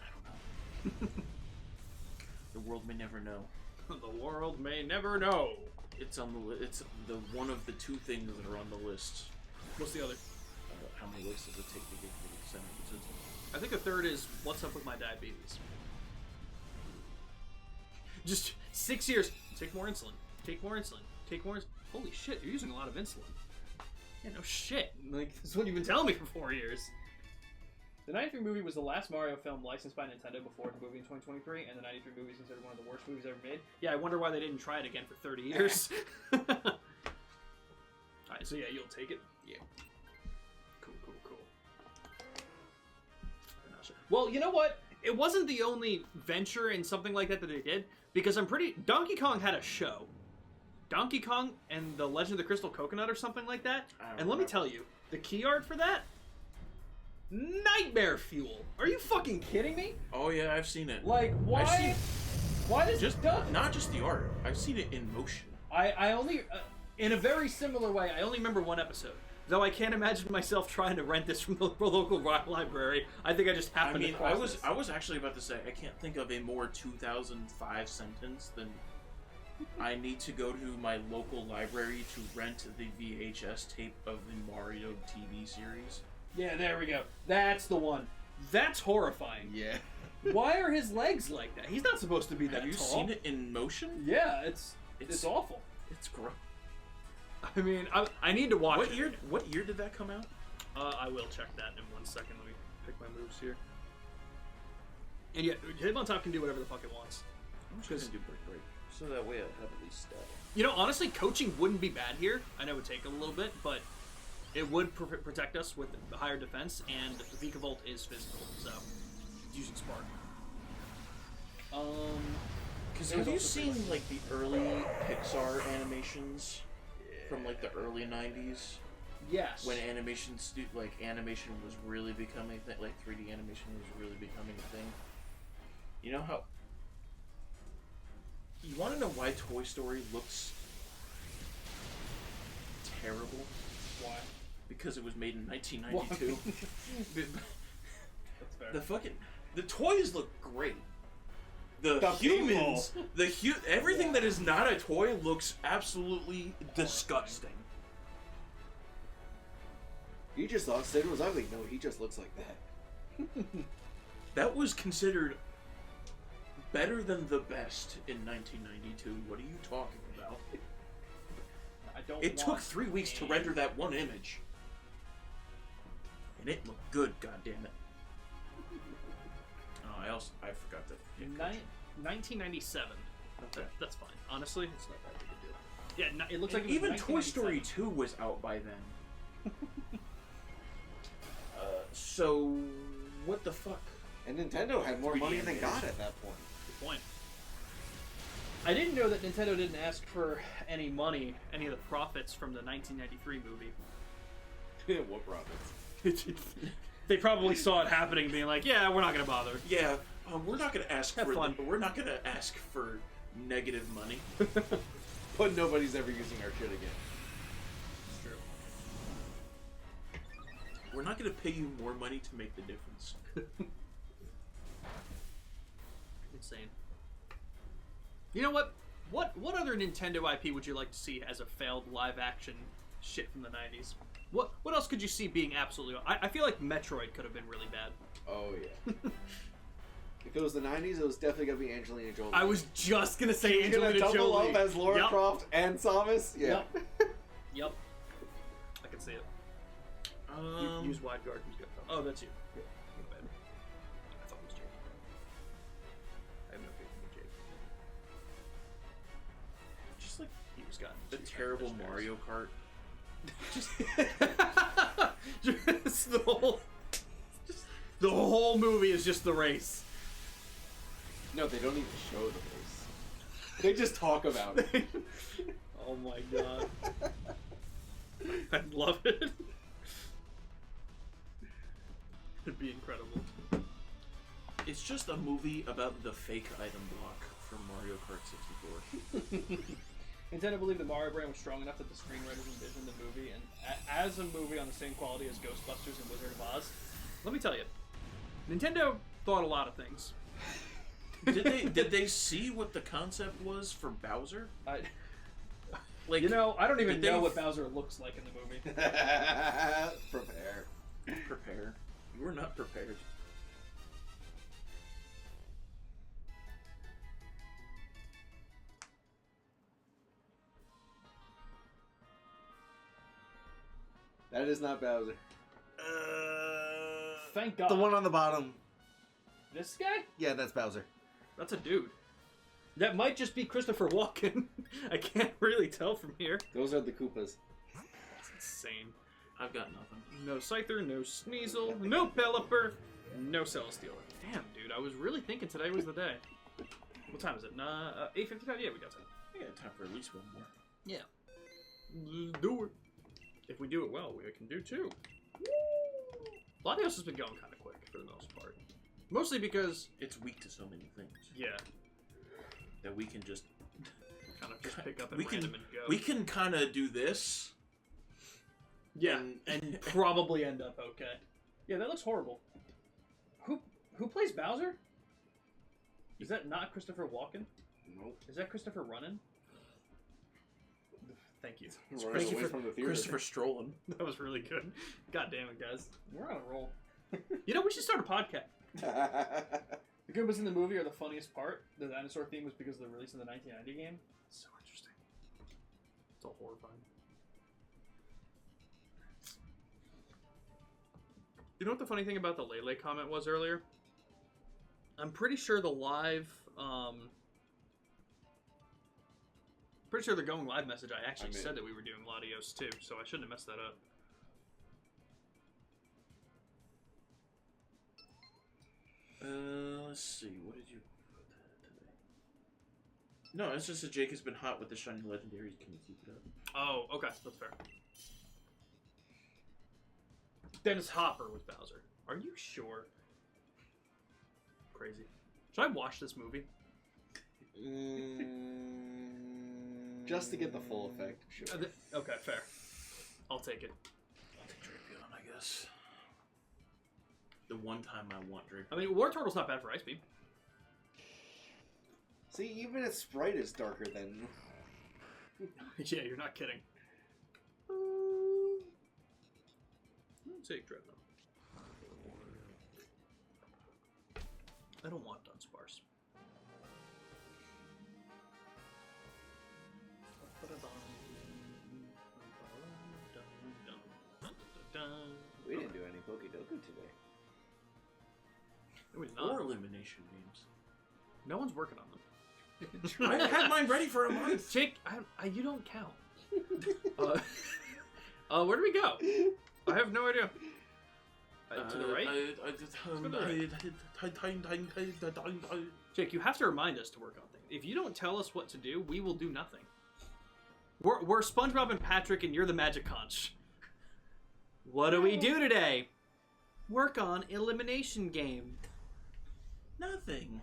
I don't know. The world may never know. The world may never know. It's on the it's the one of the two things that are on the list. What's the other? How many lists does it take to get to the center? I think the third is what's up with my diabetes. Just 6 years. Take more insulin. Take more insulin. Take more insulin. Holy shit, you're using a lot of insulin. Yeah, no shit. Like, this is what you've been telling me for 4 years. The 93 movie was the last Mario film licensed by Nintendo before the movie in 2023, and the 93 movie is considered one of the worst movies ever made. Yeah, I wonder why they didn't try it again for 30 years. Alright, so yeah, you'll take it? Yeah. Cool. Well, you know what? It wasn't the only venture in something like that they did, because Donkey Kong had a show. Donkey Kong and the Legend of the Crystal Coconut or something like that. And let me tell you, the key art for that, nightmare fuel. Are you fucking kidding me? Oh yeah, I've seen it. Like, why? Why does just not just the art? I've seen it in motion. I only, in a very similar way, I only remember one episode. Though I can't imagine myself trying to rent this from the local library. I think I just happened to cross this. I was actually about to say, I can't think of a more 2005 sentence than I need to go to my local library to rent the VHS tape of the Mario TV series. Yeah, there we go. That's the one. That's horrifying. Yeah. Why are his legs like that? He's not supposed to be that tall. Have you seen it in motion? Yeah, it's awful. It's gross. I mean, I need to watch it. What year did that come out? I will check that in 1 second. Let me pick my moves here. And yeah, Hitmontop can do whatever the fuck it wants. I'm just gonna do break. So that way I'll have at least You know, honestly, coaching wouldn't be bad here. I know it would take a little bit, but it would protect us with the higher defense, and Vikavolt is physical, so using Spark. Because have you seen like the early Pixar animations from like the early '90s? Yes. When animation was really becoming a thing, like 3D animation was really becoming a thing. You know how? You want to know why Toy Story looks terrible? Why? Because it was made in 1992. That's fair. The toys look great. The humans, everything that is not a toy looks absolutely disgusting. You just thought Sid was ugly. No, he just looks like that. That was considered better than the best in 1992. What are you talking about? It took 3 weeks to render that one image. And it looked good, goddammit. Oh, I forgot that. 1997. Okay. That's fine. Honestly, it's not that big a deal. Yeah, it looks like it was even Toy Story 2 was out by then. So, what the fuck? And Nintendo had more money than God at that point. Good point. I didn't know that Nintendo didn't ask for any money, any of the profits from the 1993 movie. What profits? They probably saw it happening, being like, "Yeah, we're not gonna bother." Yeah, we're not gonna ask Have fun. We're not gonna ask for negative money. But nobody's ever using our shit again. It's true. We're not gonna pay you more money to make the difference. Insane. You know what? What other Nintendo IP would you like to see as a failed live action shit from the 90s? What else could you see being absolutely... I feel like Metroid could have been really bad. Oh, yeah. If it was the 90s, it was definitely going to be Angelina Jolie. I was just going to say Angelina Jolie. Double up as Lara Croft and Samus? Yeah. Yep. I can see it. Use wide guard. Who's got Oh, that's you. Yeah. I thought it was Jake. I have no faith in Jake. Just like He was gotten the terrible Mario Kart. Just the whole movie is just the race. No, they don't even show the race. They just talk about it. Oh my god. I love it. It'd be incredible. It's just a movie about the fake item block from Mario Kart 64. Nintendo believed the Mario brand was strong enough that the screenwriters envisioned the movie and as a movie on the same quality as Ghostbusters and Wizard of Oz. Let me tell you, Nintendo thought a lot of things. Did they see what the concept was for Bowser? Like, you know, I don't even know what Bowser looks like in the movie. Prepare. You were not prepared. That is not Bowser. thank God. The one on the bottom. This guy? Yeah, that's Bowser. That's a dude. That might just be Christopher Walken. I can't really tell from here. Those are the Koopas. That's insane. I've got nothing. No Scyther, no Sneasel, no Pelipper, no Celesteela. Damn, dude, I was really thinking today was the day. What time is it? 8:55? Yeah, we got time. We got time for at least one more. Yeah. Do it. If we do it well, we can do two. Latios has been going kind of quick for the most part. Mostly because... It's weak to so many things. Yeah. That we can just... kind of just pick up and random and go. We can kind of do this. Yeah, and probably end up okay. Yeah, that looks horrible. Who plays Bowser? Is that not Christopher Walken? Nope. Is that Christopher Runnin? Thank you. Christopher Strollen. That was really good. God damn it, guys. We're on a roll. You know, we should start a podcast. The Goombas in the movie are the funniest part. The dinosaur theme was because of the release of the 1990 game. It's so interesting. It's all horrifying. You know what the funny thing about the Lele comment was earlier? I'm pretty sure the live... Pretty sure the going live message I actually said that we were doing Latios too, so I shouldn't have messed that up. Let's see. What did you put today? No, it's just that Jake has been hot with the shiny legendaries. Can you keep it up? Oh, okay, that's fair. Dennis Hopper with Bowser. Are you sure? Crazy. Should I watch this movie? Just to get the full effect, sure. Okay, fair. I'll take it. I'll take Drapion, I guess. The one time I want Drapion. I mean, War Turtle's not bad for Ice Beam. See, even its sprite is darker than... Yeah, you're not kidding. I'll take Dreadnought. I don't want Dunsparce. We didn't do any Pokedoku today. It was Or not. elimination games. No one's working on them. I had mine ready for a month. Jake, you don't count. Where do we go? I have no idea. To the right? Jake, you have to remind us to work on things. If you don't tell us what to do, we will do nothing. We're SpongeBob and Patrick, and you're the Magic Conch. What do we do today? Work on elimination game. Nothing.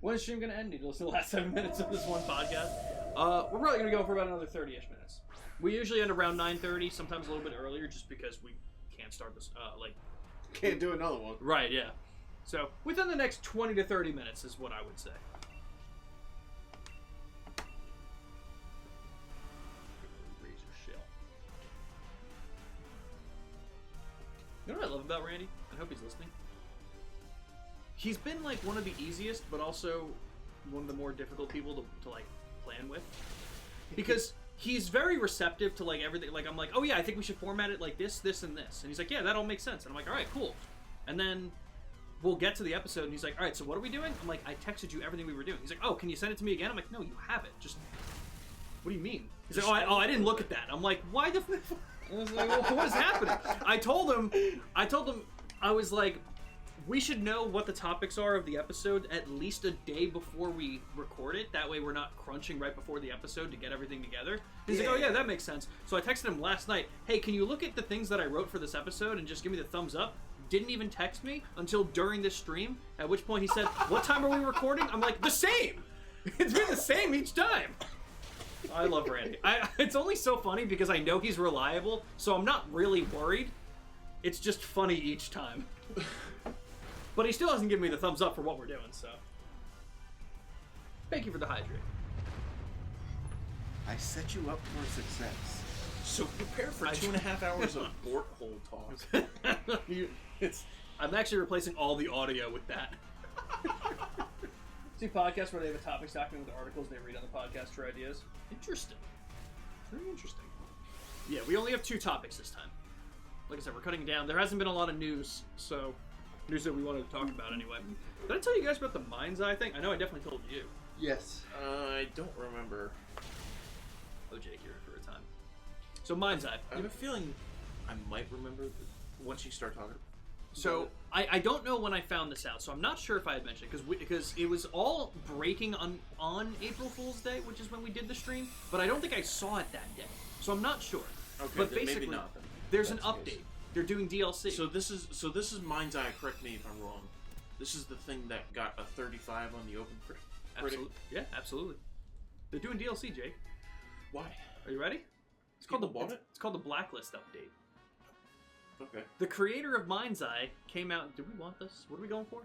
When is the stream going to end? Need to listen to the last 7 minutes of this one podcast. We're probably going to go for about another 30-ish minutes. We usually end around 9:30, sometimes a little bit earlier, just because we can't start this, Can't do another one. Right, yeah. So, within the next 20 to 30 minutes is what I would say. Razor shell. You know what I love about Randy? I hope he's listening. He's been, like, one of the easiest, but also one of the more difficult people to like, plan with. Because he's very receptive to, like, everything. Like, I'm like, oh, yeah, I think we should format it like this, this, and this. And he's like, yeah, that all makes sense. And I'm like, all right, cool. And then we'll get to the episode, and he's like, all right, so what are we doing? I'm like, I texted you everything we were doing. He's like, oh, can you send it to me again? I'm like, no, you have it. Just, what do you mean? He's like, I didn't look at that. I'm like, why the f... I was like, well, what is happening? I told him, I was like, we should know what the topics are of the episode at least a day before we record it. That way we're not crunching right before the episode to get everything together. He's like, oh yeah, that makes sense. So I texted him last night, hey, can you look at the things that I wrote for this episode and just give me the thumbs up? Didn't even text me until during this stream, at which point he said, what time are we recording? I'm like, the same! It's been the same each time! I love Randy. It's only so funny because I know he's reliable, so I'm not really worried. It's just funny each time. But he still hasn't given me the thumbs up for what we're doing, so. Thank you for the hydrate. I set you up for success. So prepare for 2.5 hours of Bort hole talk. I'm actually replacing all the audio with that. See podcasts where they have a topics document with the articles they read on the podcast for ideas? Interesting. Very interesting. Yeah, we only have 2 topics this time. like I said, we're cutting it down. There hasn't been a lot of news, so news that we wanted to talk about anyway. Did I tell you guys about the Mind's Eye thing? I know I definitely told you. Yes. I don't remember. Oh, Jake, you're in for a time. So Mind's Eye. I have a feeling I might remember once you start talking. So I don't know when I found this out, so I'm not sure if I had mentioned it because it was all breaking on April Fool's Day, which is when we did the stream. But I don't think I saw it that day, so I'm not sure. Okay, but then basically, maybe not. Then. There's an update. They're doing DLC. So this is Mind's Eye. Correct me if I'm wrong. This is the thing that got a 35 on the Open Critic. Absolutely. Yeah, absolutely. They're doing DLC, Jake. Why? Are you ready? It's called It's called the Blacklist update. Okay. The creator of Mind's Eye came out. Do we want this? What are we going for?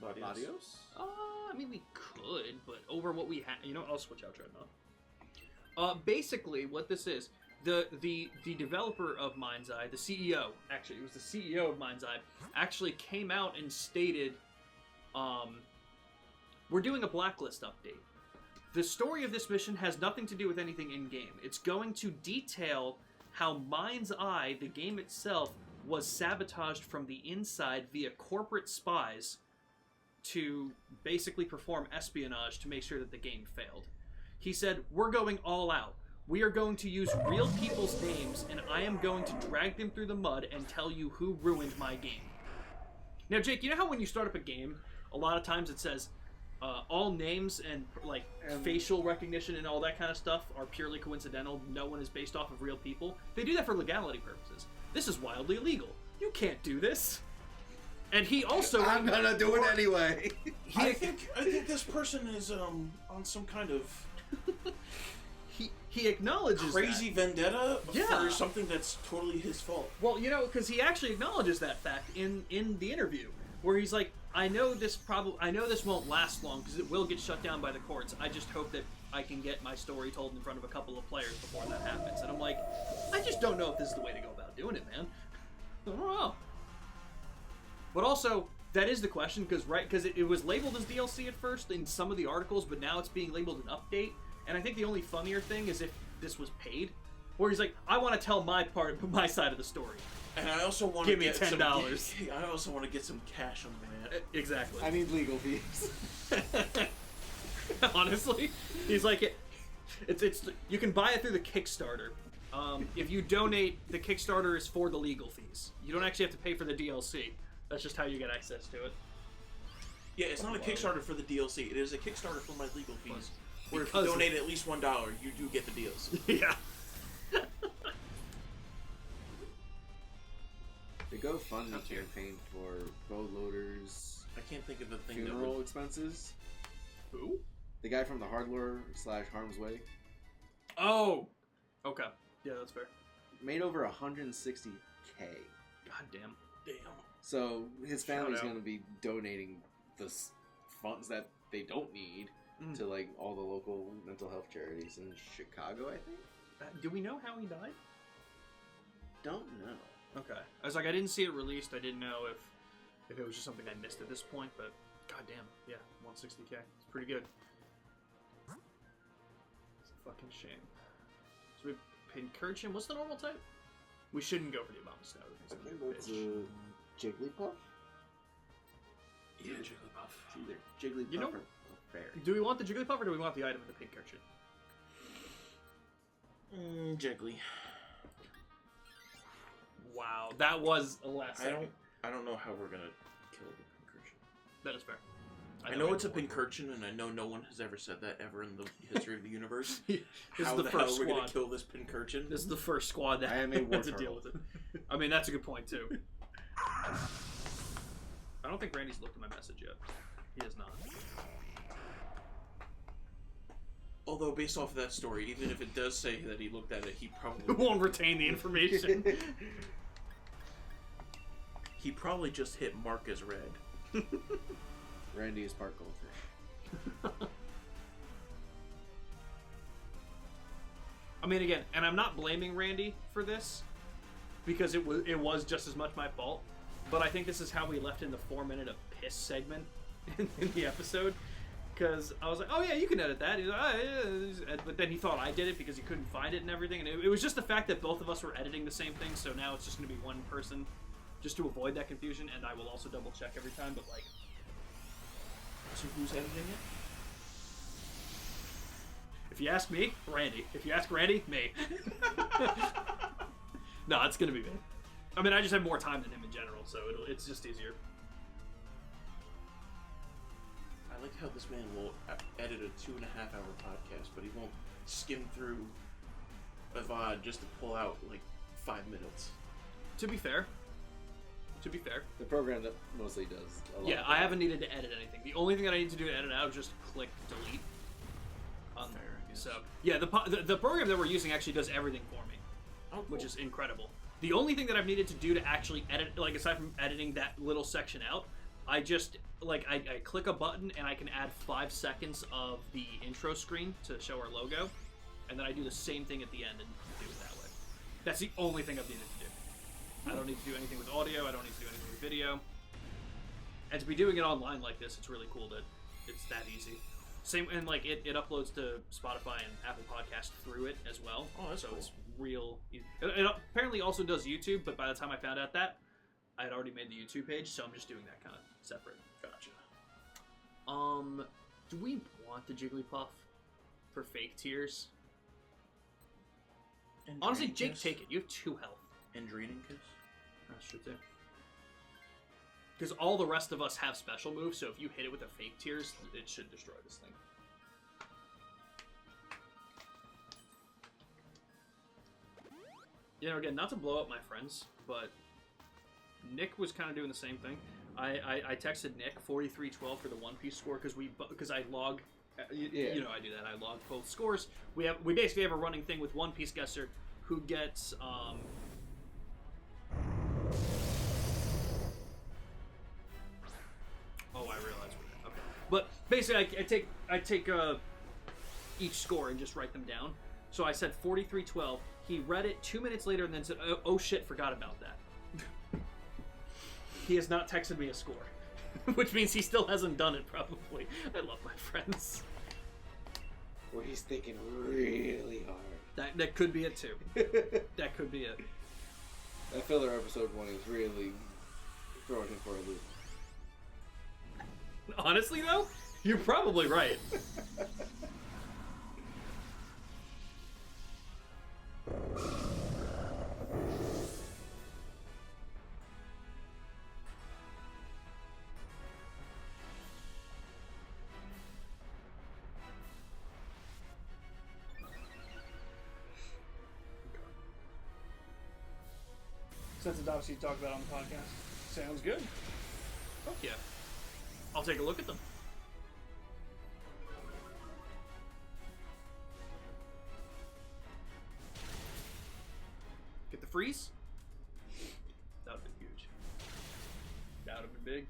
Latios? I mean, we could, but over what we have, you know, I'll switch out Dreadnought. Basically, what this is, the developer of Mind's Eye, the CEO, actually, it was the CEO of Mind's Eye, actually came out and stated, we're doing a Blacklist update. The story of this mission has nothing to do with anything in-game. It's going to detail how Mind's Eye, the game itself, was sabotaged from the inside via corporate spies to basically perform espionage to make sure that the game failed. He said, we're going all out. We are going to use real people's names, and I am going to drag them through the mud and tell you who ruined my game. Now, Jake, you know how when you start up a game, a lot of times it says, all names and facial recognition and all that kind of stuff are purely coincidental. No one is based off of real people. They do that for legality purposes. This is wildly illegal. You can't do this. And he also... I'm gonna do it anyway. I think this person is on some kind of he acknowledges crazy that. vendetta Yeah. for something that's totally his fault. Well, you know, because he actually acknowledges that fact in the interview, where he's like, I know this won't last long because it will get shut down by the courts. I just hope that I can get my story told in front of a couple of players before that happens. And I'm like, I just don't know if this is the way to go about doing it, man. I don't know. But also, that is the question, because it was labeled as DLC at first in some of the articles, but now it's being labeled an update. And I think the only funnier thing is if this was paid, where he's like, I want to tell my side of the story. And I also want Give to me get $10. I also want to get some cash on that. Exactly. I need legal fees. Honestly, he's like, it's you can buy it through the Kickstarter. If you donate, the Kickstarter is for the legal fees. You don't actually have to pay for the DLC. That's just how you get access to it. Yeah, it's not a Kickstarter for the DLC. It is a Kickstarter for my legal fees. Where if you donate at least $1, you do get the DLC. Yeah. The GoFundMe campaign for boat loaders I can't think of the thing funeral expenses. Who? The guy from the Hardlore / Harm's Way Oh. Okay. Yeah, that's fair. made over 160K. God damn. So his family's out. going to be donating the funds that they don't need to like all the local mental health charities in Chicago, I think. Do we know how he died? Don't know. Okay. I was like, I didn't see it released. I didn't know if it was just something I missed at this point, but goddamn, yeah, 160K. It's pretty good. It's a fucking shame. So we have Pincurchin. What's the normal type? We shouldn't go for the Abomination. I think that's Jigglypuff? Yeah, Jigglypuff. It's either Jigglypuff You know- or Fairy. Do we want the Jigglypuff or do we want the item in the Pincurchin? Jiggly. Wow, that was a last second. I don't know how we're gonna kill the Pincurchin. That is fair. I know it's a Pincurchin, and I know no one has ever said that ever in the history of the univerce. This How is the the first hell are we gonna squad. kill this Pincurchin? This is the first squad that I am a war had to deal turtle. with it. I mean, that's a good point, too. I don't think Randy's looked at my message yet. He has not. Although, based off of that story, even if it does say that he looked at it, he Who probably won't retain the information? he probably just hit mark as red. Randy is part goldfish. I mean, again, and I'm not blaming Randy for this, because it was just as much my fault, but I think this is how we left in the 4-minute of piss segment in the episode. Because I was like, oh yeah, you can edit that. He's like, oh, yeah. But then he thought I did it because he couldn't find it and everything. And it was just the fact that both of us were editing the same thing, so now it's just going to be one person just to avoid that confusion, and I will also double check every time, but like... So who's editing it? If you ask me, Randy. If you ask Randy, me. No, it's going to be me. I mean, I just have more time than him in general, so it's just easier. I like how this man will edit a 2.5-hour podcast, but he won't skim through a VOD just to pull out like 5 minutes. To be fair. The program that mostly does a lot. Yeah, I haven't needed to edit anything. The only thing that I need to do to edit out is just click delete. Fair, I guess. So, yeah, the program that we're using actually does everything for me, cool. which is incredible. The only thing that I've needed to do to actually edit, like aside from editing that little section out, I just, like, I click a button and I can add 5 seconds of the intro screen to show our logo, and then I do the same thing at the end and do it that way. That's the only thing I've needed to do. I don't need to do anything with audio, I don't need to do anything with video. And to be doing it online like this, it's really cool that it's that easy. Same, and like, it uploads to Spotify and Apple Podcasts through it as well. Oh, that's so cool. It's real easy. It apparently also does YouTube, but by the time I found out that, I had already made the YouTube page, so I'm just doing that kind of separate. Gotcha. Do we want the Jigglypuff for fake tears? And Honestly, Draining Jake, Kiss? take it. You have 2 health. And Draining Kiss? That's true too. Because all the rest of us have special moves, so if you hit it with a fake tears, it should destroy this thing. You know, again, not to blow up my friends, but Nick was kind of doing the same thing. I texted Nick 4312 for the One Piece score because I log. You know, I do that. I log both scores. We basically have a running thing with One Piece Guesser, who gets Oh, I realize we're okay. But basically, I take each score and just write them down. So I said 4312. He read it 2 minutes later and then said, "Oh shit, forgot about that." He has not texted me a score, which means he still hasn't done it. Probably. I love my friends. Or he's thinking really hard. That could be it too. That could be it. That filler episode 1 is really throwing him for a loop. Honestly, though, you're probably right. Since it's obviously talked about on the podcast. Sounds good. Fuck yeah. I'll take a look at them. Get the freeze? That would have been huge. That would have been big.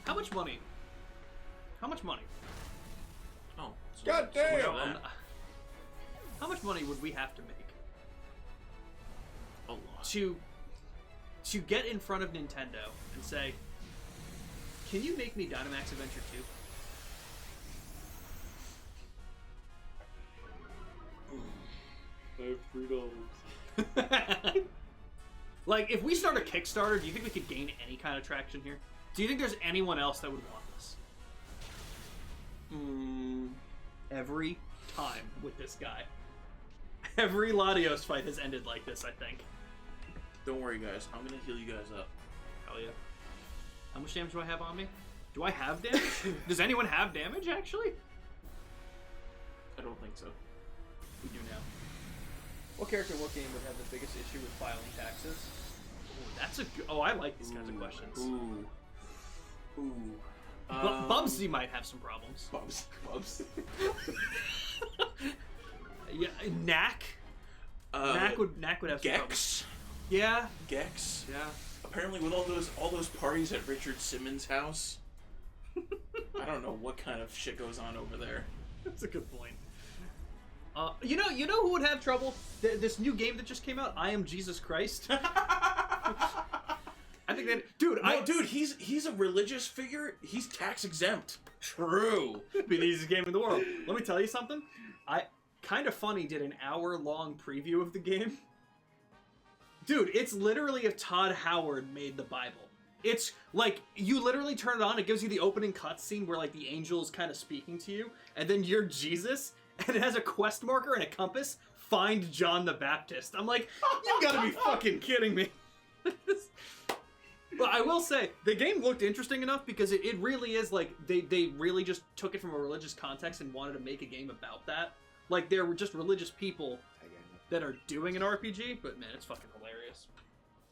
How much money? How much money? Oh. God damn! So How much money would we have to make a lot. to get in front of Nintendo and say, "Can you make me Dynamax Adventure 2?" I have $3. Like, if we start a Kickstarter, do you think we could gain any kind of traction here? Do you think there's anyone else that would want this? Every time with this guy. Every Latios fight has ended like this, I think. Don't worry, guys. I'm gonna heal you guys up. Hell yeah. How much damage do I have on me? Do I have damage? Does anyone have damage, actually? I don't think so. We do now. What character in what game would have the biggest issue with filing taxes? Ooh, that's a good... Oh, I like these kinds of questions. Ooh. Bubsy might have some problems. Bubs. Yeah, Knack. Knack would have some problems. Gex. Yeah. Gex. Yeah. Apparently, with all those parties at Richard Simmons' house, I don't know what kind of shit goes on over there. That's a good point. You know who would have trouble? This new game that just came out, I Am Jesus Christ. I think that, dude. Dude, he's a religious figure. He's tax exempt. True. Be the easiest game in the world. Let me tell you something. Kind of Funny did an hour-long preview of the game. Dude, it's literally if Todd Howard made the Bible. It's like, you literally turn it on, it gives you the opening cutscene where like the angel is kind of speaking to you, and then you're Jesus, and it has a quest marker and a compass. Find John the Baptist. I'm like, you gotta be fucking kidding me. But I will say, the game looked interesting enough because it really is like, they really just took it from a religious context and wanted to make a game about that. Like, there were just religious people that are doing an RPG, but man, it's fucking hilarious.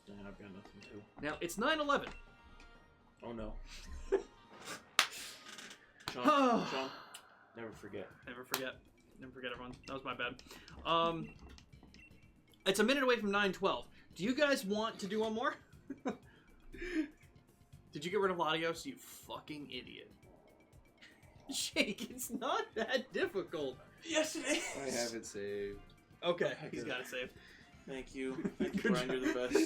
Yeah, I've got nothing to. Now, it's 9/11. Oh no. Sean, never forget. Never forget. Never forget, everyone. That was my bad. It's a minute away from 9/12. Do you guys want to do one more? Did you get rid of Latios, you fucking idiot? Jake, it's not that difficult. Yes, it is. I have it saved. Okay, he's got it saved. Thank you. Thank you, Brian. You're the best.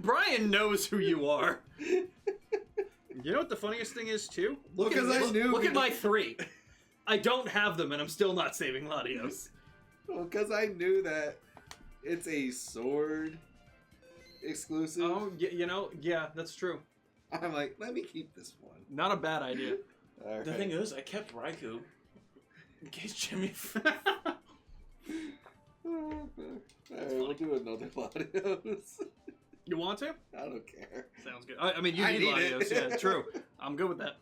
Brian knows who you are. You know what the funniest thing is, too? Look at my 3. I don't have them, and I'm still not saving Latios. Well, because I knew that it's a sword exclusive. Oh, yeah, that's true. I'm like, let me keep this one. Not a bad idea. Right. The thing is, I kept Raikou in case Jimmy... Alright, we'll do another Latios. You want to? I don't care. Sounds good. I mean, you need Latios. Yeah, true. I'm good with that.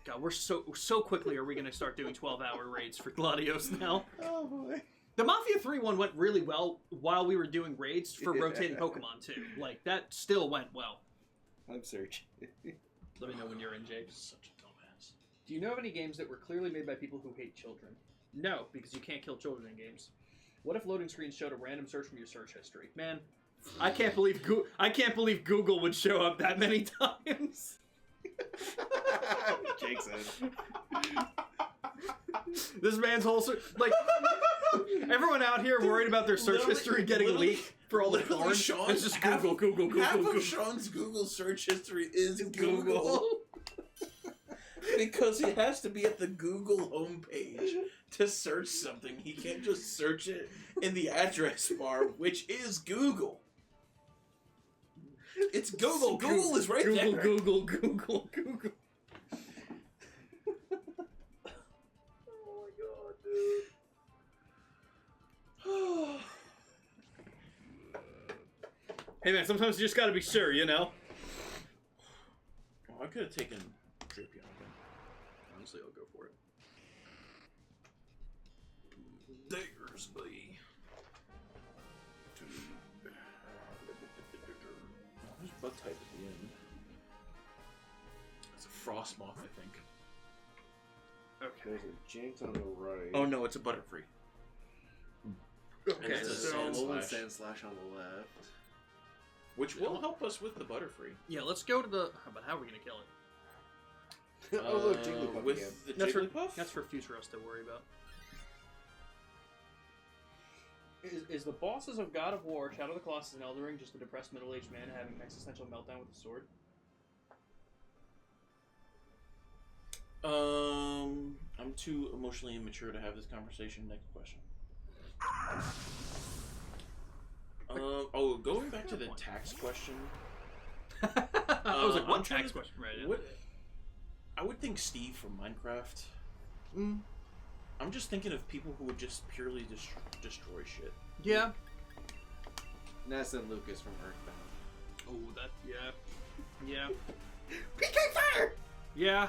God, we're so quickly are we going to start doing 12-hour raids for Latios now? Oh boy. The Mafia 3 one went really well while we were doing raids for rotating Pokemon too. Like, that still went well. I'm searching. Let me know when you're in, Jake. Such a dumbass. Do you know of any games that were clearly made by people who hate children? No, because you can't kill children in games. What if loading screens showed a random search from your search history? Man, I can't believe Google would show up that many times. Jake said. This man's whole like everyone out here worried about their search history getting leaked for all the porn. It's just Google. Half of Sean's Google search history is Google. Because he has to be at the Google homepage to search something. He can't just search it in the address bar, which is Google. It's Google. Google is right there. Google. Oh my god, dude. Hey man, sometimes you just gotta be sure, you know? Oh, I could have taken Drippy on him. Honestly, I'll go for it. Diggersby. There's bug type at the end. It's a Frostmoth, I think. Okay. There's a Jinx on the right. Oh no, it's a Butterfree. Okay, And it's a Sand Slash. Sand Slash on the left. Which will help us with the Butterfree. Yeah, let's go to the... How are we gonna kill it? Oh look, Jigglypuff with again. the That's Jigglypuff? That's for future us to worry about. Is the bosses of God of War, Shadow of the Colossus, and Elden Ring just a depressed middle-aged man having an existential meltdown with a sword? I'm too emotionally immature to have this conversation. Next question. Going back to the tax question. I was like, I'm what trying tax to- question? Right, yeah. What? I would think Steve from Minecraft. I'm just thinking of people who would just purely destroy shit. Yeah. Ness and Lucas from Earthbound. Oh, that... Yeah. PK Fire! Yeah.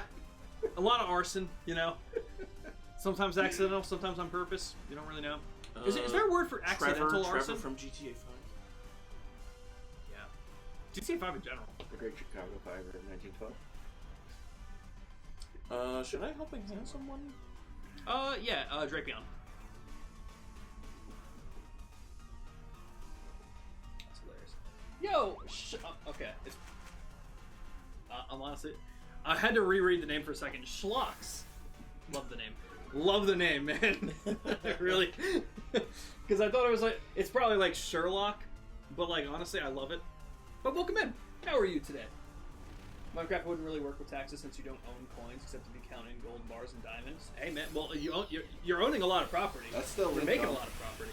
A lot of arson, you know? Sometimes accidental, sometimes on purpose. You don't really know. Is there a word for accidental arson? Trevor from GTA 5. Yeah. GTA 5 in general. The Great Chicago Fire in 1912. Should I help examine someone? Yeah, Drapion. That's hilarious. Yo! Okay. I'm honestly... I had to reread the name for a second. Schlocks. Love the name. Love the name, man. Really. Because I thought it was like, it's probably like Sherlock, but like, honestly, I love it. But welcome in. How are you today? Minecraft wouldn't really work with taxes since you don't own coins except to be counting gold bars and diamonds. Hey, man. Well, you're owning a lot of property. That's still You're income. making a lot of property.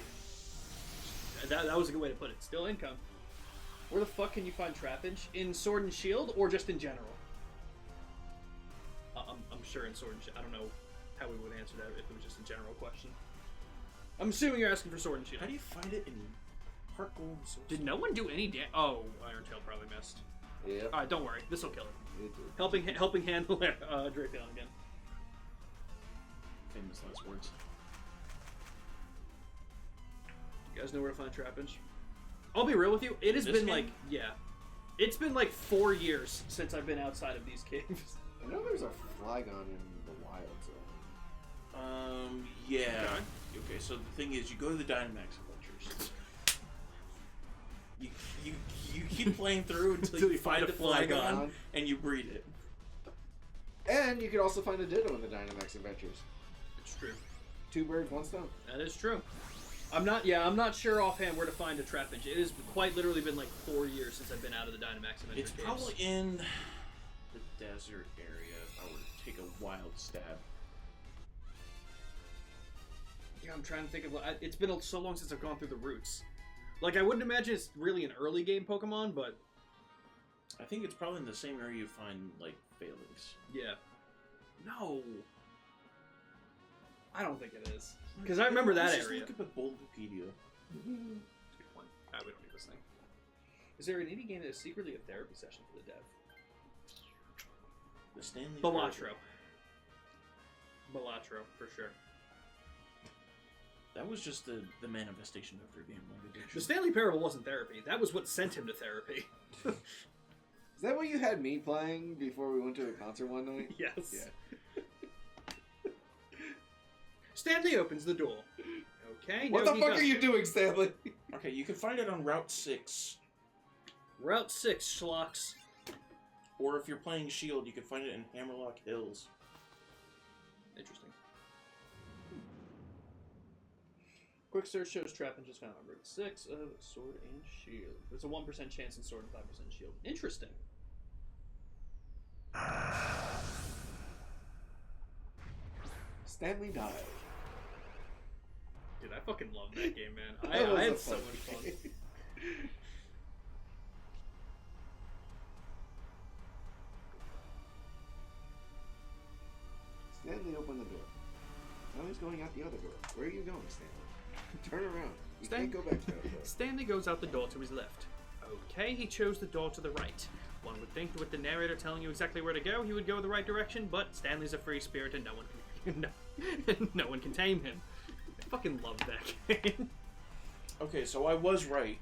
That was a good way to put it. Still income. Where the fuck can you find trappage? In Sword and Shield or just in general? I'm sure in Sword and Shield. I don't know how we would answer that if it was just a general question. I'm assuming you're asking for Sword and Shield. How do you find it in Heart Gold and Soul? Did no one do any damage? Oh, Iron Tail probably missed. Yeah. Alright, don't worry. This'll kill it. It did. Helping handle Drapion again. Famous last words. You guys know where to find trappage? I'll be real with you. It has This been game? like, yeah. It's been like 4 years since I've been outside of these caves. I know there's a Flygon in the wild zone. Yeah. Okay, so the thing is, you go to the Dynamax adventures. You keep playing through until you find a Flygon and you breed it. And you could also find a Ditto in the Dynamax Adventures. It's true. 2 birds, 1 stone. That is true. I'm not sure offhand where to find a trappage. It has quite literally been like 4 years since I've been out of the Dynamax Adventure It's caves. probably in the desert area. If I were to take a wild stab. Yeah, I'm trying to think of. It's been so long since I've gone through the routes. Like, I wouldn't imagine it's really an early game Pokemon, but I think it's probably in the same area you find like Phalanx. yeah. No. I don't think it is. Because I remember that Let's area. Just look up at Bulbapedia. That's a good point. We don't need this thing. Is there an indie game that is secretly a therapy session for the dev? The Stanley. Balatro. Balatro, for sure. That was just the manifestation of their game language. The Stanley Parable wasn't therapy. That was what sent him to therapy. Is that what you had me playing before we went to a concert one night? Yes. Yeah. Stanley opens the door. Okay. What no, the he fuck doesn't. are you doing, Stanley? Okay, you can find it on Route 6. Route 6, Schlocks. Or if you're playing Shield, you can find it in Hammerlock Hills. Interesting. Quick search shows trappage is found on Route 6 of Sword and Shield. There's a 1% chance in Sword and 5% Shield. Interesting. Stanley died. Dude, I fucking love that game, man. That was I a had so fun much fun. game. Stanley opened the door. Now he's going out the other door. Where are you going, Stanley? Turn around. You can't go back to that door. Stanley goes out the door to his left. Okay, he chose the door to the right. One would think with the narrator telling you exactly where to go, he would go the right direction, but Stanley's a free spirit and no one can, no one can tame him. I fucking love that game. Okay, so I was right.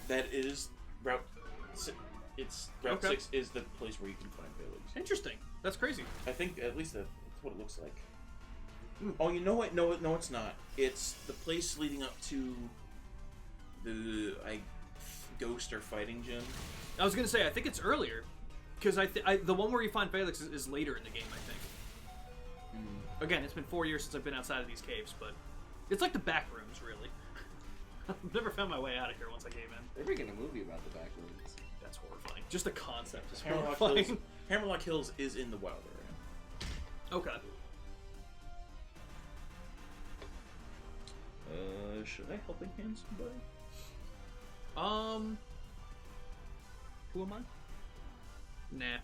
That is Route 6. It's Route Okay. 6 is the place where you can find Phalanx. Interesting. That's crazy. I think at least that's what it looks like. Oh, you know what? No, it's not. It's the place leading up to the Ghost or Fighting Gym. I was gonna say, I think it's earlier, because the one where you find Phalanx is later in the game, I think. Again, it's been 4 years since I've been outside of these caves, but it's like the back rooms, really. I've never found my way out of here once I came in. They're making a movie about the back rooms. That's horrifying. Just the concept is Hammerlock horrifying. Hills. Hammerlock Hills is in the wild area. Okay. Should I helping hand somebody? Who am I? Nah.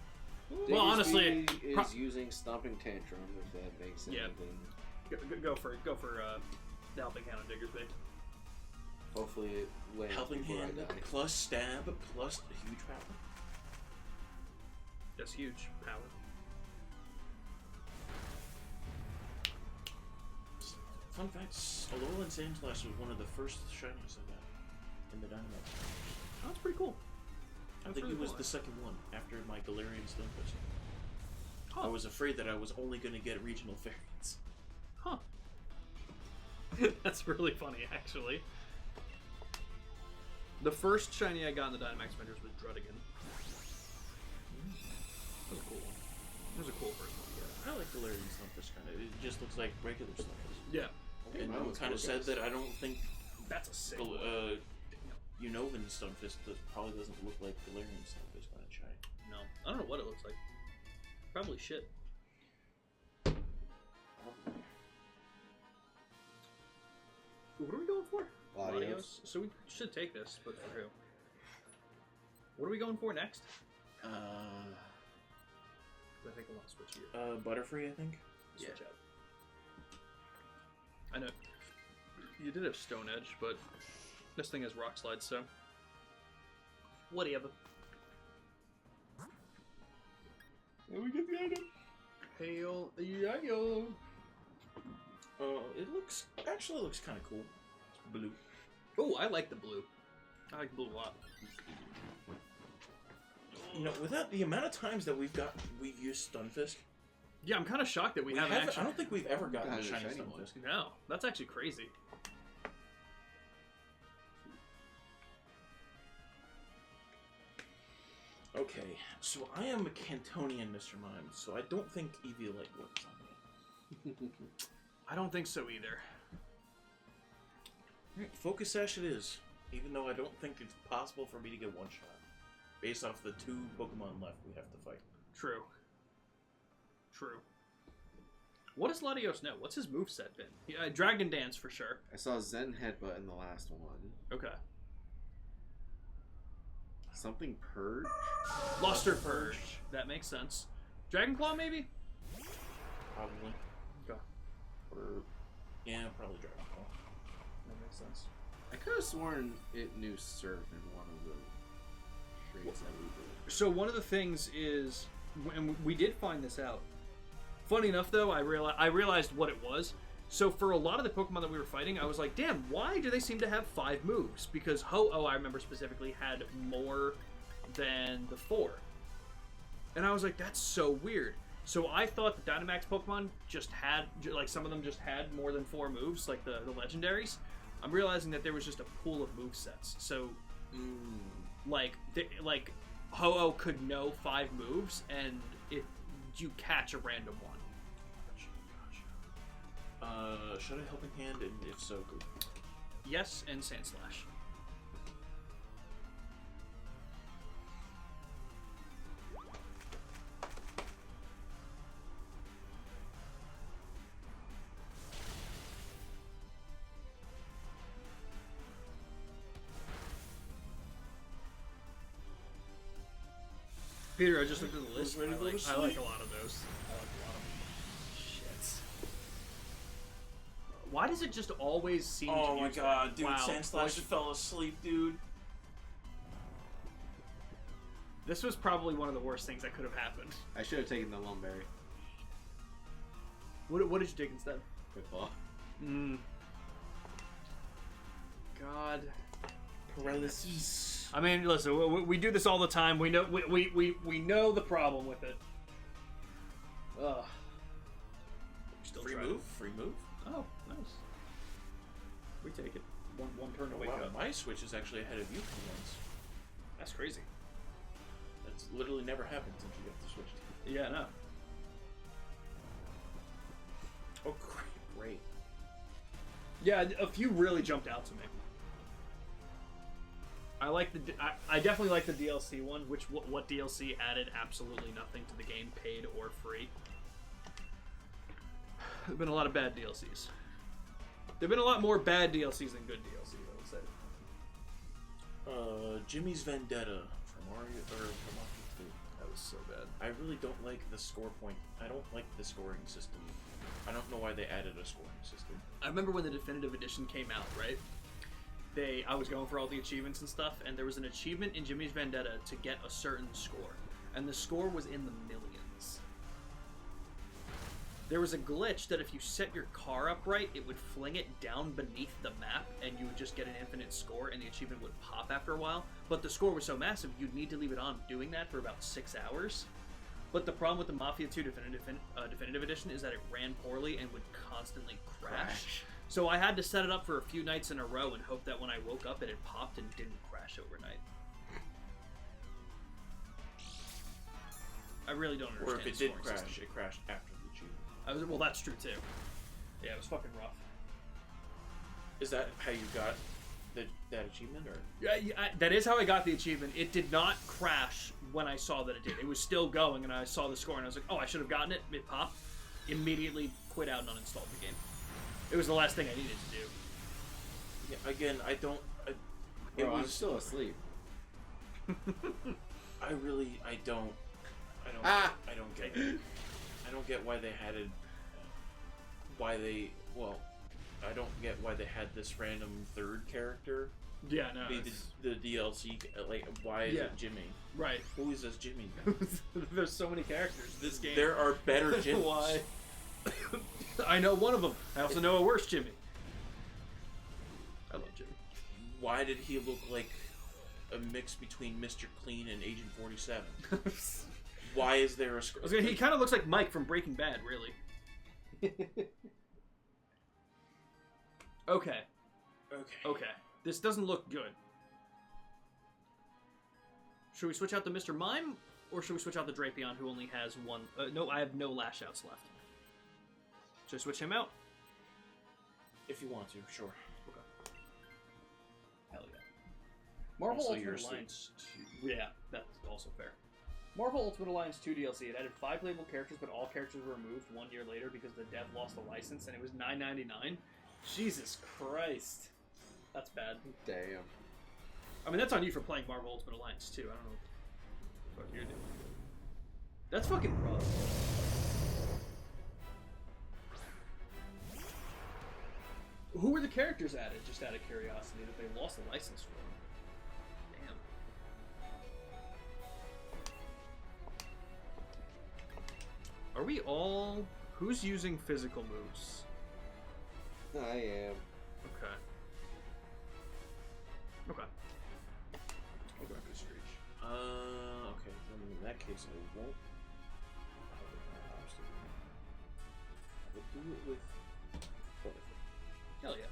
Davey Well, honestly, is using Stomping Tantrum, if that makes Yeah. anything. go for the helping hand on Digger's Bay. Hopefully it lands Helping before hand I die. plus stab plus a huge power. That's huge power. Fun fact: Alolan Sandslash was one of the first shinies I got in the Dynamax. Oh, that's pretty cool. I think it was the second one after my Galarian Stonefish. Huh. I was afraid that I was only going to get regional variants. Huh. That's really funny, actually. The first shiny I got in the Dynamax Adventures was Druddigan. That was cool. It was a cool first one. I like Galarian Stunfisk kind of. It just looks like regular Stunfisk. Yeah. Okay, And mine you was kind of cool, said guys. that I don't think That's a sick one. Unova Stunfisk probably doesn't look like Galarian Stunfisk when it's shiny. No. I don't know what it looks like. Probably shit. What are we going for? Latios. So we should take this, but for who? What are we going for next? I think I want to switch here. Butterfree, I think. Switch out. I know. You did have Stone Edge, but this thing has Rock Slide, so... Whatever. And we get the item. Hail, yo. It looks kind of cool. It's blue. Oh, I like the blue. I like blue a lot. You know, without the amount of times that we've used Stunfisk, Yeah, I'm kind of shocked that we haven't I actually... don't think we've ever gotten Gotten a a shiny shiny one. Stunfisk. No, that's actually crazy. Okay, so I am a Cantonian, Mr. Mime, so I don't think Eviolite works on me. I don't think so either. Alright, Focus Sash it is, even though I don't think it's possible for me to get one shot. Based off the 2 Pokemon left we have to fight. True. True. What does Latios know? What's his moveset been? Yeah, Dragon Dance for sure. I saw Zen Headbutt in the last one. Okay. Something Purge? Luster Purge. That makes sense. Dragon Claw, maybe? Probably. Okay. Or, yeah, probably Dragon Ball. That makes sense. I could have sworn it knew Surf in one of the traits that we did. So one of the things is, and we did find this out. Funny enough, though, I realized what it was. So for a lot of the Pokemon that we were fighting, I was like, damn, why do they seem to have 5 moves? Because Ho-Oh, I remember specifically, had more than the 4. And I was like, that's so weird. So I thought the Dynamax Pokemon just had, like, some of them just had more than 4 moves, like the legendaries. I'm realizing that there was just a pool of movesets. So, like Ho-Oh could know 5 moves, and if you catch a random one. Should I Helping Hand? And if so, go. Yes, and Sand Slash. Peter, I just looked at the list. Ready to go to I like sleep? a lot of those. I like a lot of them. Shit. Why does it just always seem to Oh my use god, that? dude, Wow. Sandslash fell asleep, dude. This was probably one of the worst things that could have happened. I should have taken the Lumberry. What did you take instead? Football. God. Paralysis. I mean, listen, we do this all the time. We know we know the problem with it. Ugh. Still Free trying. move? Free move? Oh, nice. We take it. One turn to wake Wow, up. my Switch is actually ahead of you for once. That's crazy. That's literally never happened since you got the Switch. Yeah, no. Oh, great. Yeah, a few really jumped out to me. I definitely like the DLC one. What DLC added absolutely nothing to the game, paid or free. There've been a lot of bad DLCs. There've been a lot more bad DLCs than good DLC, I would say. Jimmy's Vendetta from Mario or from Mafia 2. That was so bad. I really don't like the score point. I don't like the scoring system. I don't know why they added a scoring system. I remember when the definitive edition came out, right? I was going for all the achievements and stuff, and there was an achievement in Jimmy's Vendetta to get a certain score, and the score was in the millions. There was a glitch that if you set your car up right, it would fling it down beneath the map, and you would just get an infinite score, and the achievement would pop after a while. But the score was so massive, you'd need to leave it on doing that for about 6 hours. But the problem with the Mafia 2 Definitive Edition is that it ran poorly and would constantly crash. So I had to set it up for a few nights in a row and hope that when I woke up it had popped and didn't crash overnight. I really don't understand. Or if it the did scoring crash, system. it crashed after the achievement. Well, that's true too. Yeah, it was fucking rough. Is that how you got that achievement, or? Yeah, that is how I got the achievement. It did not crash when I saw that it did. It was still going, and I saw the score, and I was like, "Oh, I should have gotten it." It popped. Immediately quit out and uninstalled the game. It was the last thing I needed to do. Yeah. Again, I don't. I'm still asleep. I don't. Ah! I don't get it. I don't get why they had it. I don't get why they had this random third character Yeah, no. be the DLC. Like, why is it Jimmy? Right. Who is this Jimmy guy? There's so many characters in this game. There are better Jimmys. Why? I know one of them. I also know a worse Jimmy. I love Jimmy. Why did he look like a mix between Mr. Clean and Agent 47? Why is there a... He kind of looks like Mike from Breaking Bad, really. Okay. This doesn't look good. Should we switch out the Mr. Mime, or should we switch out the Drapion, who only has one... no, I have no lash outs left. Should I switch him out? If you want to, sure. Okay. Hell yeah. Marvel Also, Ultimate you're Alliance. Yeah, that's also fair. Marvel Ultimate Alliance 2 DLC. It added 5 playable characters, but all characters were removed 1 year later because the dev lost the license, and it was $9.99. Jesus Christ. That's bad. Damn. I mean, that's on you for playing Marvel Ultimate Alliance, too. I don't know what the fuck you're doing. That's fucking rough. Who were the characters added, just out of curiosity, that they lost the license for? Damn. Are we all... Who's using physical moves? I am. Okay. Okay. I'll go after Screech. Okay. Then in that case, I won't. I will do it with Butterfly. Hell yeah.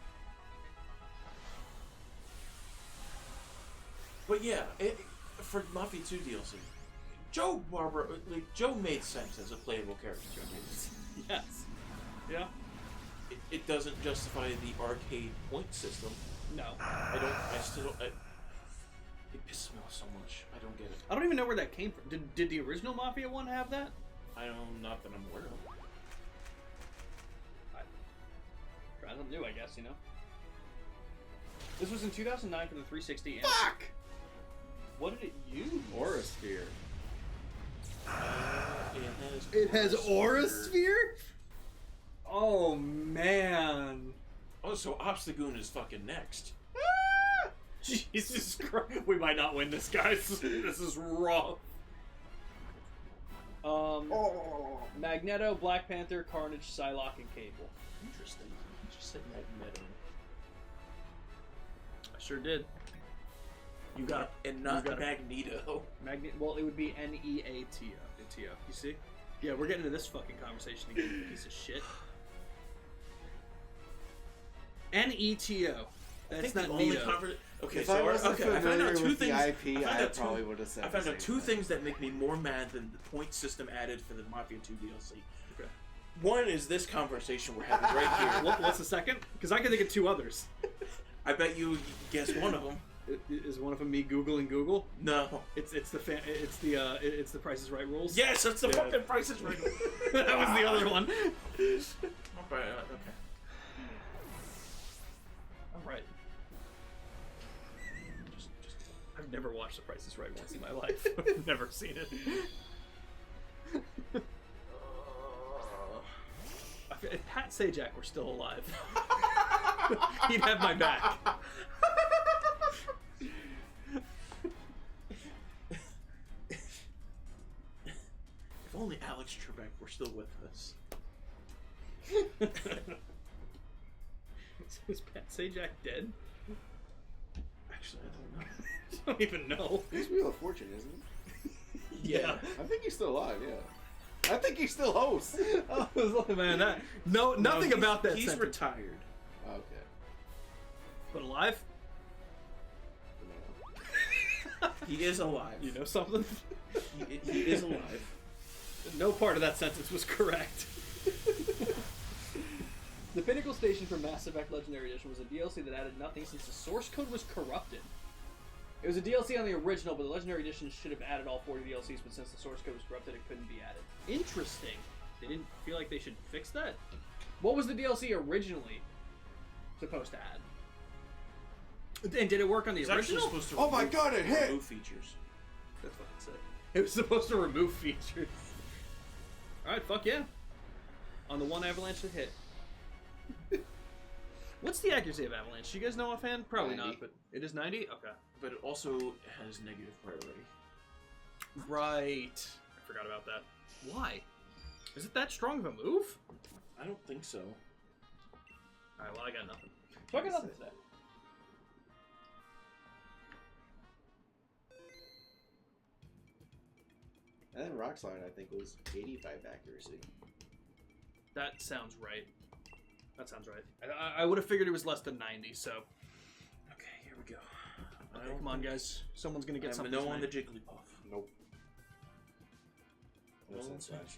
But yeah, for Mafia 2 DLC, Joe made sense as a playable character. Yes. Yeah. It doesn't justify the arcade point system. No. I still don't. It pisses me off so much. I don't get it. I don't even know where that came from. Did the original Mafia 1 have that? I don't, not that I'm aware of. Try something new, I guess, you know? This was in 2009 for the 360 and... Fuck! What did it use? Aura Sphere. It has Aura Sphere? Oh, man. Oh, so Obstagoon is fucking next. Jesus Christ. We might not win this, guys. This is rough. Magneto, Black Panther, Carnage, Psylocke, and Cable. Interesting. You just said Magneto. I sure did. You got it. And not You got it. Magneto. Well, it would be Neato. You see? Yeah, we're getting into this fucking conversation again, you piece of shit. Neto. That's not Neato. Okay, If so I wasn't I found out two with things. the IP, I out probably would have said I found the out same two thing. things that make me more mad than the point system added for the Mafia 2 DLC. Okay. One is this conversation we're having right here. What's the second? Because I can think of two others. I bet you guess one of them. Is one of them me Googling Google? No. It's the Price is Right rules. Yes, it's the Yeah. fucking Price is Right. That was the other one. Okay. All right. I've never watched The Price is Right once in my life. I've never seen it. If Pat Sajak were still alive, he'd have my back. If only Alex Trebek were still with us. Is Pat Sajak dead? Actually, I don't know. I don't even know. He's Wheel of Fortune, isn't he? Yeah. I think he's still alive, yeah. I think he still hosts. Oh, man, nothing about that. He's sentence. retired. Okay. But alive? No. He is alive. You know something? He is alive. No part of that sentence was correct. The Pinnacle Station for Mass Effect Legendary Edition was a DLC that added nothing since the source code was corrupted. It was a DLC on the original, but the Legendary Edition should have added all 40 DLCs, but since the source code was corrupted, it couldn't be added. Interesting. They didn't feel like they should fix that? What was the DLC originally supposed to add? And did it work on the It's actually original? supposed to Oh my God, it hit! remove features. That's fucking sick. It was supposed to remove features. Alright, fuck yeah. On the one Avalanche that hit. What's the accuracy of Avalanche? Do you guys know offhand? Probably 90. not, but it is 90? Okay. But it also has negative priority. Right. I forgot about that. Why? Is it that strong of a move? I don't think so. Alright, well, I got nothing. So I got nothing today. And then Rock Slide, I think, was 85 accuracy. That sounds right. That sounds right. I would have figured it was less than 90, so... Okay, here we go. Okay, come on, guys. Someone's gonna get something No tonight. on the Jigglypuff. Nope. No No sense slash.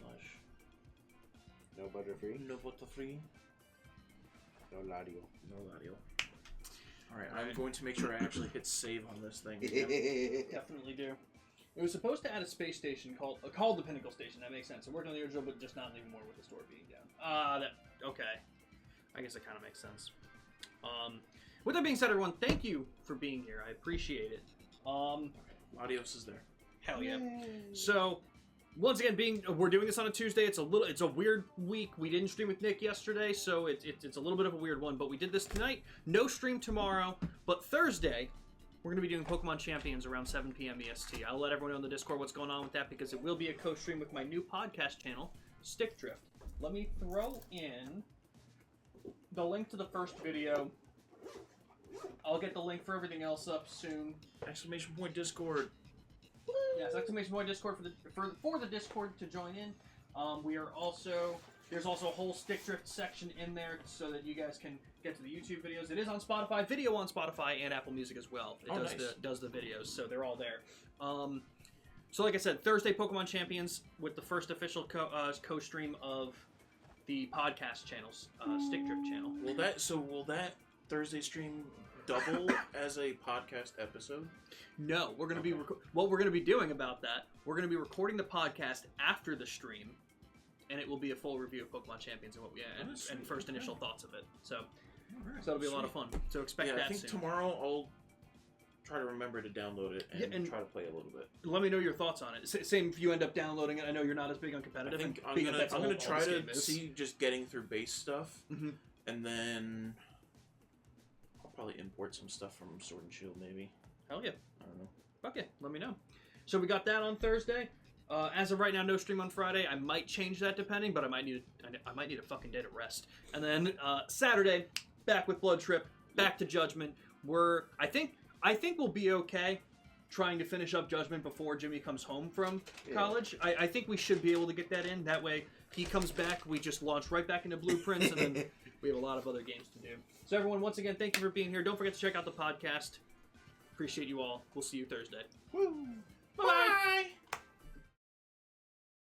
No Butterfree. No Butterfree. No Ladio. No Ladio. Alright, I'm Alright. going to make sure I actually hit save on this thing. Definitely do. It was supposed to add a space station called the Pinnacle Station. That makes sense. It worked on the original, but just not anymore with the store being down. Okay. I guess it kind of makes sense. With that being said, everyone, thank you for being here. I appreciate it. Latios is there. Hell yeah. So, once again, we're doing this on a Tuesday. It's a weird week. We didn't stream with Nick yesterday, so it's a little bit of a weird one. But we did this tonight. No stream tomorrow, but Thursday we're going to be doing Pokemon Champions around 7 p.m. EST. I'll let everyone know in the Discord what's going on with that because it will be a co-stream with my new podcast channel, Stick Drift. Let me throw in the link to the first video. I'll get the link for everything else up soon. Exclamation point Discord. Yes, exclamation point Discord for the Discord to join in. There's also a whole Stick Drift section in there so that you guys can get to the YouTube videos. It is on Spotify, video on Spotify and Apple Music as well. It does the videos, so they're all there. So like I said, Thursday Pokemon Champions with the first official co-stream of the podcast channels, Stick Drift channel. Will that Thursday stream double as a podcast episode? No, we're going to be what we're going to be doing about that. We're going to be recording the podcast after the stream, and it will be a full review of Pokemon Champions and and first initial thoughts of it. So that'll be a lot of fun. So expect that I think soon. tomorrow I'll try to remember to download it and try to play a little bit. Let me know your thoughts on it. Same if you end up downloading it. I know you're not as big on I competitive. think and I'm gonna try to see see just getting through base stuff, Mhm. and then I'll probably import some stuff from Sword and Shield maybe. Hell yeah. I don't know. Okay, let me know. So we got that on Thursday. As of right now, no stream on Friday. I might change that depending, but I might need a fucking day to rest. And then Saturday, back with Blood Trip, back to Judgment. I think we'll be okay trying to finish up Judgment before Jimmy comes home from college. I think we should be able to get that in. That way, he comes back, we just launch right back into Blueprints, and then we have a lot of other games to do. So everyone, once again, thank you for being here. Don't forget to check out the podcast. Appreciate you all. We'll see you Thursday. Woo! Bye.